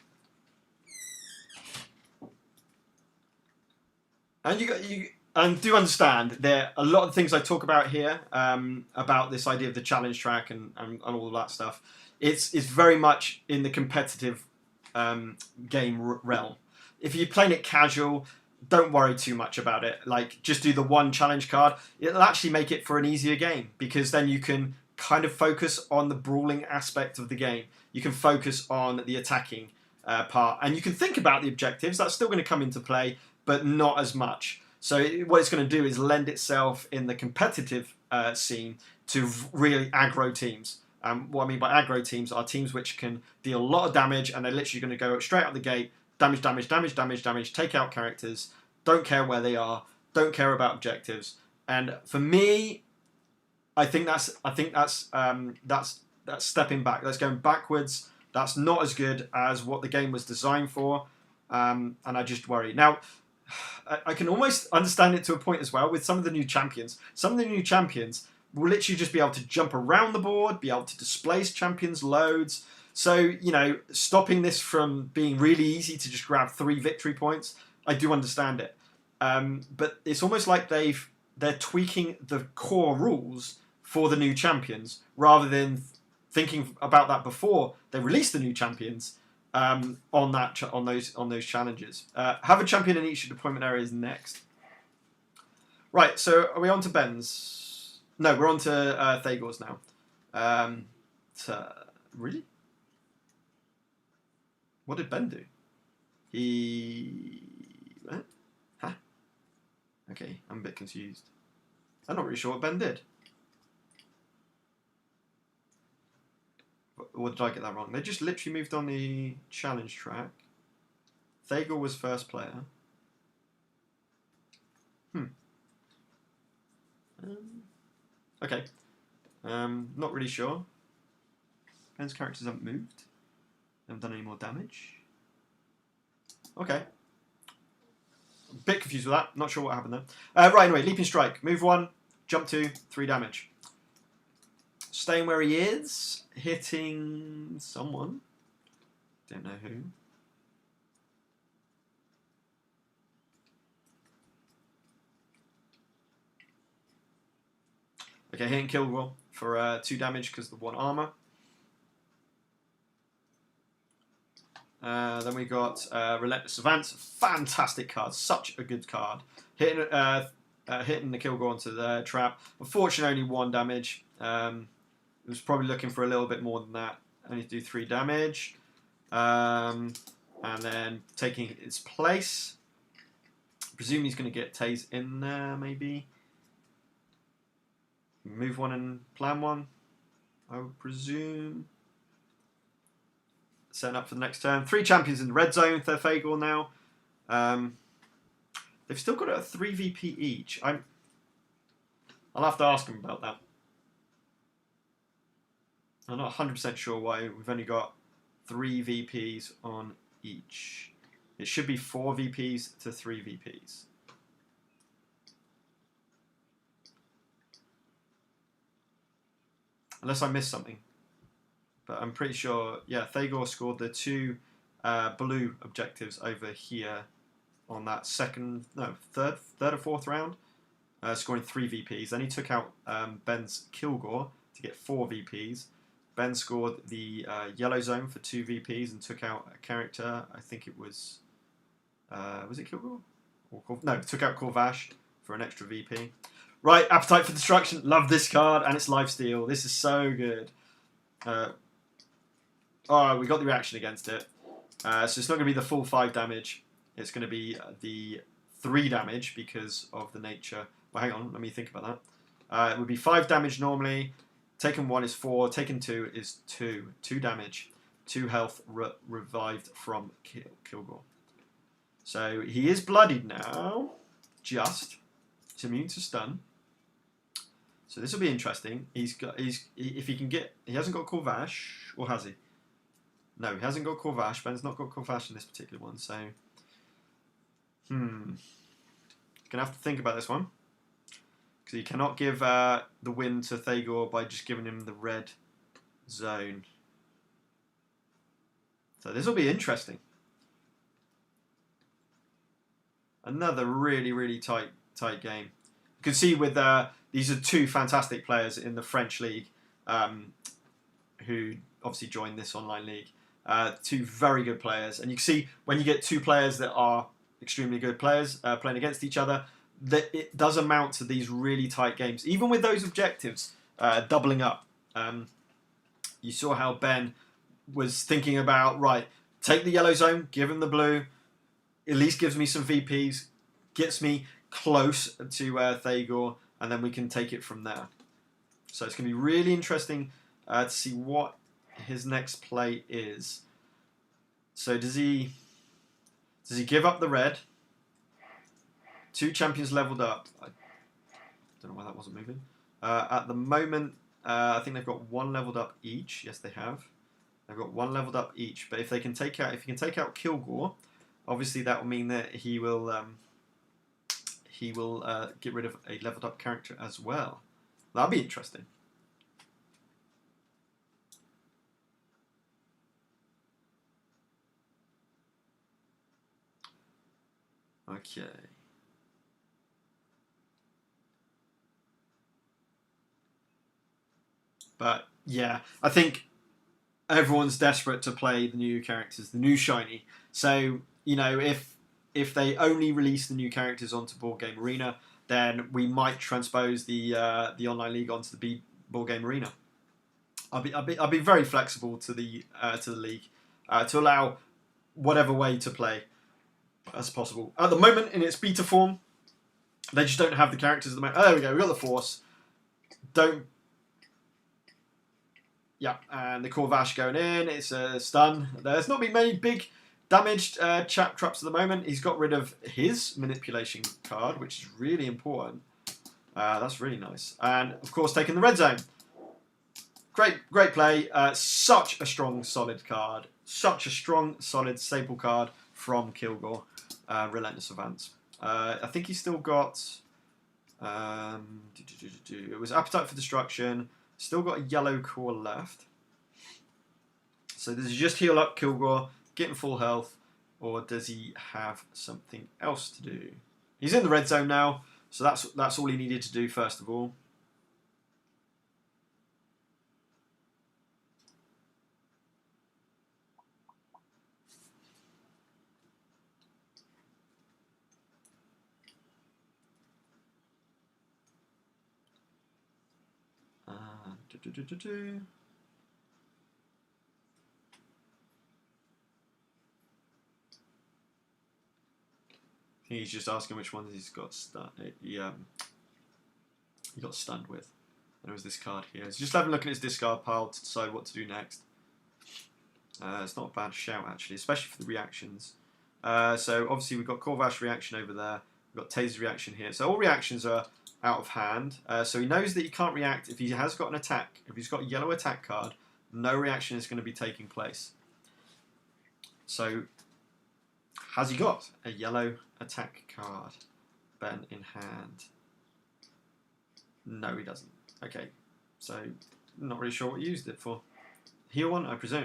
And you do understand there a lot of things I talk about here about this idea of the challenge track and all of that stuff. It's very much in the competitive game realm. If you're playing it casual, don't worry too much about it. Like, just do the 1 challenge card. It'll actually make it for an easier game, because then you can kind of focus on the brawling aspect of the game. You can focus on the attacking part, and you can think about the objectives. That's still going to come into play, but not as much. So what it's going to do is lend itself in the competitive scene to really aggro teams. What I mean by aggro teams are teams which can deal a lot of damage, and they're literally going to go straight out the gate, damage, damage, damage, damage, damage, take out characters, don't care where they are, don't care about objectives. And for me, I think that's stepping back. That's going backwards. That's not as good as what the game was designed for, and I just worry. Now, I can almost understand it to a point as well with some of the new champions. Some of the new champions will literally just be able to jump around the board, be able to displace champions loads. So, you know, stopping this from being really easy to just grab 3 victory points, I do understand it. But it's almost like they're tweaking the core rules for the new champions rather than thinking about that before they release the new champions on those challenges. Have a champion in each deployment areas next. Right, so are we on to Ben's? No, we're on to Thagor's now. Really? What did Ben do? He... Huh? Okay, I'm a bit confused. I'm not really sure what Ben did. Or did I get that wrong? They just literally moved on the challenge track. Thagor was first player. Okay. Not really sure. Ben's characters haven't moved. They haven't done any more damage. Okay. A bit confused with that. Not sure what happened there. Right, anyway, leaping strike. Move 1, jump 2, 3 damage. Staying where he is, hitting someone. Don't know who. Okay, hitting Kilgore for 2 damage because of the 1 armor. Then we got Relentless Advance. Fantastic card. Such a good card. Hitting the Kilgore onto the trap. Unfortunately, only 1 damage. It was probably looking for a little bit more than that. Only to do 3 damage. And then taking its place. I presume he's going to get Taze in there, maybe. Move 1 and plan 1, I would presume. Setting up for the next turn. 3 champions in the red zone for Thagor now. They've still got a 3 VP each. I'll have to ask them about that. I'm not 100% sure why we've only got 3 VPs on each. It should be 4 VPs to 3 VPs. Unless I missed something. But I'm pretty sure, yeah, Thagor scored the 2 blue objectives over here on that third or fourth round, scoring 3 VPs. Then he took out Ben's Kilgore to get 4 VPs. Ben scored the yellow zone for 2 VPs and took out a character. I think it was it Kilgore? No, took out Corvash for an extra VP. Right, Appetite for Destruction. Love this card and its lifesteal. This is so good. Oh, we got the reaction against it. So it's not going to be the full 5 damage. It's going to be the 3 damage because of the nature. Well, hang on, let me think about that. It would be 5 damage normally. Taken 1 is 4. Taken 2 is 2. 2 damage. 2 health revived from Kilgore. So he is bloodied now. Just. He's immune to stun. So this will be interesting. If he can get... He hasn't got Corvash, or has he? No, he hasn't got Corvash. Ben's not got Corvash in this particular one, so... Gonna have to think about this one. Because he cannot give the win to Thagor by just giving him the red zone. So this will be interesting. Another really, really tight game. You can see with these are 2 fantastic players in the French league who obviously joined this online league. 2 very good players, and you can see when you get 2 players that are extremely good players playing against each other, that it does amount to these really tight games, even with those objectives doubling up. You saw how Ben was thinking about, right, take the yellow zone, give him the blue, at least gives me some VPs, gets me close to Thagor, and then we can take it from there. So it's going to be really interesting to see what his next play is. So does he give up the red? 2 champions leveled up. I don't know why that wasn't moving. At the moment, I think they've got 1 leveled up each. Yes, they have. They've got 1 leveled up each. But if he can take out Kilgore, obviously that will mean that he will get rid of a leveled up character as well. That'll be interesting. Okay. But yeah, I think everyone's desperate to play the new characters, the new shiny. So, you know, if they only release the new characters onto Board Game Arena, then we might transpose the online league onto the Board Game Arena. I'll be very flexible to the league to allow whatever way to play as possible. At the moment, in its beta form, they just don't have the characters at the moment. Oh, there we go. We got the Force. Yeah, and the Corvash going in. It's a stun. There's not been many big damaged traps at the moment. He's got rid of his manipulation card, which is really important. That's really nice. And, of course, taking the red zone. Great play. Such a strong, solid card. Such a strong, solid staple card from Kilgore. Relentless Advance. I think he's still got... it was Appetite for Destruction. Still got a yellow core left. So does he just heal up Kilgore, get him full health, or does he have something else to do? He's in the red zone now, so that's all he needed to do first of all. I think he's just asking which ones he's got stunned. He got stunned with. There was this card here. He's just having a look at his discard pile to decide what to do next. It's not a bad shout actually, especially for the reactions. So obviously we've got Corvash reaction over there. We've got Taser reaction here. So all reactions are out of hand. So he knows that he can't react if he has got an attack. If he's got a yellow attack card, no reaction is going to be taking place. So has he got a yellow attack card? Ben in hand. No, he doesn't. Okay, so not really sure what he used it for. Heal one, I presume.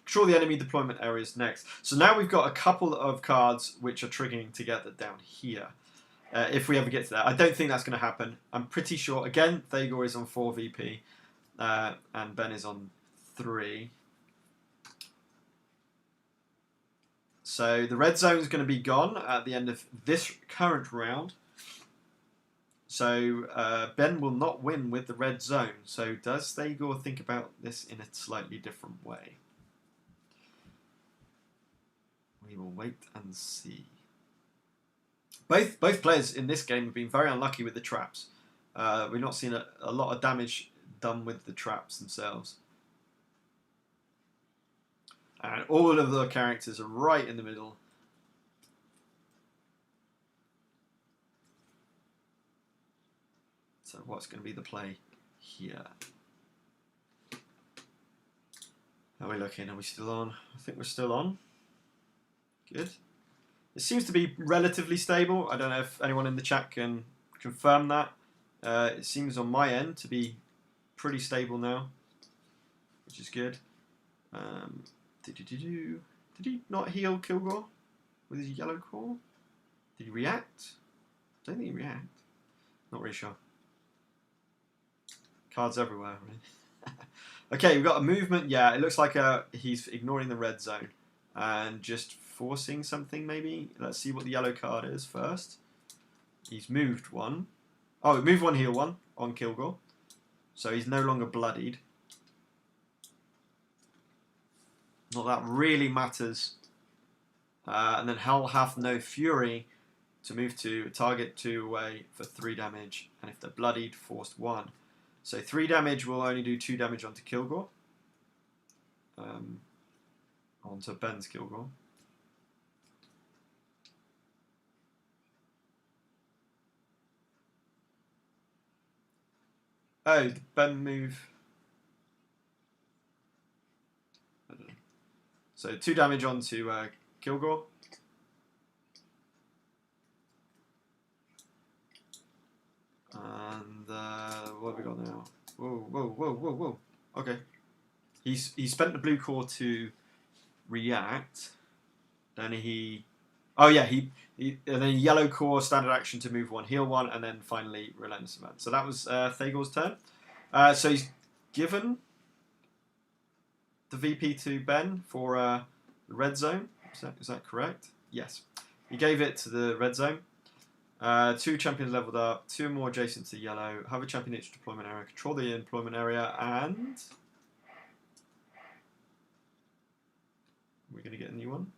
Control the enemy deployment areas next. So now we've got a couple of cards which are triggering together down here. If we ever get to that. I don't think that's going to happen. I'm pretty sure. Again, Thagor is on 4 VP. And Ben is on 3. So the red zone is going to be gone at the end of this current round. So Ben will not win with the red zone. So does Thagor think about this in a slightly different way? We will wait and see. Both players in this game have been very unlucky with the traps. We've not seen a lot of damage done with the traps themselves. And all of the characters are right in the middle. So what's going to be the play here? How are we looking? Are we still on? I think we're still on. Good. It seems to be relatively stable. I don't know if anyone in the chat can confirm that. It seems on my end to be pretty stable now, which is good. Did he not heal Kilgore with his yellow core? Did he react? I don't think he react. Not really sure. Cards everywhere. Right? Okay, we've got a movement. Yeah, it looks like he's ignoring the red zone and just forcing something maybe. Let's see what the yellow card is first. He's moved one. Oh, move one, heal one on Kilgore. So he's no longer bloodied. Not that really matters. And then Hell hath no fury to move to target 2 away for 3 damage. And if they're bloodied, forced 1. So 3 damage will only do 2 damage onto Kilgore. Onto Ben's Kilgore. Oh, did Ben move? I don't know. So 2 damage onto Kilgore. And what have we got now? Whoa. Okay. He spent the blue core to react. Then he... Oh yeah, he and then yellow core, standard action to move 1, heal 1, and then finally Relentless Event. So that was Thagor's turn. So he's given the VP to Ben for the red zone. Is that correct? Yes. He gave it to the red zone. 2 champions leveled up, 2 more adjacent to yellow, have a champion in each deployment area, control the deployment area, and... We're going to get a new one.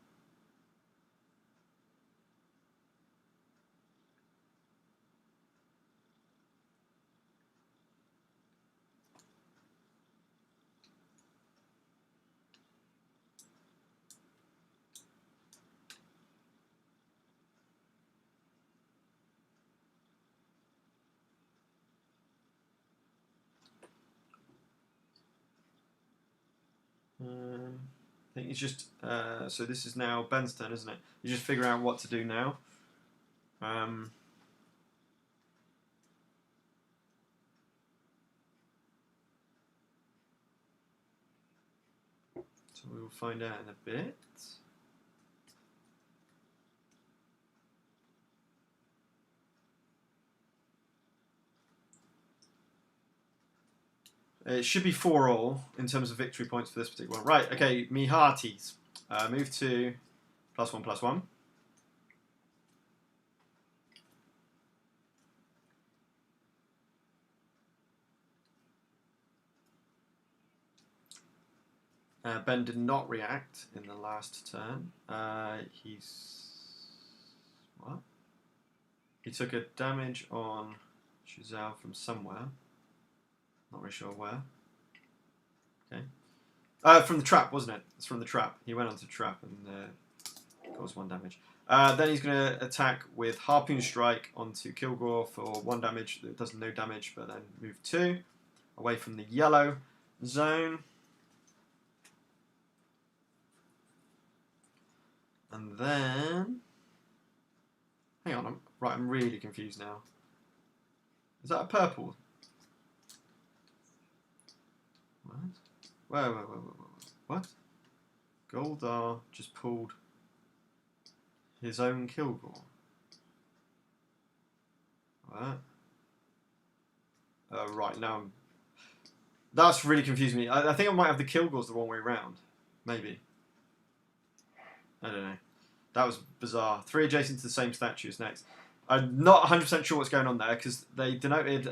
I think he's just... so this is now Ben's turn, isn't it? He's just figuring out what to do now. So we will find out in a bit. It should be 4-all in terms of victory points for this particular one. Right, okay, me hearties. Move to +1/+1. Ben did not react in the last turn. What? He took a damage on Shuzhou from somewhere. Not really sure where. Okay. From the trap, wasn't it? It's from the trap. He went onto the trap and caused 1 damage. Then he's going to attack with Harpoon Strike onto Kilgore for 1 damage. It does no damage, but then move 2 away from the yellow zone. And then... Hang on, I'm really confused now. Is that a purple? What? Whoa. What? Goldar just pulled his own Kilgore. What? Right, now That's really confused me. I think I might have the Kilgores the wrong way round. Maybe. I don't know. That was bizarre. 3 adjacent to the same statue is next. I'm not 100% sure what's going on there because they denoted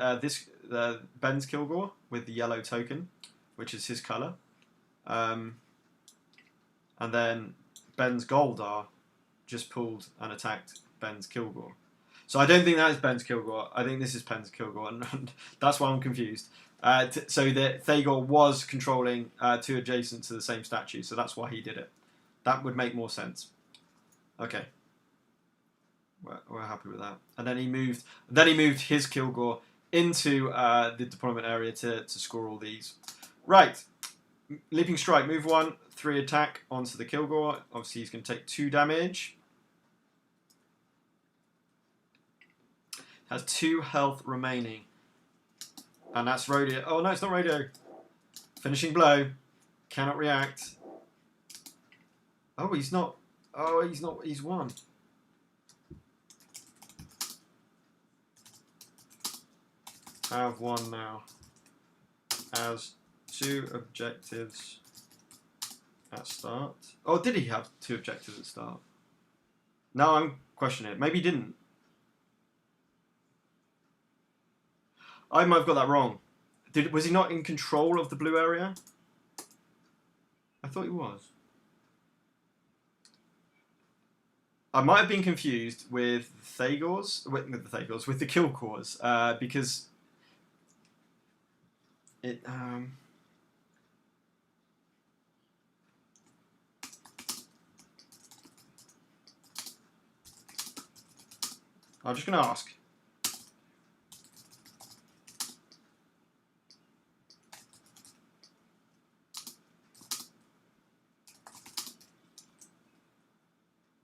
Ben's Kilgore with the yellow token, which is his colour. And then Ben's Goldar just pulled and attacked Ben's Kilgore. So I don't think that is Ben's Kilgore. I think this is Ben's Kilgore, and that's why I'm confused. So that Thagor was controlling 2 adjacent to the same statue, so that's why he did it. That would make more sense. Okay. We're happy with that. And then he moved his Kilgore into the deployment area to score all these. Right. Leaping Strike, move 1, 3 attack onto the Kilgore. Obviously he's going to take 2 damage. Has 2 health remaining. And that's Rodeo. Oh no, it's not Rodeo. Finishing blow. Cannot react. Oh, he's not. Oh, he's not. He's 1. Have 1 now. Has 2 objectives at start. Oh, did he have 2 objectives at start? No, I'm questioning it. Maybe he didn't. I might have got that wrong. Was he not in control of the blue area? I thought he was. I might have been confused with with the Kilgores, because it. I'm just going to ask.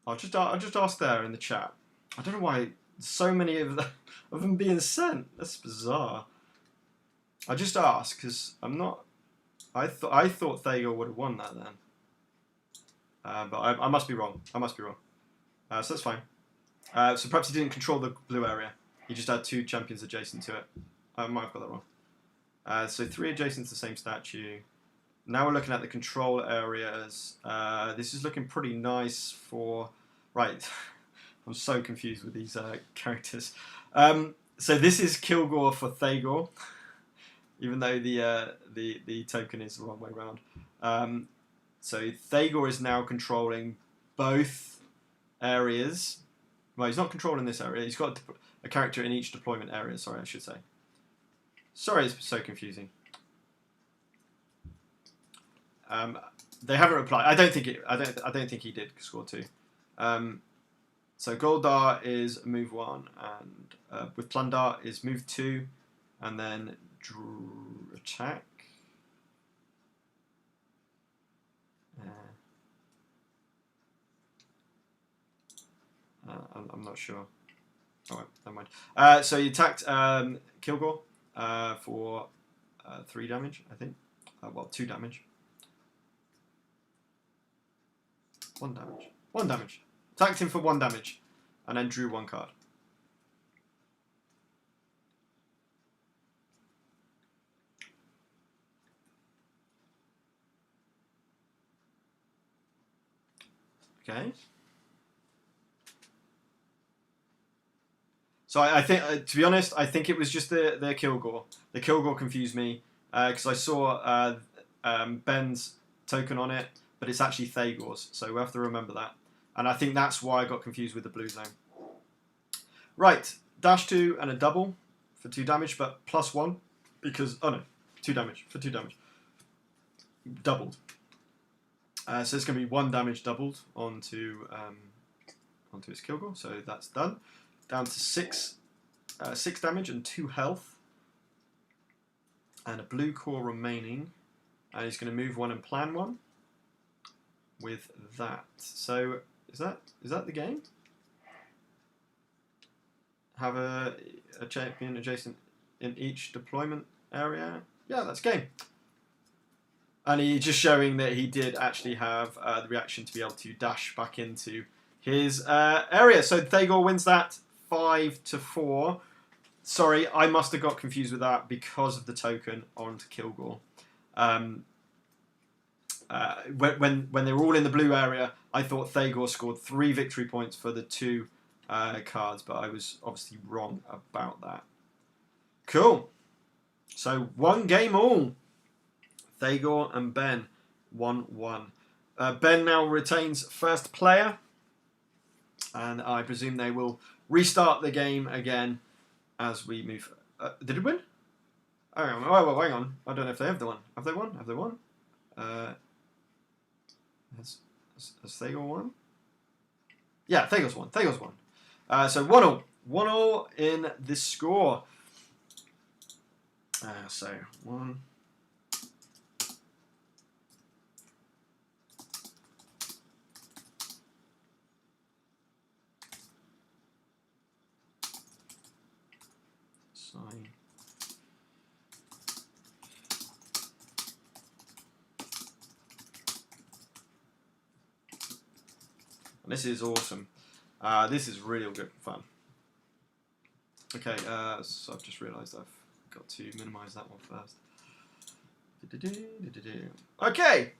I'll just ask there in the chat. I don't know why so many of them being sent. That's bizarre. I just asked because I'm not. I thought Thagor would have won that then. But I must be wrong. I must be wrong. So that's fine. So perhaps he didn't control the blue area. He just had 2 champions adjacent to it. I might have got that wrong. So 3 adjacent to the same statue. Now we're looking at the control areas. This is looking pretty nice for... Right, I'm so confused with these characters. So this is Kilgore for Thagor, even though the token is the wrong way around. So Thagor is now controlling both areas. Well, he's not controlling this area. He's got a character in each deployment area. Sorry, I should say. Sorry, it's so confusing. They haven't replied. I don't think he did score 2. So Goldar is move 1, and with Plundar is move 2, and then attack. I'm not sure. Oh, wait, never mind. So you attacked Kilgore for 3 damage, I think. Well, 2 damage. 1 damage. 1 damage. Attacked him for 1 damage, and then drew 1 card. Okay. So I think, to be honest, I think it was just the Kilgore. The Kilgore confused me because I saw Ben's token on it, but it's actually Thagor's, so we have to remember that. And I think that's why I got confused with the blue zone. Right, dash 2 and a double for 2 damage, but +1 because, oh no, 2 damage for 2 damage. Doubled. So it's going to be 1 damage doubled onto his Kilgore, so that's done. Down to 6 damage and 2 health. And a blue core remaining. And he's going to move 1 and plan 1 with that. So is that the game? Have a champion adjacent in each deployment area. Yeah, that's game. And he's just showing that he did actually have the reaction to be able to dash back into his area. So Thagor wins that 5-4. Sorry, I must have got confused with that because of the token onto Kilgore. When they were all in the blue area, I thought Thagor scored 3 victory points for the 2 cards, but I was obviously wrong about that. Cool. So 1 game all. Thagor and Ben 1-1. Ben now retains first player, and I presume they will restart the game again as we move. Did it win? Oh, hang on. I don't know if they have the one. Have they won? Have they won? Has Thagor won? Yeah, Thagor's won. Thagor's won. So 1-1. 1-1 in the score. So 1. Sign. And this is awesome. This is really good fun. Okay, so I've just realised I've got to minimise that one first. Okay,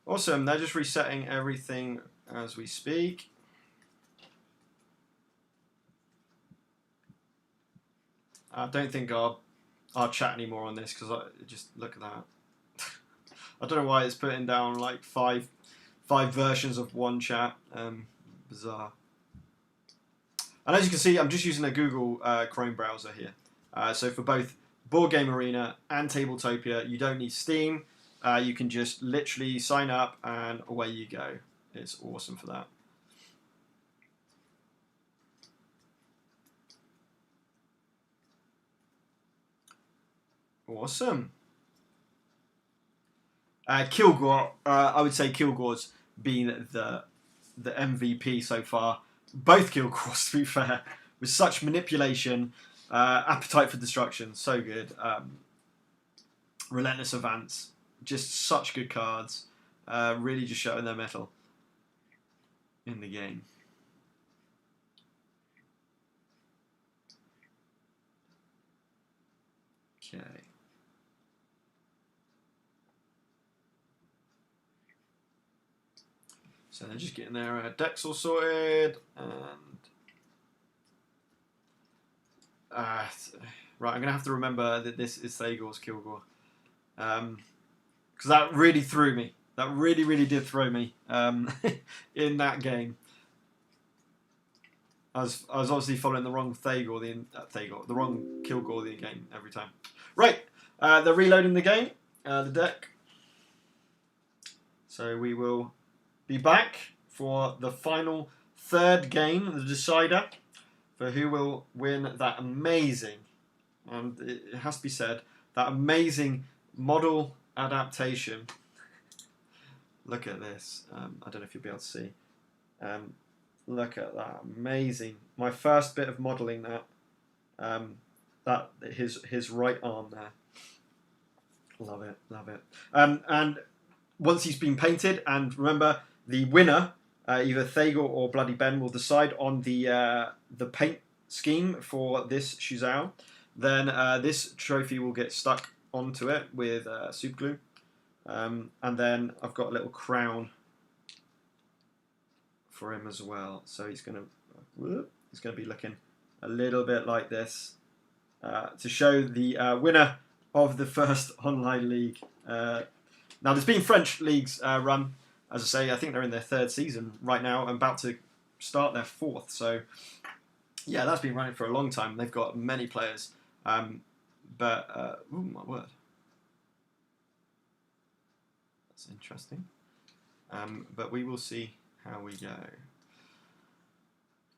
awesome. They're just resetting everything as we speak. I don't think I'll chat anymore on this because I just look at that. I don't know why it's putting down like five versions of one chat. Bizarre. And as you can see, I'm just using a Google Chrome browser here. So for both Board Game Arena and Tabletopia, you don't need Steam. You can just literally sign up and away you go. It's awesome for that. Awesome. Kilgore, I would say Kilgore's been the MVP so far. Both Kilgores, to be fair, with such manipulation, appetite for destruction, so good. Relentless Advance, just such good cards. Really just showing their mettle in the game. Okay. So they're just getting their decks all sorted, and right, I'm gonna have to remember that this is Thagor's Kilgore, because that really threw me. That really did throw me in that game. I was obviously following the wrong Thagor, the wrong Kilgore the game every time. Right, they're reloading the game, the deck. So we will be back for the final 3rd game, the decider, for who will win that amazing, and it has to be said, that amazing model adaptation. Look at this. I don't know if you'll be able to see. Look at that, amazing. My first bit of modelling that his right arm there. Love it, love it. And once he's been painted, and remember, the winner, either Thagor or Bloody Ben, will decide on the paint scheme for this Shuzhou. Then this trophy will get stuck onto it with super glue. And then I've got a little crown for him as well. So he's gonna be looking a little bit like this to show the winner of the first online league. Now there's been French leagues run. As I say, I think they're in their 3rd season right now and about to start their 4th. So, yeah, that's been running for a long time. They've got many players. Ooh, my word. That's interesting. But we will see how we go.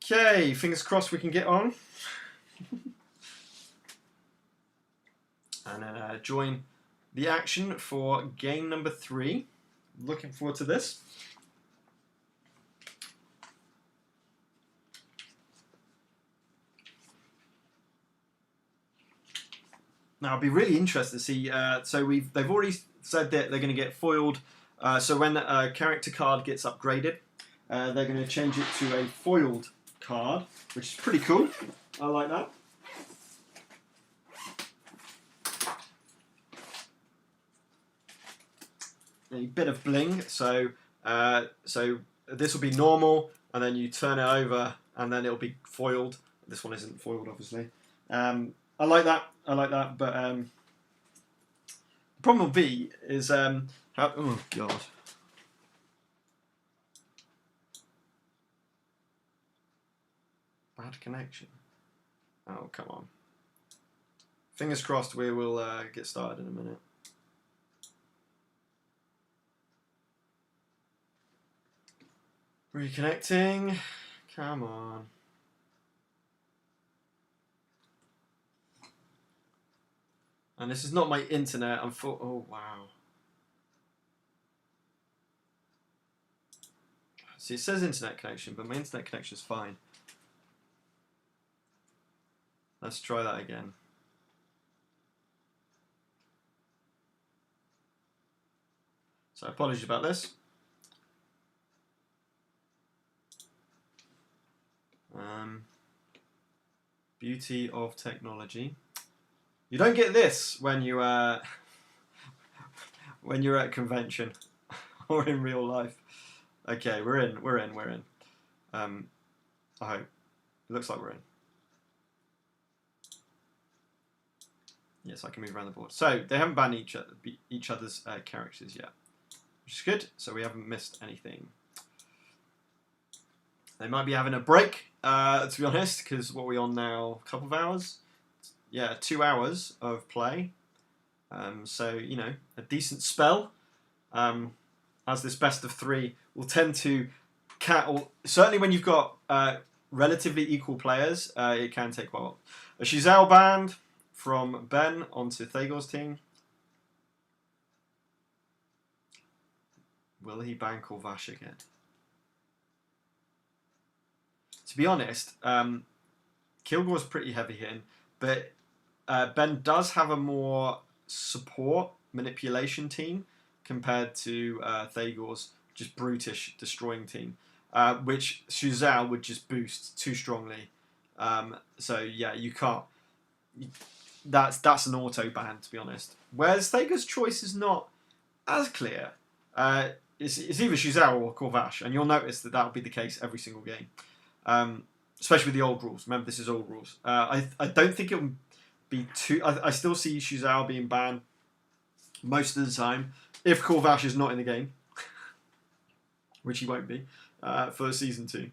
Okay, fingers crossed we can get on. And then join the action for game number 3. Looking forward to this. Now, I'll be really interested to see. So they've already said that they're going to get foiled. So when a character card gets upgraded, they're going to change it to a foiled card, which is pretty cool. I like that. a bit of bling. So so this will be normal, and then you turn it over, and then it'll be foiled. This one isn't foiled, obviously. I like that. I like that. But the problem will be is how. Oh God. Bad connection. Oh, come on. Fingers crossed we will get started in a minute. Reconnecting. Come on. And this is not my internet. I'm full. Oh, wow. See, it says internet connection, but my internet connection is fine. Let's try that again. So apologies about this. Beauty of technology. You don't get this when you when you're at a convention or in real life. Okay, we're in. I hope. It looks like we're in. Yes, I can move around the board. So they haven't banned each other's characters yet, which is good. So we haven't missed anything. They might be having a break, to be honest, because what are we on now? A couple of hours? Yeah, 2 hours of play. So, you know, a decent spell. As this best of 3 will tend to... certainly when you've got relatively equal players, it can take quite a while. A Shizao banned from Ben onto Thagor's team. Will he ban Corvash again? To be honest, Kilgore's pretty heavy hitting, but Ben does have a more support manipulation team compared to Thagor's just brutish destroying team, which Shuzhou would just boost too strongly. So yeah, you can't. That's an auto ban, to be honest. Whereas Thagor's choice is not as clear. It's either Shuzhou or Corvash, and you'll notice that will be the case every single game. Especially with the old rules. Remember, this is old rules. I don't think it will be too... I still see Shuzhou being banned most of the time if Corvash is not in the game, which he won't be, for Season 2.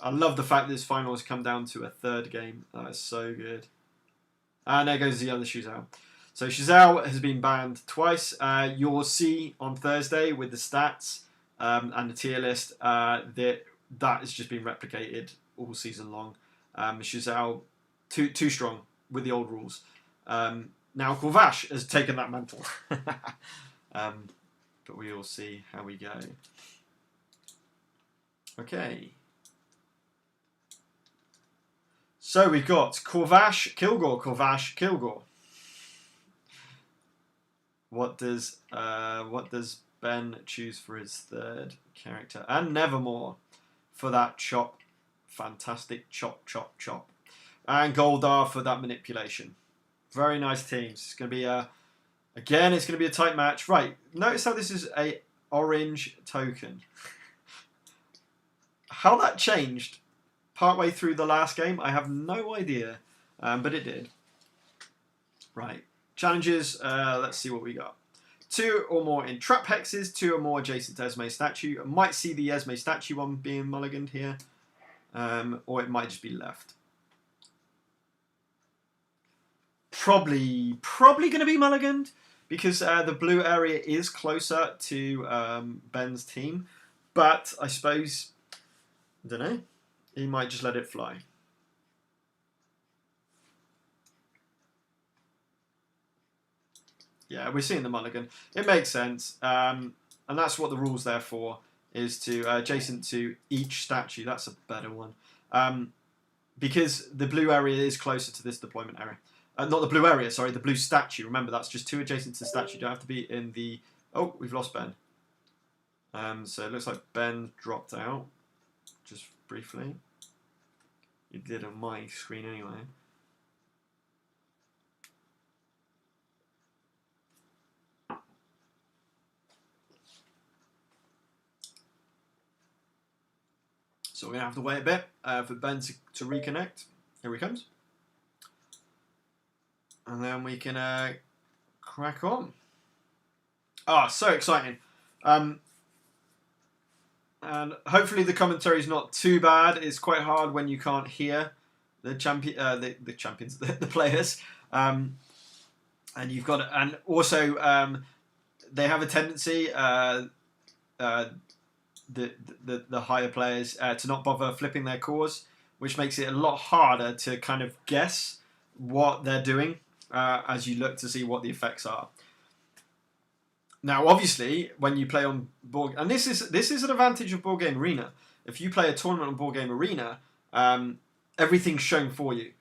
I love the fact that this final has come down to a third game. That is so good. And there goes the other Shuzhou. So Shuzhou has been banned twice. You'll see on Thursday with the stats and the tier list that has just been replicated all season long. Shuzhou too strong with the old rules. Now Corvash has taken that mantle. But we will see how we go. Okay. So we've got Corvash, Kilgore, Corvash, Kilgore. What does Ben choose for his third character? And Nevermore for that chop. Fantastic chop, chop, chop. And Goldar for that manipulation. Very nice teams. It's going to be again, it's going to be a tight match. Right, notice how this is a orange token. How that changed partway through the last game, I have no idea, but it did. Right, challenges, let's see what we got. 2 or more in trap hexes, 2 or more adjacent to Esme statue. I might see the Esme statue one being mulliganed here, or it might just be left. Probably going to be mulliganed, because the blue area is closer to Ben's team, but I suppose, I don't know, he might just let it fly. Yeah, we're seeing the mulligan. It makes sense, and that's what the rule's there for, is to adjacent to each statue. That's a better one, because the blue area is closer to this deployment area. Not the blue area, sorry, the blue statue. Remember, that's just 2 adjacent to the statue. You don't have to be in the... Oh, we've lost Ben. So it looks like Ben dropped out just briefly. He did on my screen anyway. So we're going to have to wait a bit for Ben to reconnect. Here he comes. And then we can crack on. Ah, so exciting. And hopefully the commentary is not too bad. It's quite hard when you can't hear the champions, the players. And you've got, and also they have a tendency, the higher players, to not bother flipping their cores, which makes it a lot harder to kind of guess what they're doing as you look to see what the effects are. Now, obviously, when you play on board, and this is an advantage of Board Game Arena. If you play a tournament on Board Game Arena, everything's shown for you,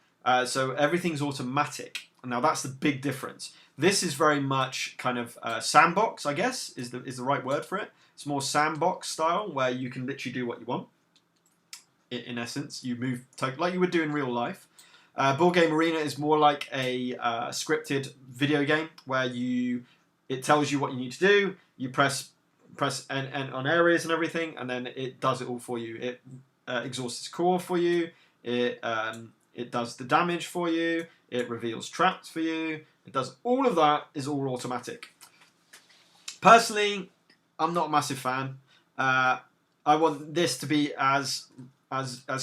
so everything's automatic. Now, that's the big difference. This is very much kind of sandbox, I guess, is the right word for it. It's more sandbox style, where you can literally do what you want. In essence, you move like you would do in real life. Board Game Arena is more like a scripted video game where it tells you what you need to do. You press N on areas and everything, and then it does it all for you. It exhausts its core for you. It does the damage for you. It reveals traps for you. It does all of that. Is all automatic. Personally, I'm not a massive fan. I want this to be as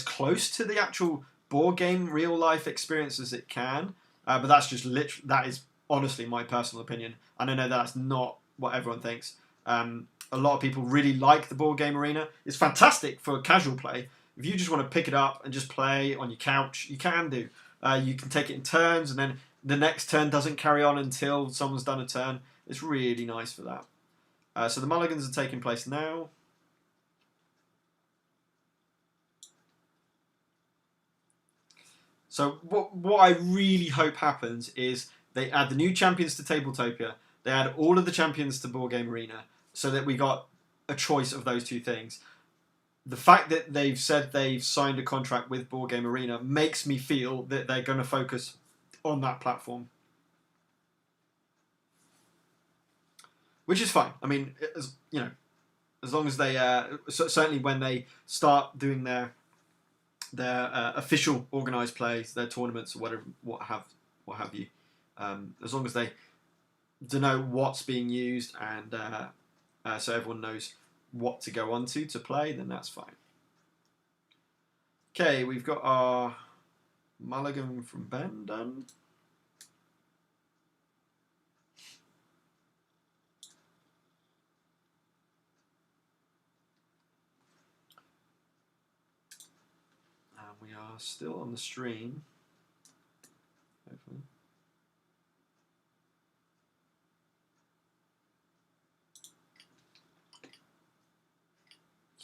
close to the actual board game real life experience as it can. But that's just that is honestly my personal opinion. And I know that's not what everyone thinks. A lot of people really like the Board Game Arena. It's fantastic for casual play. If you just want to pick it up and just play on your couch, you can do. You can take it in turns, and then the next turn doesn't carry on until someone's done a turn. It's really nice for that. So the mulligans are taking place now. So what I really hope happens is they add the new champions to Tabletopia. They add all of the champions to Board Game Arena, so that we got a choice of those two things. The fact that they've said they've signed a contract with Board Game Arena makes me feel that they're going to focus on that platform. Which is fine. I mean, as long as they, certainly when they start doing their official organised plays, their tournaments or whatever, what have you, as long as they denote what's being used and so everyone knows what to go on to play, then that's fine. Okay, we've got our mulligan from Ben done. And we are still on the stream, hopefully.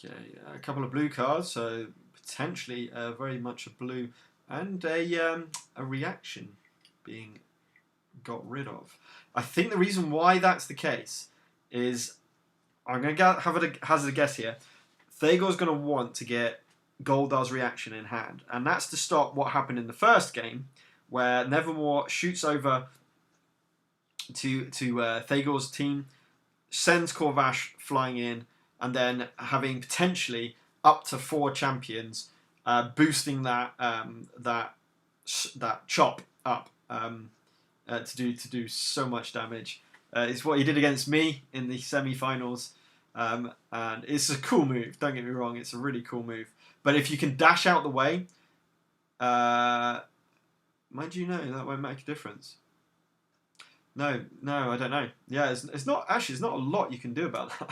Okay, a couple of blue cards, so potentially very much a blue, and a reaction being got rid of. I think the reason why that's the case is, I'm going to hazard a guess here, Thagor's going to want to get Goldar's reaction in hand, and that's to stop what happened in the first game, where Nevermore shoots over to Thagor's team, sends Corvash flying in, and then having potentially up to 4 champions, boosting that chop up to do so much damage. It's what he did against me in the semi-finals, and it's a cool move. Don't get me wrong, it's a really cool move. But if you can dash out the way, mind you, that won't make a difference. No, I don't know. Yeah, it's not a lot you can do about that.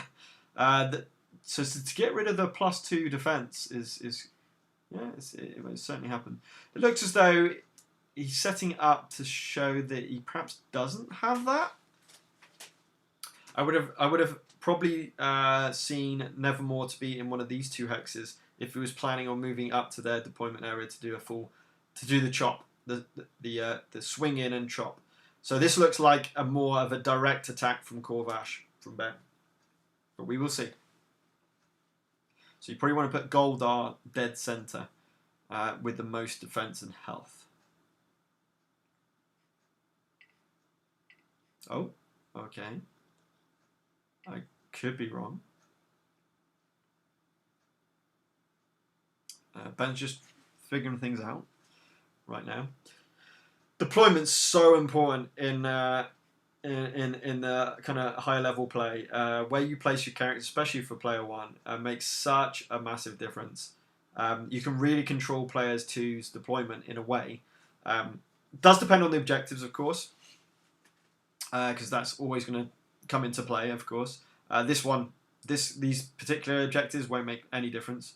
So to get rid of the +2 defense it will certainly happen. It looks as though he's setting up to show that he perhaps doesn't have that. I would have probably seen Nevermore to be in one of these 2 hexes if he was planning on moving up to their deployment area to do the chop, the swing in and chop. So this looks like more of a direct attack from Corvash, from Ben. But we will see. So you probably want to put Goldar dead center with the most defense and health. Oh, okay. I could be wrong. Ben's just figuring things out right now. Deployment's so important in the kind of higher level play. Where you place your characters, especially for player 1, makes such a massive difference. You can really control players 2's deployment in a way. Does depend on the objectives, of course, because that's always going to come into play, of course. These particular objectives won't make any difference.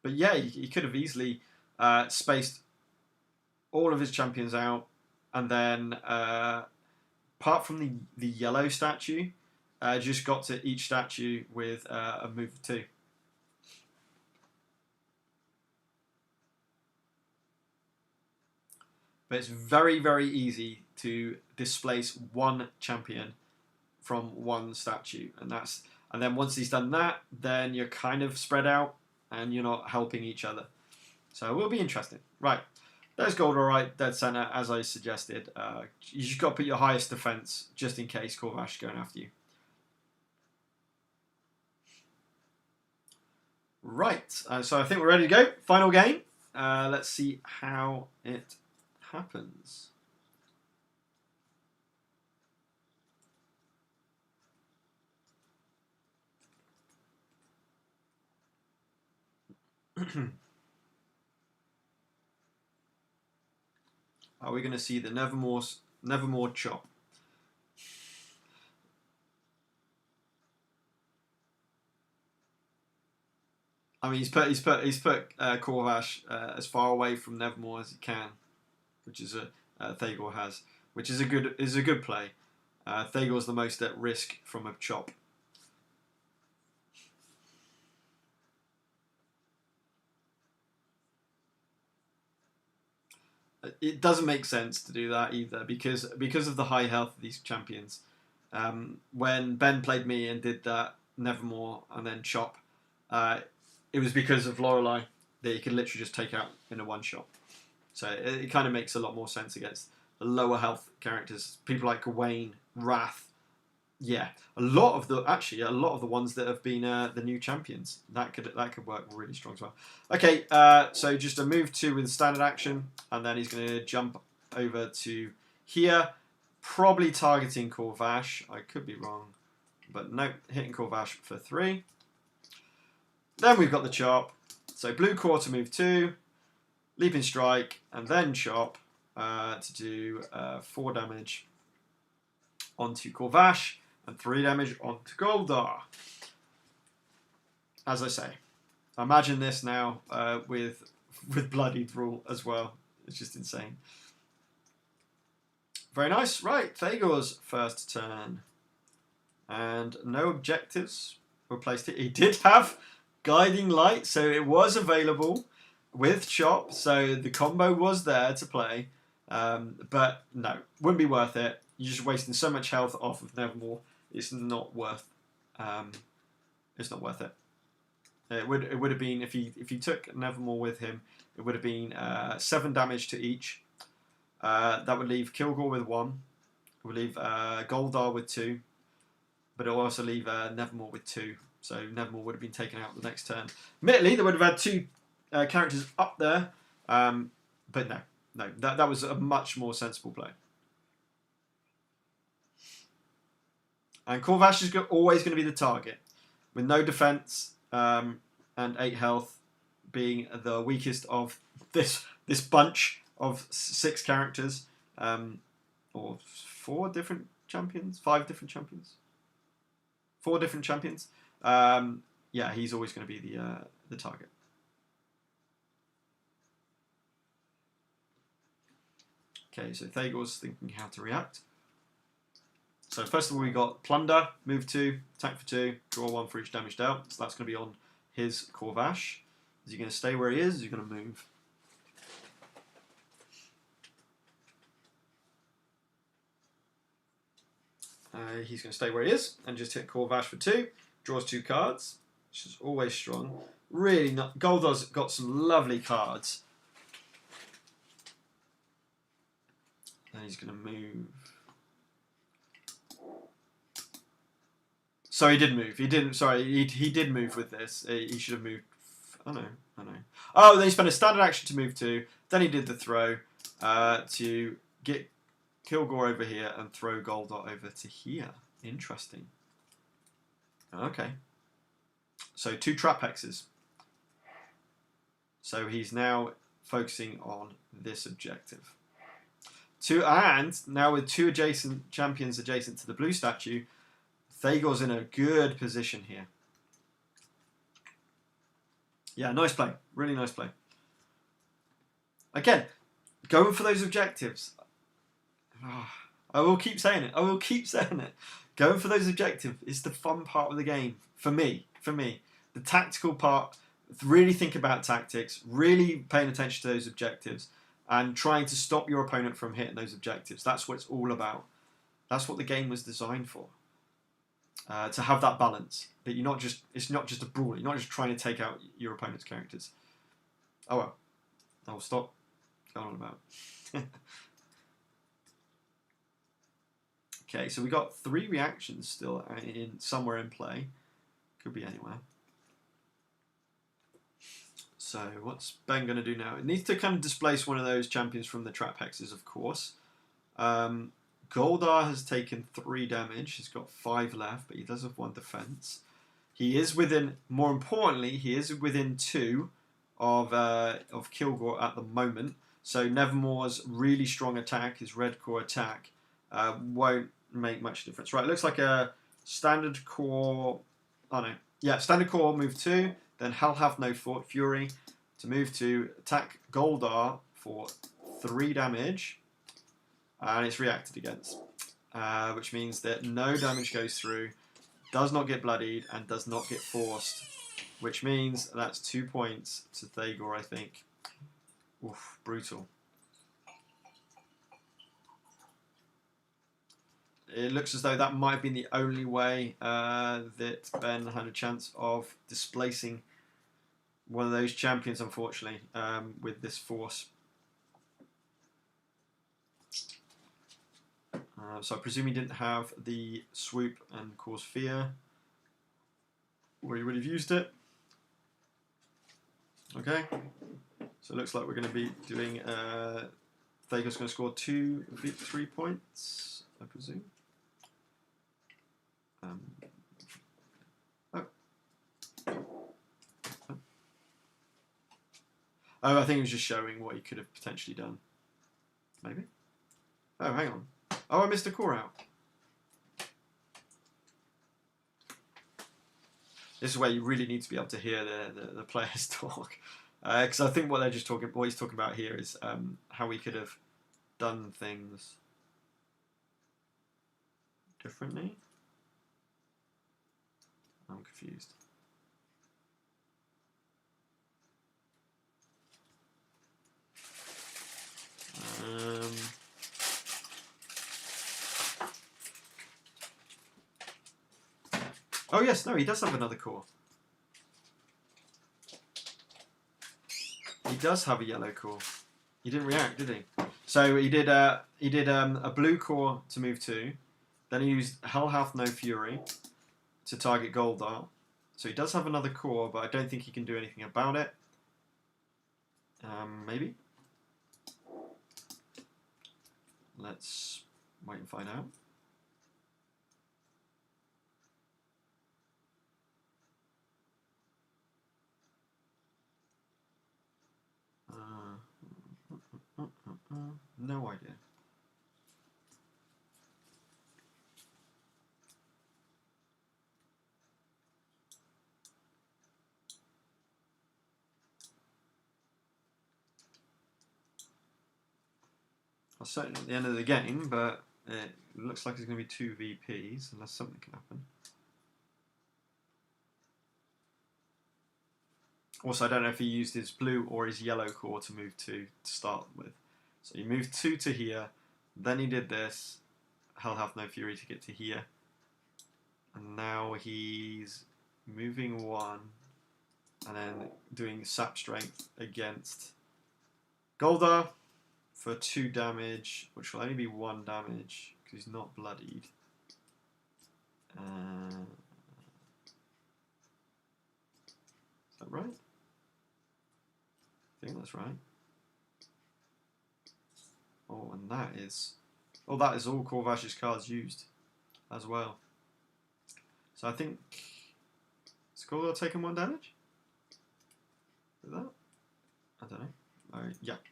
But yeah, he could have easily spaced all of his champions out, and then apart from the yellow statue, just got to each statue with a move of 2. But it's very, very easy to displace one champion from one statue, and then once he's done that, then you're kind of spread out and you're not helping each other. So it will be interesting. Right, there's Goldar right dead center as I suggested. You just got to put your highest defense just in case Corvash is going after you. Right, so I think we're ready to go. Final game. Let's see how it happens. Are we going to see the Nevermore chop? I mean, he's put Corvash as far away from Nevermore as he can, which is Thagor has, which is a good play. Thagor's the most at risk from a chop. It doesn't make sense to do that either because of the high health of these champions. When Ben played me and did that Nevermore and then chop, it was because of Lorelei that you could literally just take out in a one shot. So it kind of makes a lot more sense against the lower health characters, people like Gawain, Wrath. Yeah, a lot of the ones that have been the new champions that could work really strong as well. Okay, so just a move 2 with standard action, and then he's going to jump over to here, probably targeting Corvash. I could be wrong, but no, hitting Corvash for 3. Then we've got the chop. So blue core to move 2, leaping strike, and then chop to do 4 damage onto Corvash. And 3 damage onto Goldar. As I say, imagine this now with bloody Brawl as well. It's just insane. Very nice. Right, Thagor's first turn. And no objectives were placed here. He did have Guiding Light, so it was available with Chop. So the combo was there to play. But no, wouldn't be worth it. You're just wasting so much health off of Nevermore. It's not worth. It's not worth it. It would have been if he took Nevermore with him. It would have been 7 damage to each. That would leave Kilgore with 1. It would leave Goldar with 2. But it will also leave Nevermore with 2. So Nevermore would have been taken out the next turn. Admittedly, they would have had 2 characters up there. But no, that was a much more sensible play. And Corvash is always going to be the target, with no defense and 8 health, being the weakest of this bunch of 6 characters, or 4 different champions, 5 different champions, 4 different champions. Yeah, he's always going to be the target. Okay, so Thagor's thinking how to react. So first of all, we got Plunder, move 2, attack for 2, draw 1 for each damage dealt. So that's going to be on his Corvash. Is he going to stay where he is? Is he going to move? He's going to stay where he is and just hit Corvash for 2. Draws 2 cards, which is always strong. Really, not, Goldar's got some lovely cards. And he's going to move. So he did move. He didn't. Sorry, he did move with this. He should have moved. Oh no, oh no. Oh, then he spent a standard action to move 2. Then he did the throw to get Kilgore over here and throw Goldar over to here. Interesting. Okay. So 2 trap hexes. So he's now focusing on this objective. And now with 2 adjacent champions adjacent to the blue statue, Thagor's in a good position here. Yeah, nice play. Really nice play. Again, going for those objectives. I will keep saying it. I will keep saying it. Going for those objectives is the fun part of the game. For me. The tactical part, really think about tactics, really paying attention to those objectives, and trying to stop your opponent from hitting those objectives. That's what it's all about. That's what the game was designed for. To have that balance. But you're not just, it's not just a brawl. You're not just trying to take out your opponent's characters. Oh well. I will stop going on about. Okay, so we got 3 reactions still somewhere in play. Could be anywhere. So what's Ben going to do now? It needs to kind of displace one of those champions from the trap hexes, of course. Goldar has taken 3 damage. He's got 5 left, but he does have 1 defense. He is within, more importantly, he is within 2 of Kilgore at the moment. So Nevermore's really strong attack, his red core attack, won't make much difference. Right, it looks like a standard core. Oh no, yeah, standard core move 2. Then Hell Hath No Fury to move to attack Goldar for 3 damage. And it's reacted against. Which means that no damage goes through, does not get bloodied, and does not get forced. Which means that's 2 points to Thagor, I think. Oof, brutal. It looks as though that might have been the only way that Ben had a chance of displacing one of those champions, unfortunately, with this force. So I presume he didn't have the swoop and cause fear, or he would have used it. Okay, so it looks like we're going to be doing. Thagor's going to score 2 victory points, I presume. Oh, I think it was just showing what he could have potentially done. Maybe. Oh, hang on. Oh, I missed a core out. This is where you really need to be able to hear the players talk, because I think what they're just talking, what he's talking about here is how we could have done things differently. I'm confused. Oh yes, no, he does have another core. He does have a yellow core. He didn't react, did he? So he did a blue core to move 2. Then he used Hell Hath No Fury to target Goldar. So he does have another core, but I don't think he can do anything about it. Maybe. Let's wait and find out. No idea. Well, certainly at the end of the game, but it looks like it's going to be 2 VPs, unless something can happen. Also, I don't know if he used his blue or his yellow core to move 2 to start with. So he moved 2 to here, then he did this, Hell Hath No Fury to get to here. And now he's moving 1 and then doing Sap Strength against Goldar for 2 damage, which will only be 1 damage because he's not bloodied. Is that right? I think that's right. Oh, and that is... Oh, that is all Corvash's cards used as well. So I think... Is Goldar taking 1 damage? Is that? I don't know.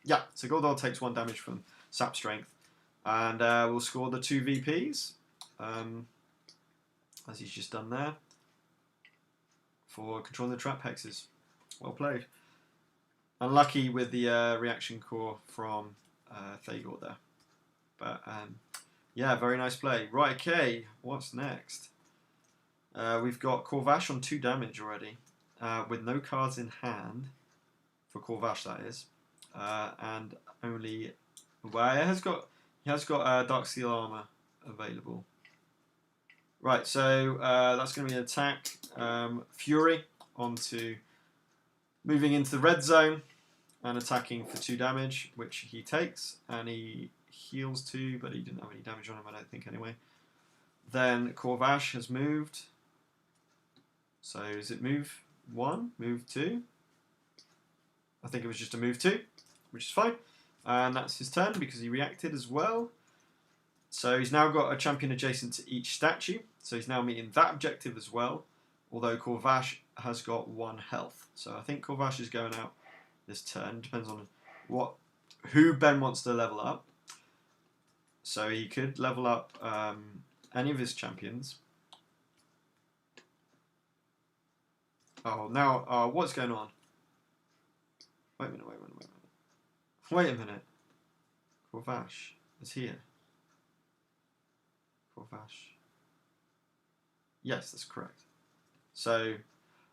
Yeah. So Goldar takes 1 damage from Sap Strength. And we'll score the 2 VPs. As he's just done there. For controlling the trap hexes. Well played. Unlucky with the reaction core from Thagor there. But yeah, very nice play. Right, okay, what's next? We've got Corvash on 2 damage already. With no cards in hand. For Corvash, that is. And only... Well, he has got Dark Steel Armor available. Right, so that's going to be an attack. Fury onto... Moving into the red zone and attacking for 2 damage, which he takes. And he heals 2, but he didn't have any damage on him, I don't think, anyway. Then Corvash has moved. So is it move 1? Move 2? I think it was just a move 2, which is fine. And that's his turn because he reacted as well. So he's now got a champion adjacent to each statue. So he's now meeting that objective as well. Although Corvash has got 1 health. So I think Corvash is going out this turn. Depends on who Ben wants to level up. So he could level up any of his champions. Oh, now, what's going on? Wait a minute. Wait a minute. Corvash is here. Corvash. Yes, that's correct. So,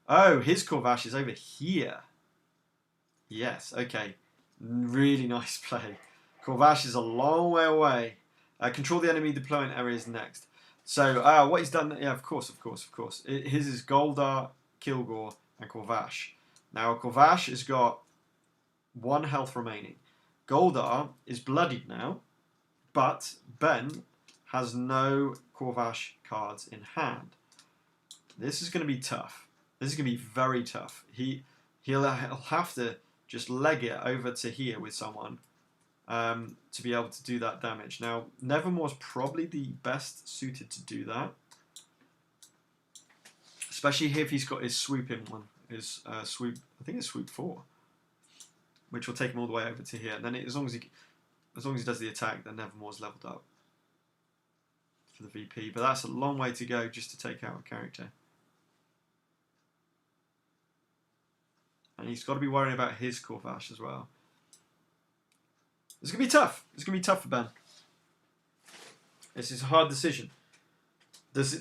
oh, his Corvash is over here. Yes, okay. Really nice play. Corvash is a long way away. Control the enemy deployment areas next. So, what he's done... Yeah, of course. His is Goldar, Kilgore, and Corvash. Now, Corvash has got 1 health remaining. Goldar is bloodied now, but Ben has no Corvash cards in hand. This is going to be tough. This is going to be very tough. He'll have to just leg it over to here with someone to be able to do that damage. Now, Nevermore's probably the best suited to do that. Especially if he's got his swoop in one. His swoop, I think it's swoop 4. Which will take him all the way over to here. And then as long as he does the attack, then Nevermore's leveled up for the VP. But that's a long way to go just to take out a character. And he's got to be worrying about his Corvash as well. It's going to be tough. It's going to be tough for Ben. This is a hard decision. Does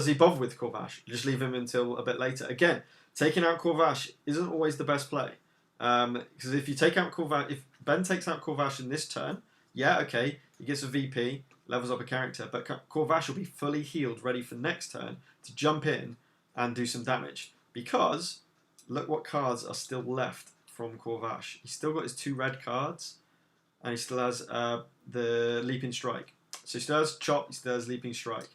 he bother with Corvash? Just leave him until a bit later. Again, taking out Corvash isn't always the best play. Because if you take out Corvash, if Ben takes out Corvash in this turn, yeah, okay, he gets a VP, levels up a character, but Corvash will be fully healed, ready for next turn to jump in and do some damage. Because look what cards are still left from Corvash. He's still got his 2 red cards, and he still has the Leaping Strike. So he still has Chop, he still has Leaping Strike.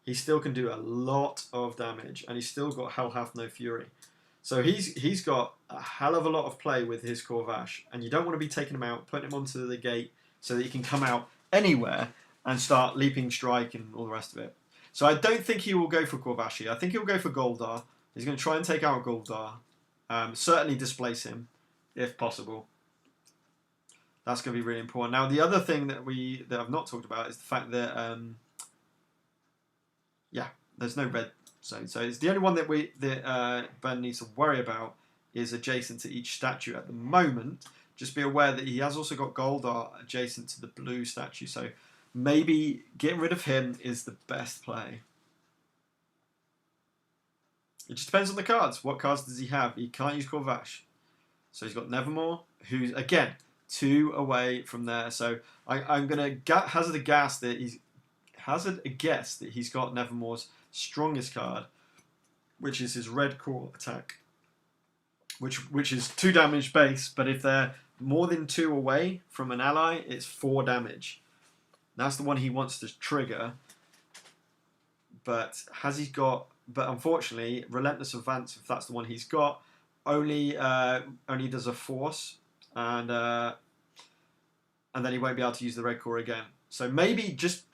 He still can do a lot of damage, and he's still got Hell Hath No Fury. So he's got a hell of a lot of play with his Corvash, and you don't want to be taking him out, putting him onto the gate so that he can come out anywhere and start Leaping Strike and all the rest of it. So I don't think he will go for Corvash here. I think he'll go for Goldar. He's going to try and take out Goldar. Certainly displace him, if possible. That's going to be really important. Now, the other thing that I've not talked about is the fact that, there's no red zone. So it's the only one that Ben needs to worry about is adjacent to each statue at the moment. Just be aware that he has also got Goldar adjacent to the blue statue. So maybe getting rid of him is the best play. It just depends on the cards. What cards does he have? He can't use Corvash. So he's got Nevermore, who's, again, 2 away from there. So I'm going to hazard a guess that he's got Nevermore's strongest card, which is his red core attack, which is 2 damage base, but if they're more than 2 away from an ally, it's 4 damage. That's the one he wants to trigger. But has he got? But unfortunately, Relentless Advance, if that's the one he's got, only does a force, and then he won't be able to use the red core again. So maybe just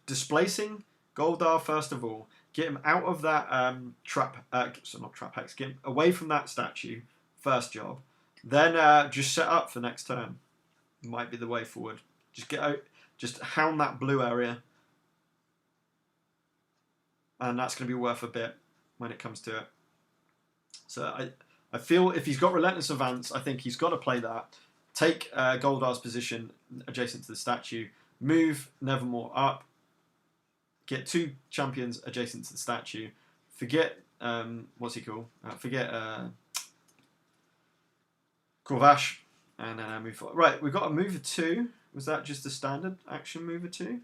displacing Goldar first of all, get him out of that not trap hex, get him away from that statue. First job, then just set up for next turn. Might be the way forward. Just get out, just hound that blue area. And that's going to be worth a bit when it comes to it. So I feel if he's got Relentless Advance, I think he's got to play that. Take Goldar's position adjacent to the statue. Move Nevermore up. Get 2 champions adjacent to the statue. Forget, what's he called? Forget Corvash. And then move forward. Right, we've got a mover 2. Was that just a standard action mover 2?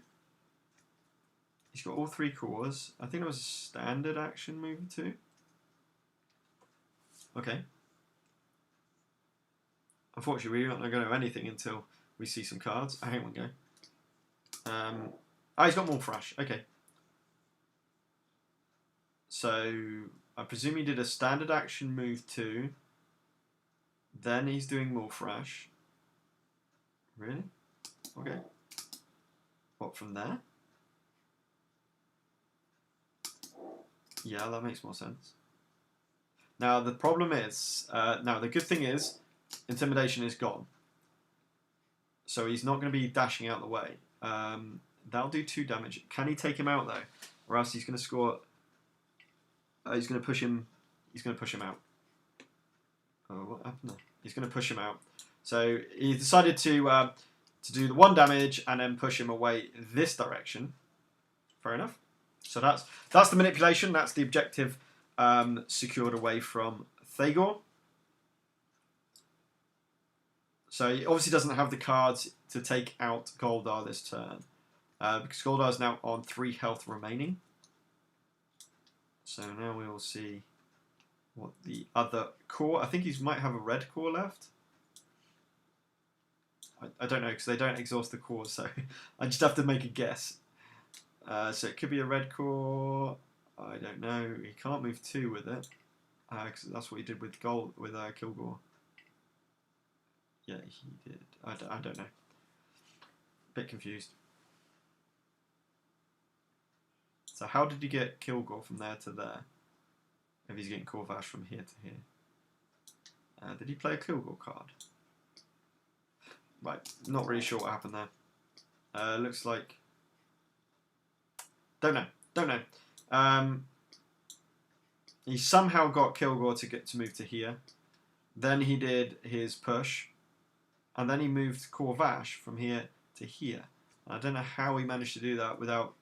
He's got all 3 cores. I think it was a standard action mover 2. Okay. Unfortunately, we're not going to know anything until we see some cards. I hate one go. He's got more Thrash. Okay. So, I presume he did a standard action move 2. Then he's doing more Thrash. Really? Okay. What, from there? Yeah, that makes more sense. Now, the problem is, now the good thing is, Intimidation is gone. So he's not going to be dashing out the way. That'll do 2 damage. Can he take him out, though? Or else he's going to score... he's going to push him... He's going to push him out. Oh, what happened there? He's going to push him out. So he decided to do the 1 damage and then push him away this direction. Fair enough. So that's the manipulation. That's the objective secured away from Thagor. So he obviously doesn't have the cards to take out Goldar this turn. Because Goldar is now on 3 health remaining. So now we will see what the other core... I think he might have a red core left. I don't know, because they don't exhaust the cores, so I just have to make a guess. So it could be a red core. I don't know. He can't move 2 with it. Because that's what he did with Kilgore. Yeah, he did. I don't know. Bit confused. So how did he get Kilgore from there to there? If he's getting Corvash from here to here. Did he play a Kilgore card? Right, not really sure what happened there. Looks like... Don't know. He somehow got Kilgore to move to here. Then he did his push. And then he moved Corvash from here to here. I don't know how he managed to do that without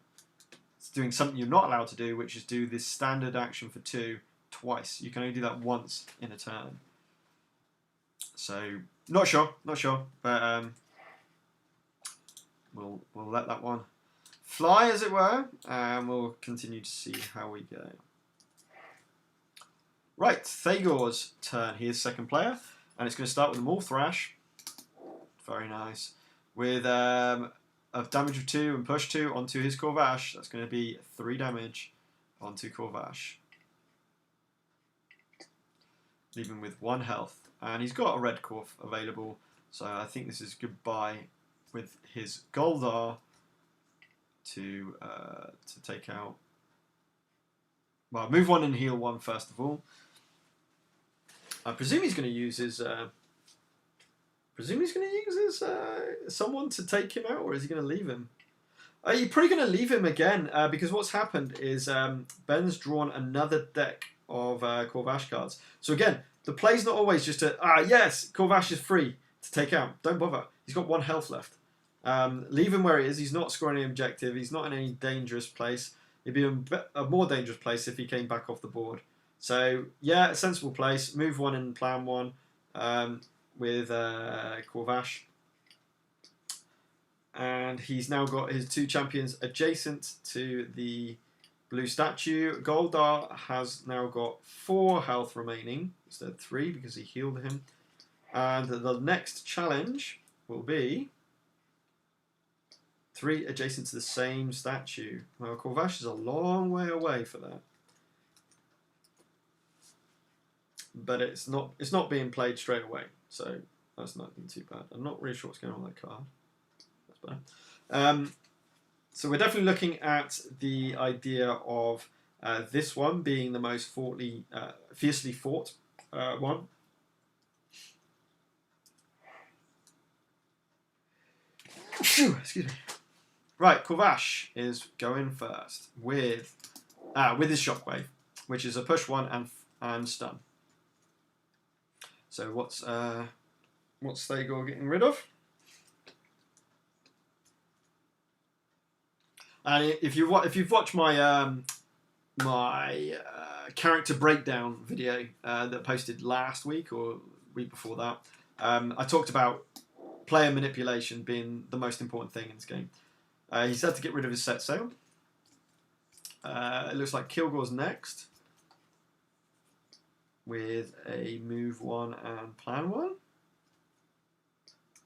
doing something you're not allowed to do, which is do this standard action for 2 twice. You can only do that once in a turn. So, not sure, but we'll let that one fly, as it were, and we'll continue to see how we go. Right, Thagor's turn. He is second player, and it's going to start with a Maul Thrash. Very nice. With a damage of 2 and push 2 onto his Corvash. That's going to be 3 damage onto Corvash. Leaving with 1 health. And he's got a red core available, so I think this is goodbye with his Goldar to take out. Well, move 1 and heal 1 first of all. I presume he's going to use his. Someone to take him out, or is he going to leave him? You're probably going to leave him again because what's happened is Ben's drawn another deck of Corvash cards. So again, the play's not always just yes, Corvash is free to take out. Don't bother. He's got 1 health left. Leave him where he is. He's not scoring any objective. He's not in any dangerous place. He'd be a more dangerous place if he came back off the board. So yeah, a sensible place. Move 1 and plan 1. with Corvash. And he's now got his 2 champions adjacent to the blue statue. Goldar has now got 4 health remaining instead of 3 because he healed him. And the next challenge will be 3 adjacent to the same statue. Well, Corvash is a long way away for that. But it's not being played straight away, so that's not been too bad. I'm not really sure what's going on with that card. That's better. So we're definitely looking at the idea of this one being the most fiercely fought one. Excuse me. Right, Corvash is going first with his Shockwave, which is a push 1 and stun. So what's Thagor getting rid of? And if you've watched my character breakdown video that I posted last week or week before that, I talked about player manipulation being the most important thing in this game. He's had to get rid of his set sail. It looks like Kilgore's next with a move 1 and plan 1.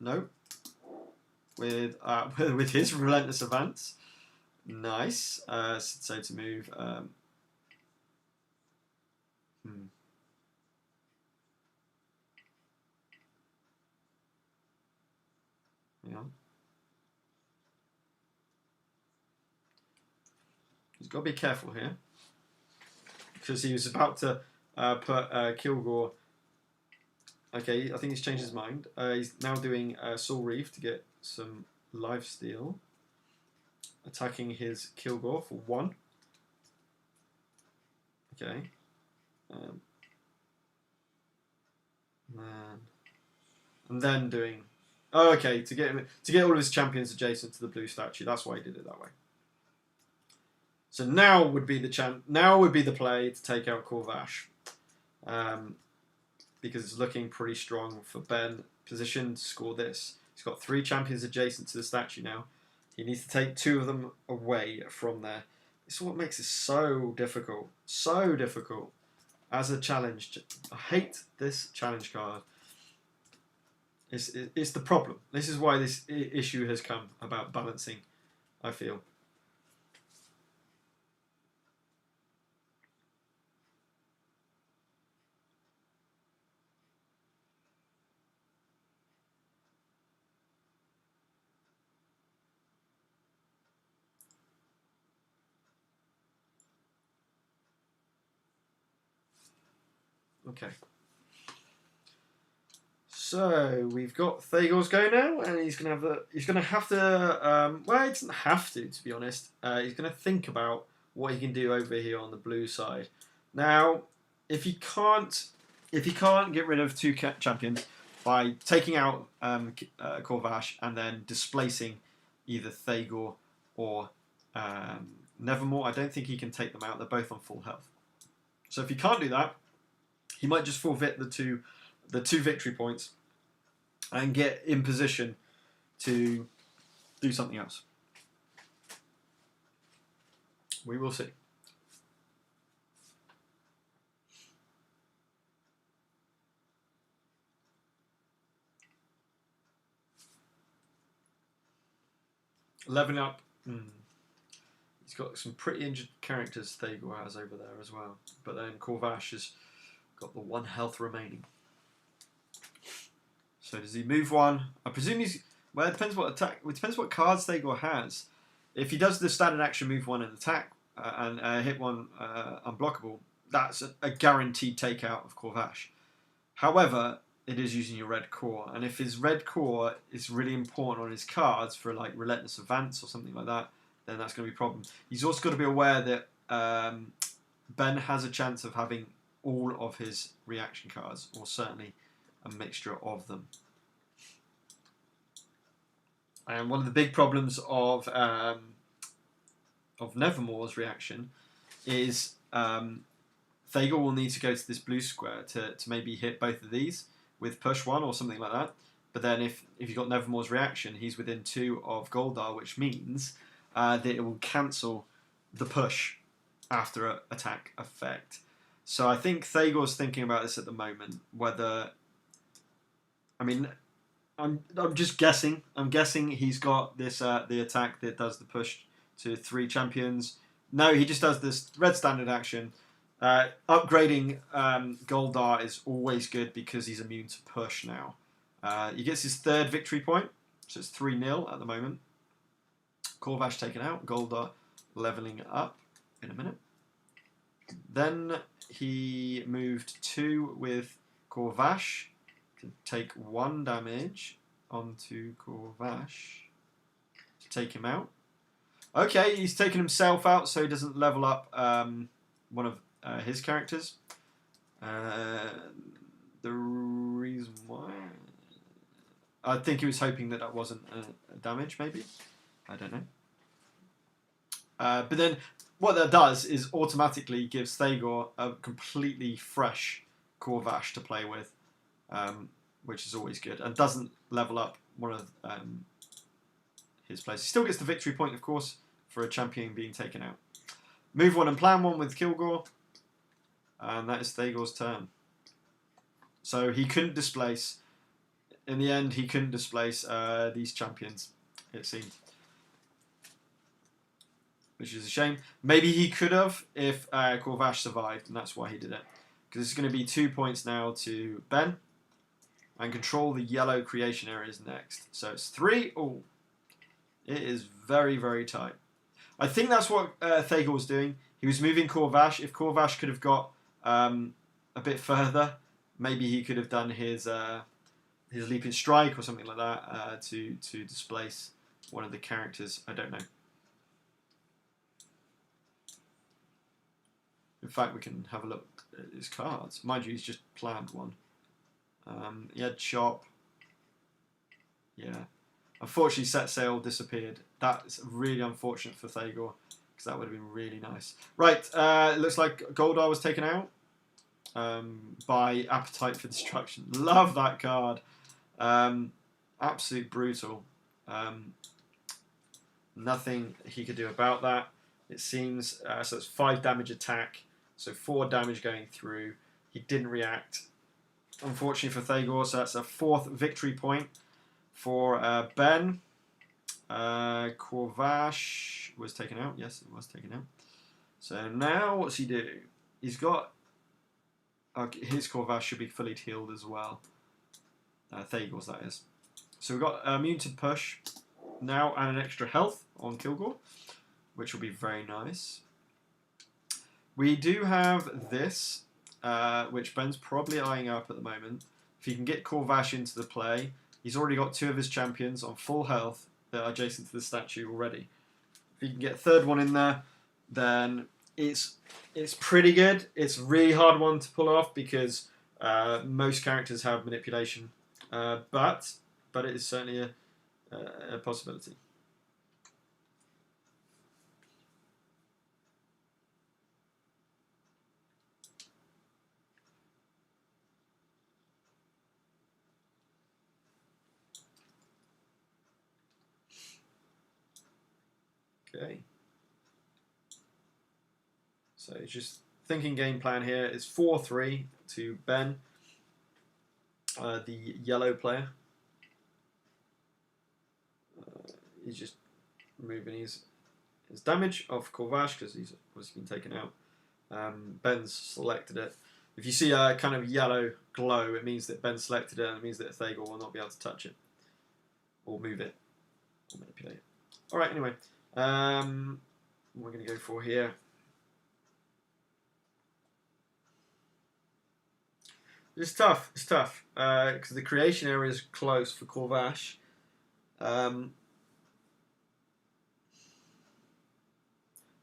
No. With his relentless advance. Nice. So to move. Hang on. He's got to be careful here because he was about to put Kilgore. Okay, I think he's changed his mind. He's now doing Soul Reef to get some lifesteal. Attacking his Kilgore for 1. Okay. And then doing. Oh, okay, to get all of his champions adjacent to the blue statue. That's why he did it that way. So now would be the play to take out Corvash, because it's looking pretty strong for Ben. Positioned to score this. He's got 3 champions adjacent to the statue now. He needs to take 2 of them away from there. This is what makes it so difficult. So difficult as a challenge. I hate this challenge card. It's the problem. This is why this issue has come about balancing, I feel. Okay. So we've got Thagor's go now, and he's gonna have to. Well, he doesn't have to be honest. He's gonna think about what he can do over here on the blue side. Now, if he can't get rid of 2 champions by taking out Corvash and then displacing either Thagor or Nevermore, I don't think he can take them out. They're both on full health. So if he can't do that, he might just forfeit the two victory points and get in position to do something else. We will see. Leveling up. He's got some pretty injured characters Thagor has over there as well. But then Corvash has got the 1 health remaining. So does he move 1? I presume he's. Well, it depends what attack. It depends what cards Thagor has. If he does the standard action, move 1 and attack and hit 1 unblockable, that's a guaranteed takeout of Corvash. However, it is using your red core, and if his red core is really important on his cards for like relentless advance or something like that, then that's going to be a problem. He's also got to be aware that Ben has a chance of having all of his reaction cards, or certainly a mixture of them. And one of the big problems of Nevermore's reaction is Thagor will need to go to this blue square to maybe hit both of these, with push 1 or something like that. But then if you've got Nevermore's reaction, he's within 2 of Goldar, which means that it will cancel the push after an attack effect. So I think Thagor's thinking about this at the moment, whether... I mean, I'm just guessing. I'm guessing he's got this the attack that does the push to 3 champions. No, he just does this red standard action. Upgrading Goldar is always good because he's immune to push now. He gets his 3rd victory point, so it's 3-0 at the moment. Corvash taken out, Goldar leveling up in a minute. Then he moved 2 with Corvash to take 1 damage onto Corvash to take him out. Okay, he's taken himself out so he doesn't level up one of his characters. The reason why... I think he was hoping that wasn't a damage, maybe. I don't know. But then what that does is automatically gives Thagor a completely fresh Corvash to play with, which is always good, and doesn't level up one of his players. He still gets the victory point, of course, for a champion being taken out. Move 1 and plan 1 with Kilgore, and that is Thagor's turn. So he couldn't displace... In the end, he couldn't displace these champions, it seemed. Which is a shame. Maybe he could have if Corvash survived, and that's why he did it. Because it's going to be 2 points now to Ben. And control the yellow creation areas next. So it's 3. Oh, it is very, very tight. I think that's what Thagor was doing. He was moving Corvash. If Corvash could have got a bit further, maybe he could have done his leaping strike or something like that to displace one of the characters. I don't know. In fact, we can have a look at his cards. Mind you, he's just planned 1. He had Chop. Yeah. Unfortunately, Set Sail disappeared. That's really unfortunate for Thagor, because that would have been really nice. Right, it looks like Goldar was taken out by Appetite for Destruction. Love that card. Absolute brutal. Nothing he could do about that. It seems, so it's 5 damage attack, so 4 damage going through. He didn't react, unfortunately for Thagor, so that's a 4th victory point for Ben. Corvash was taken out. Yes, it was taken out. So now what's he do? He's got... his Corvash should be fully healed as well. Thagor's, that is. So we've got immune to push now and an extra health on Kilgore, which will be very nice. We do have this, which Ben's probably eyeing up at the moment. If he can get Corvash into the play, he's already got 2 of his champions on full health that are adjacent to the statue already. If he can get a 3rd one in there, then it's pretty good. It's a really hard one to pull off because most characters have manipulation, but it is certainly a possibility. Okay. So just thinking game plan here is 4-3 to Ben, the yellow player. He's just removing his damage off Corvash because he's obviously been taken out. Ben's selected it. If you see a kind of yellow glow, it means that Ben selected it, and it means that Thagor will not be able to touch it or move it or manipulate it. All right. Anyway, what we're going to go for here. It's tough. It's tough because the creation area is close for Corvash. It's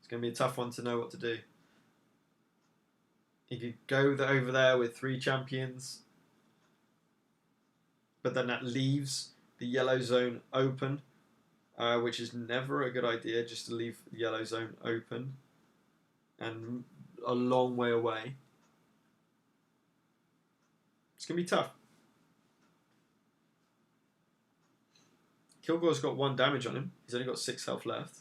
going to be a tough one to know what to do. He could go over there with 3 champions, but then that leaves the yellow zone open, which is never a good idea, just to leave the yellow zone open and a long way away. It's going to be tough. Kilgore's got 1 damage on him. He's only got 6 health left.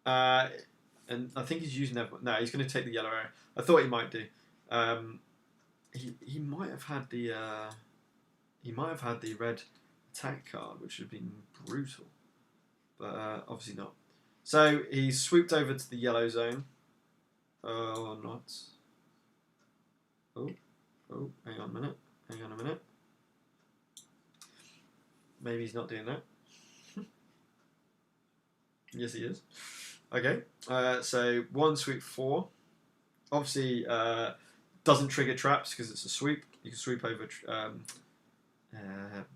And I think he's using Nevermore. No, he's going to take the yellow arrow. I thought he might do. He might have had the red attack card, which would have been brutal, but obviously not. So he's swooped over to the yellow zone. Oh, not. Oh, hang on a minute. Maybe he's not doing that. Yes, he is. Okay, so 1 sweep 4. Obviously, doesn't trigger traps because it's a sweep. You can sweep over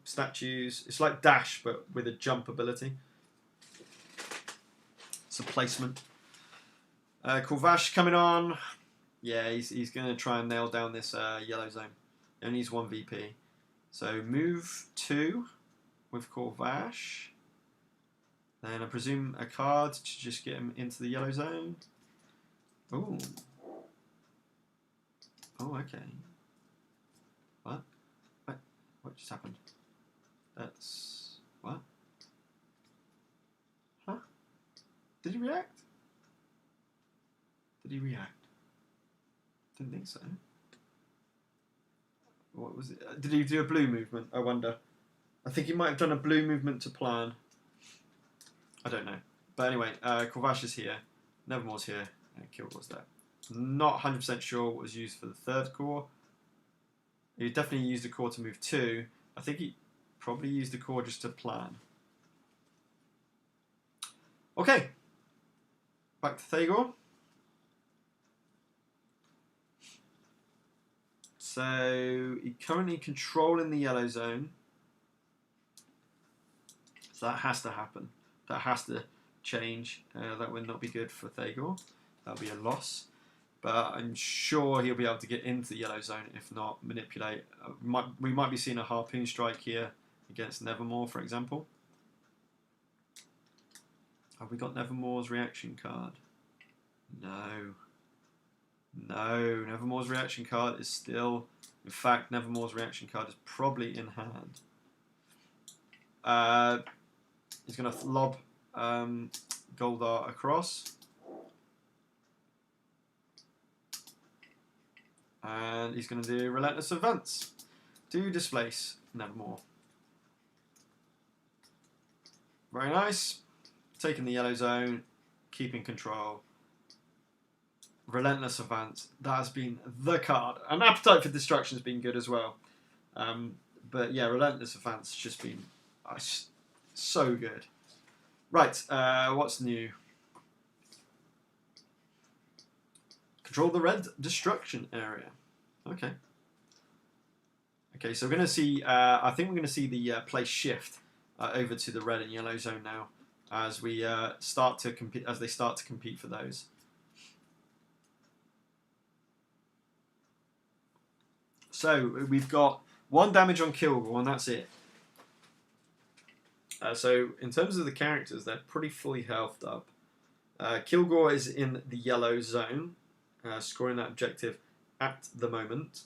statues. It's like dash, but with a jump ability. It's a placement. Corvash coming on. Yeah, he's going to try and nail down this yellow zone. He only needs 1 VP. So move 2 with Corvash. Then I presume a card to just get him into the yellow zone. Ooh. Oh, okay. What? What just happened? That's... What? Huh? Did he react? Didn't think so. What was it? Did he do a blue movement? I wonder. I think he might have done a blue movement to plan. I don't know. But anyway, Corvash is here. Nevermore's here. And Kilgore's there. Not 100% sure what was used for the 3rd core. He definitely used the core to move 2. I think he probably used the core just to plan. Okay. Back to Thagor. So he's currently controlling the yellow zone. So that has to happen. That has to change. That would not be good for Thagor. That would be a loss. But I'm sure he'll be able to get into the yellow zone, if not manipulate. We might be seeing a harpoon strike here against Nevermore, for example. Have we got Nevermore's reaction card? No. No, Nevermore's reaction card is still... In fact, Nevermore's reaction card is probably in hand. He's going to lob Goldar across. And he's going to do Relentless Advance to displace Nevermore. Very nice. Taking the yellow zone, keeping control. Relentless Advance. That has been the card. And Appetite for Destruction has been good as well. But yeah, Relentless Advance has just been so good. Right, what's new? Control the red destruction area. Okay. Okay, so we're going to see, I think we're going to see the play shift over to the red and yellow zone now as we start to compete, as they start to compete for those. So we've got 1 damage on Kilgore and that's it. So in terms of the characters, they're pretty fully healthed up. Kilgore is in the yellow zone, scoring that objective at the moment.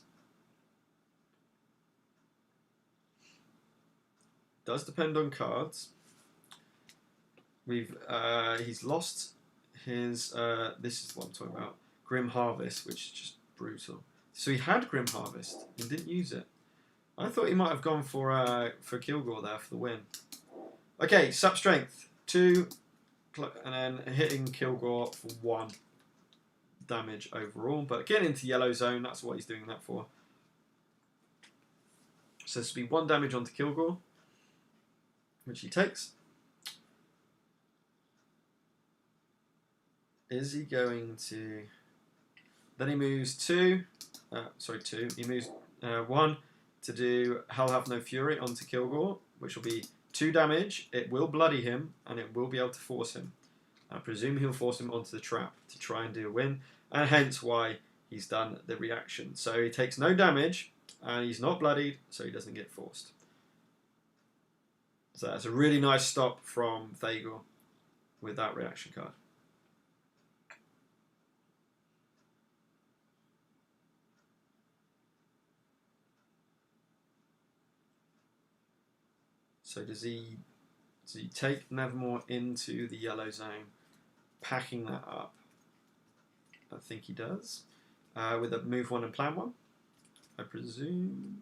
Does depend on cards. He's lost his this is what I'm talking about, Grim Harvest, which is just brutal. So he had Grim Harvest and didn't use it. I thought he might have gone for Kilgore there for the win. Okay, Sap Strength 2, and then hitting Kilgore for 1 damage overall. But getting into yellow zone, that's what he's doing that for. So this will be 1 damage onto Kilgore, which he takes. Is he going to... Then he moves 2. He moves 1 to do Hell Have No Fury onto Kilgore, which will be 2 damage. It will bloody him, and it will be able to force him. I presume he'll force him onto the trap to try and do a win, and hence why he's done the reaction. So he takes no damage, and he's not bloodied, so he doesn't get forced. So that's a really nice stop from Thagor with that reaction card. So does he So you take Nevermore into the yellow zone, packing that up. I think he does. With a move 1 and plan 1, I presume.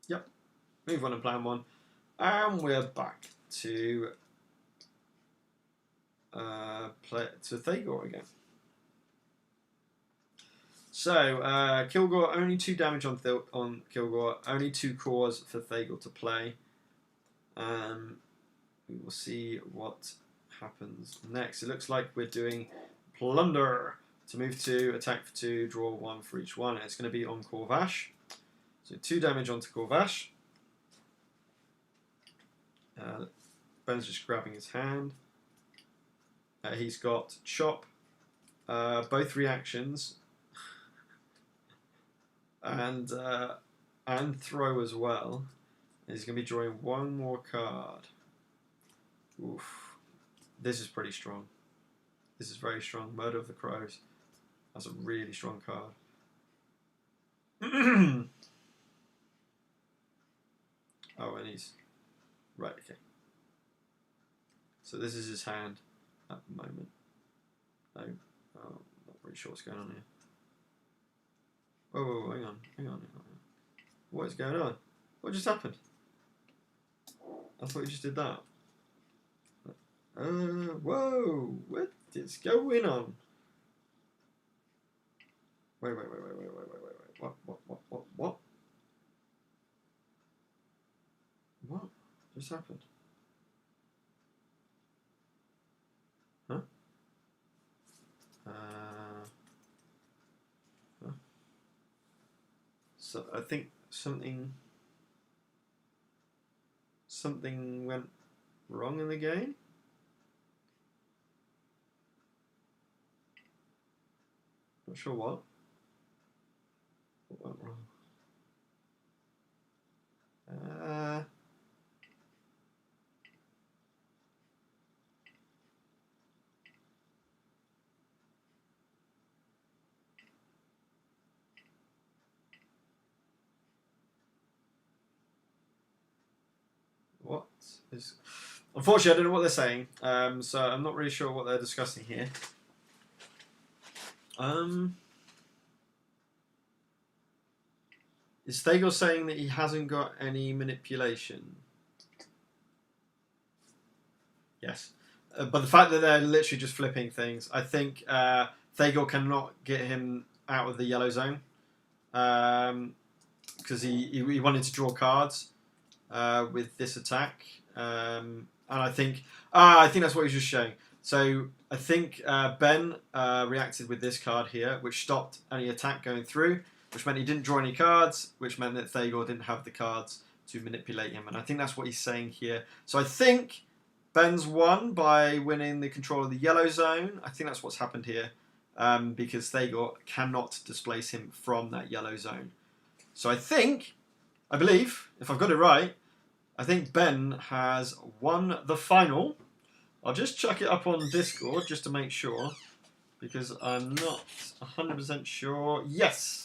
Yep, move 1 and plan 1. And we're back to Thagor again. So, Kilgore, only 2 damage on Kilgore, only 2 cores for Thagor to play. We will see what happens next. It looks like we're doing Plunder to move 2, attack for 2, draw 1 for each one. It's going to be on Corvash. So 2 damage onto Corvash. Ben's just grabbing his hand. He's got Chop, both reactions, and Throw as well. And he's going to be drawing 1 more card. Oof. This is pretty strong. This is very strong. Murder of the Crows. That's a really strong card. Oh, and he's... Right, okay. So this is his hand at the moment. No, oh, not really sure what's going on here. Whoa, hang on. What is going on? What just happened? I thought you just did that. Whoa, what is going on? Wait. What? What just happened? Huh? So I think something went wrong in the game. Not sure what. What went wrong? What is... Unfortunately, I don't know what they're saying, so I'm not really sure what they're discussing here. Is Thagor saying that he hasn't got any manipulation? Yes. But the fact that they're literally just flipping things, I think Thagor cannot get him out of the yellow zone. Because he wanted to draw cards with this attack. And I think that's what he was just showing. So I think Ben reacted with this card here, which stopped any attack going through, which meant he didn't draw any cards, which meant that Thagor didn't have the cards to manipulate him. And I think that's what he's saying here. So I think Ben's won by winning the control of the yellow zone. I think that's what's happened here, because Thagor cannot displace him from that yellow zone. So I believe, if I've got it right, I think Ben has won the final. I'll just chuck it up on Discord just to make sure, because I'm not 100% sure. Yes!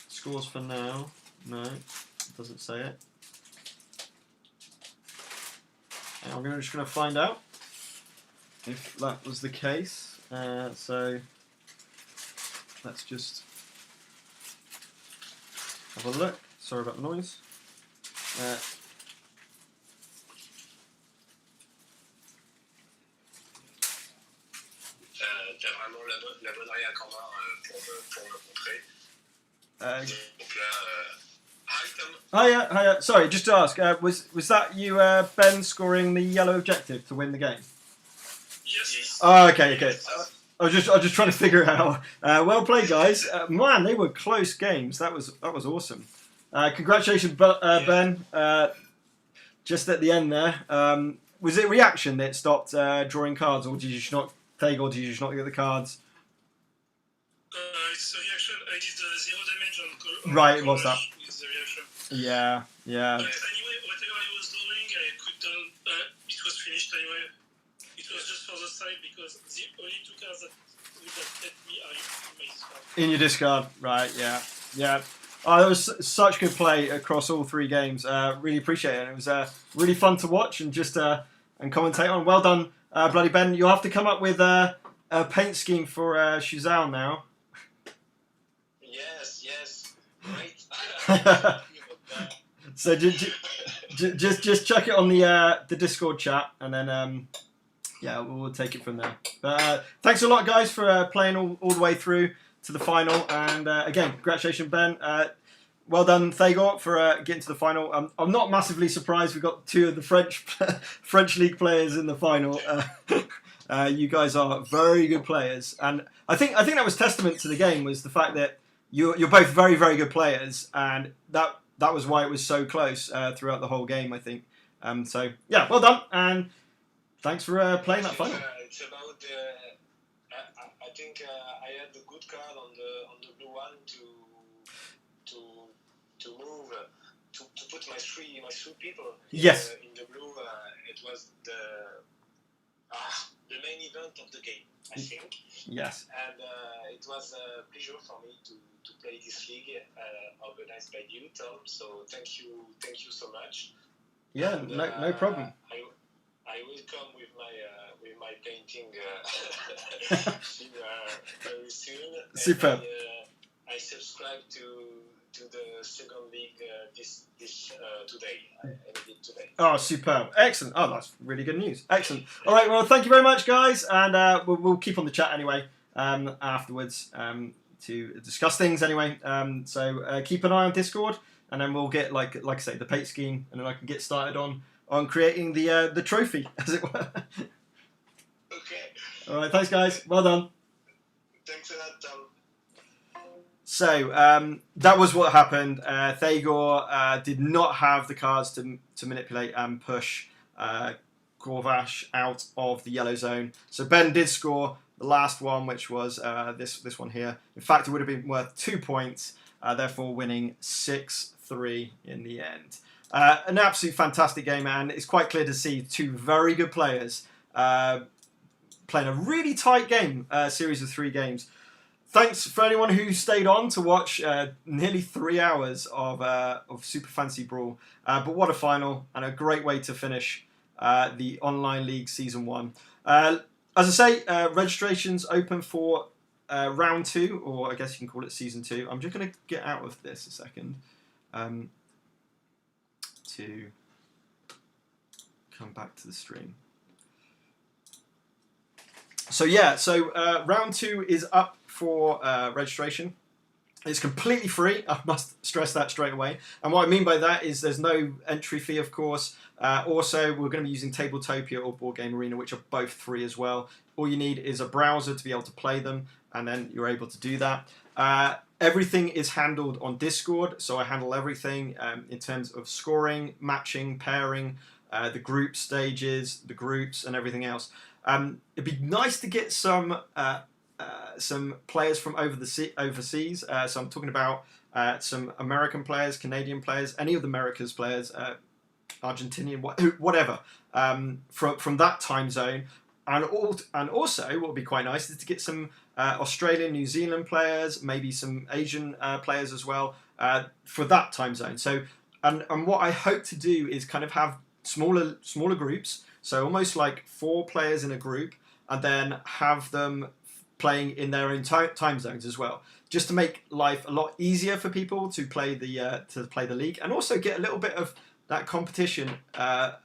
Scores for now. No, it doesn't say it. And I'm just going to find out if that was the case. So let's just have a look. Sorry about the noise. T'as vraiment la bonne arrière en main pour me montrer. Donc là, hi Tom. Hiya. Sorry, just to ask, was that you, Ben, scoring the yellow objective to win the game? Yes. Oh, okay. I was just trying to figure it out. Well played, guys. Man, they were close games. That was awesome. Congratulations, Ben. Just at the end there, was it reaction that stopped drawing cards, or did you just not get the cards? It's a reaction. I did 0 damage on Right, it was that. It's the reaction. Yeah. But anyway, whatever I was doing, I could it was finished anyway. It was just for the side because the only 2 cards that In your discard, right? Yeah, yeah. Oh, there was such good play across all 3 games. Really appreciate it. It was really fun to watch and just and commentate on. Well done, Bloody Ben. You'll have to come up with a paint scheme for Shuzal now. Yes, great. So just chuck it on the Discord chat, and then yeah, we'll take it from there. But thanks a lot, guys, for playing all the way through to the final. And again, congratulations, Ben. Well done, Thagor, for getting to the final. I'm not massively surprised we got 2 of the French league players in the final. You guys are very good players, and I think that was testament to the game, was the fact that you're both very, very good players, and that was why it was so close throughout the whole game, I think. So yeah, well done, and thanks for playing that final. It's about I think I had the good card on the blue one to move to put my three people. Yes. In the blue, it was the main event of the game, I think. Yes. And it was a pleasure for me to play this league organized by you, Tom. So thank you so much. Yeah, and, no problem. I will come with my painting very soon. Superb. And I subscribe to the second league today. I did it today. Oh, superb. Excellent. Oh, that's really good news. Excellent. All right, well, thank you very much, guys. And we'll keep on the chat anyway afterwards to discuss things anyway. So keep an eye on Discord, and then we'll get, like I say, the paint scheme, and then I can get started on creating the trophy, as it were. Okay. All right, thanks, guys. Well done. Thanks a lot, Tom. So that was what happened. Thagor did not have the cards to manipulate and push Gorvash out of the yellow zone. So Ben did score the last one, which was this one here. In fact, it would have been worth 2 points, therefore winning 6-3 in the end. An absolute fantastic game, and it's quite clear to see 2 very good players playing a really tight game, series of 3 games. Thanks for anyone who stayed on to watch nearly 3 hours of Super Fantasy Brawl. But what a final, and a great way to finish the Online League Season 1. As I say, registration's open for Round 2, or I guess you can call it Season 2. I'm just going to get out of this a second to come back to the stream. So yeah, Round 2 is up for registration. It's completely free. I must stress that straight away. And what I mean by that is there's no entry fee, of course. Also, we're going to be using Tabletopia or Board Game Arena, which are both free as well. All you need is a browser to be able to play them, and then you're able to do that. Everything is handled on Discord, so I handle everything in terms of scoring, matching, pairing, the group stages, the groups, and everything else. It'd be nice to get some players from overseas. So I'm talking about some American players, Canadian players, any of the Americas players, Argentinian, whatever, from that time zone. And also, what would be quite nice is to get some Australian, New Zealand players, maybe some Asian players as well, for that time zone. So, and what I hope to do is kind of have smaller groups. So almost like 4 players in a group, and then have them playing in their own time zones as well, just to make life a lot easier for people to play the league, and also get a little bit of that competition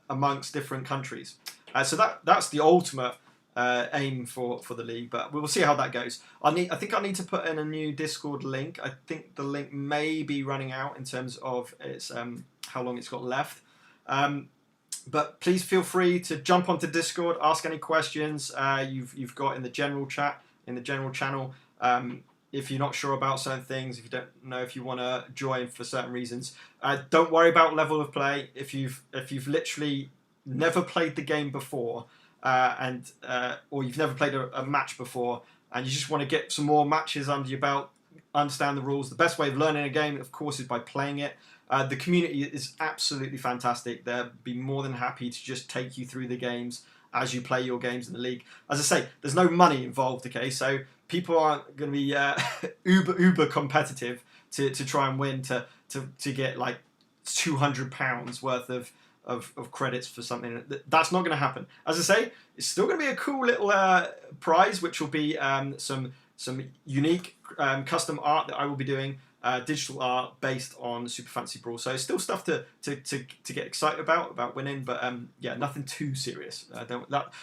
amongst different countries. So that's the ultimate aim for the league, but we'll see how that goes. I think I need to put in a new Discord link. I think the link may be running out in terms of its how long it's got left. But please feel free to jump onto Discord, ask any questions you've got in the general chat, in the general channel. If you're not sure about certain things, if you don't know if you want to join for certain reasons, don't worry about level of play. If you've literally never played the game before, or you've never played a match before, and you just want to get some more matches under your belt, understand the rules, the best way of learning a game, of course, is by playing it. The community is absolutely fantastic. They'll be more than happy to just take you through the games as you play your games in the league. As I say, there's no money involved, okay? So people aren't going to be uber competitive to try and win to get like £200 worth of credits for something. That's not going to happen. As I say, it's still going to be a cool little prize, which will be some unique custom art that I will be doing, digital art based on Super Fantasy Brawl. So it's still stuff to get excited about winning, but yeah, nothing too serious.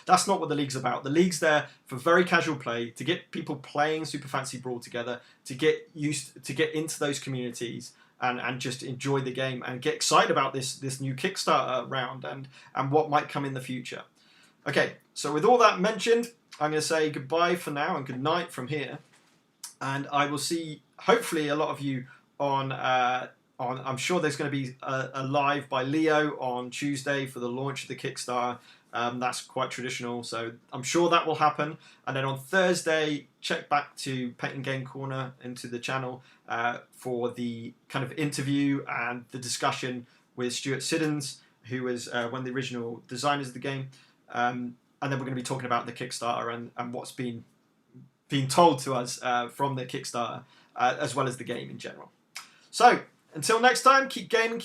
That's not what the league's about. The league's there for very casual play, to get people playing Super Fantasy Brawl together, to get into those communities. And just enjoy the game and get excited about this new Kickstarter round and what might come in the future. Okay, so with all that mentioned, I'm going to say goodbye for now and good night from here. And I will see, hopefully, a lot of you on I'm sure there's going to be a live by Leo on Tuesday for the launch of the Kickstarter. That's quite traditional, so I'm sure that will happen. And then on Thursday, check back to Paint and Game Corner into the channel for the kind of interview and the discussion with Stuart Siddons, who was one of the original designers of the game. And then we're going to be talking about the Kickstarter and what's been told to us from the Kickstarter, as well as the game in general. So, until next time, keep gaming, keep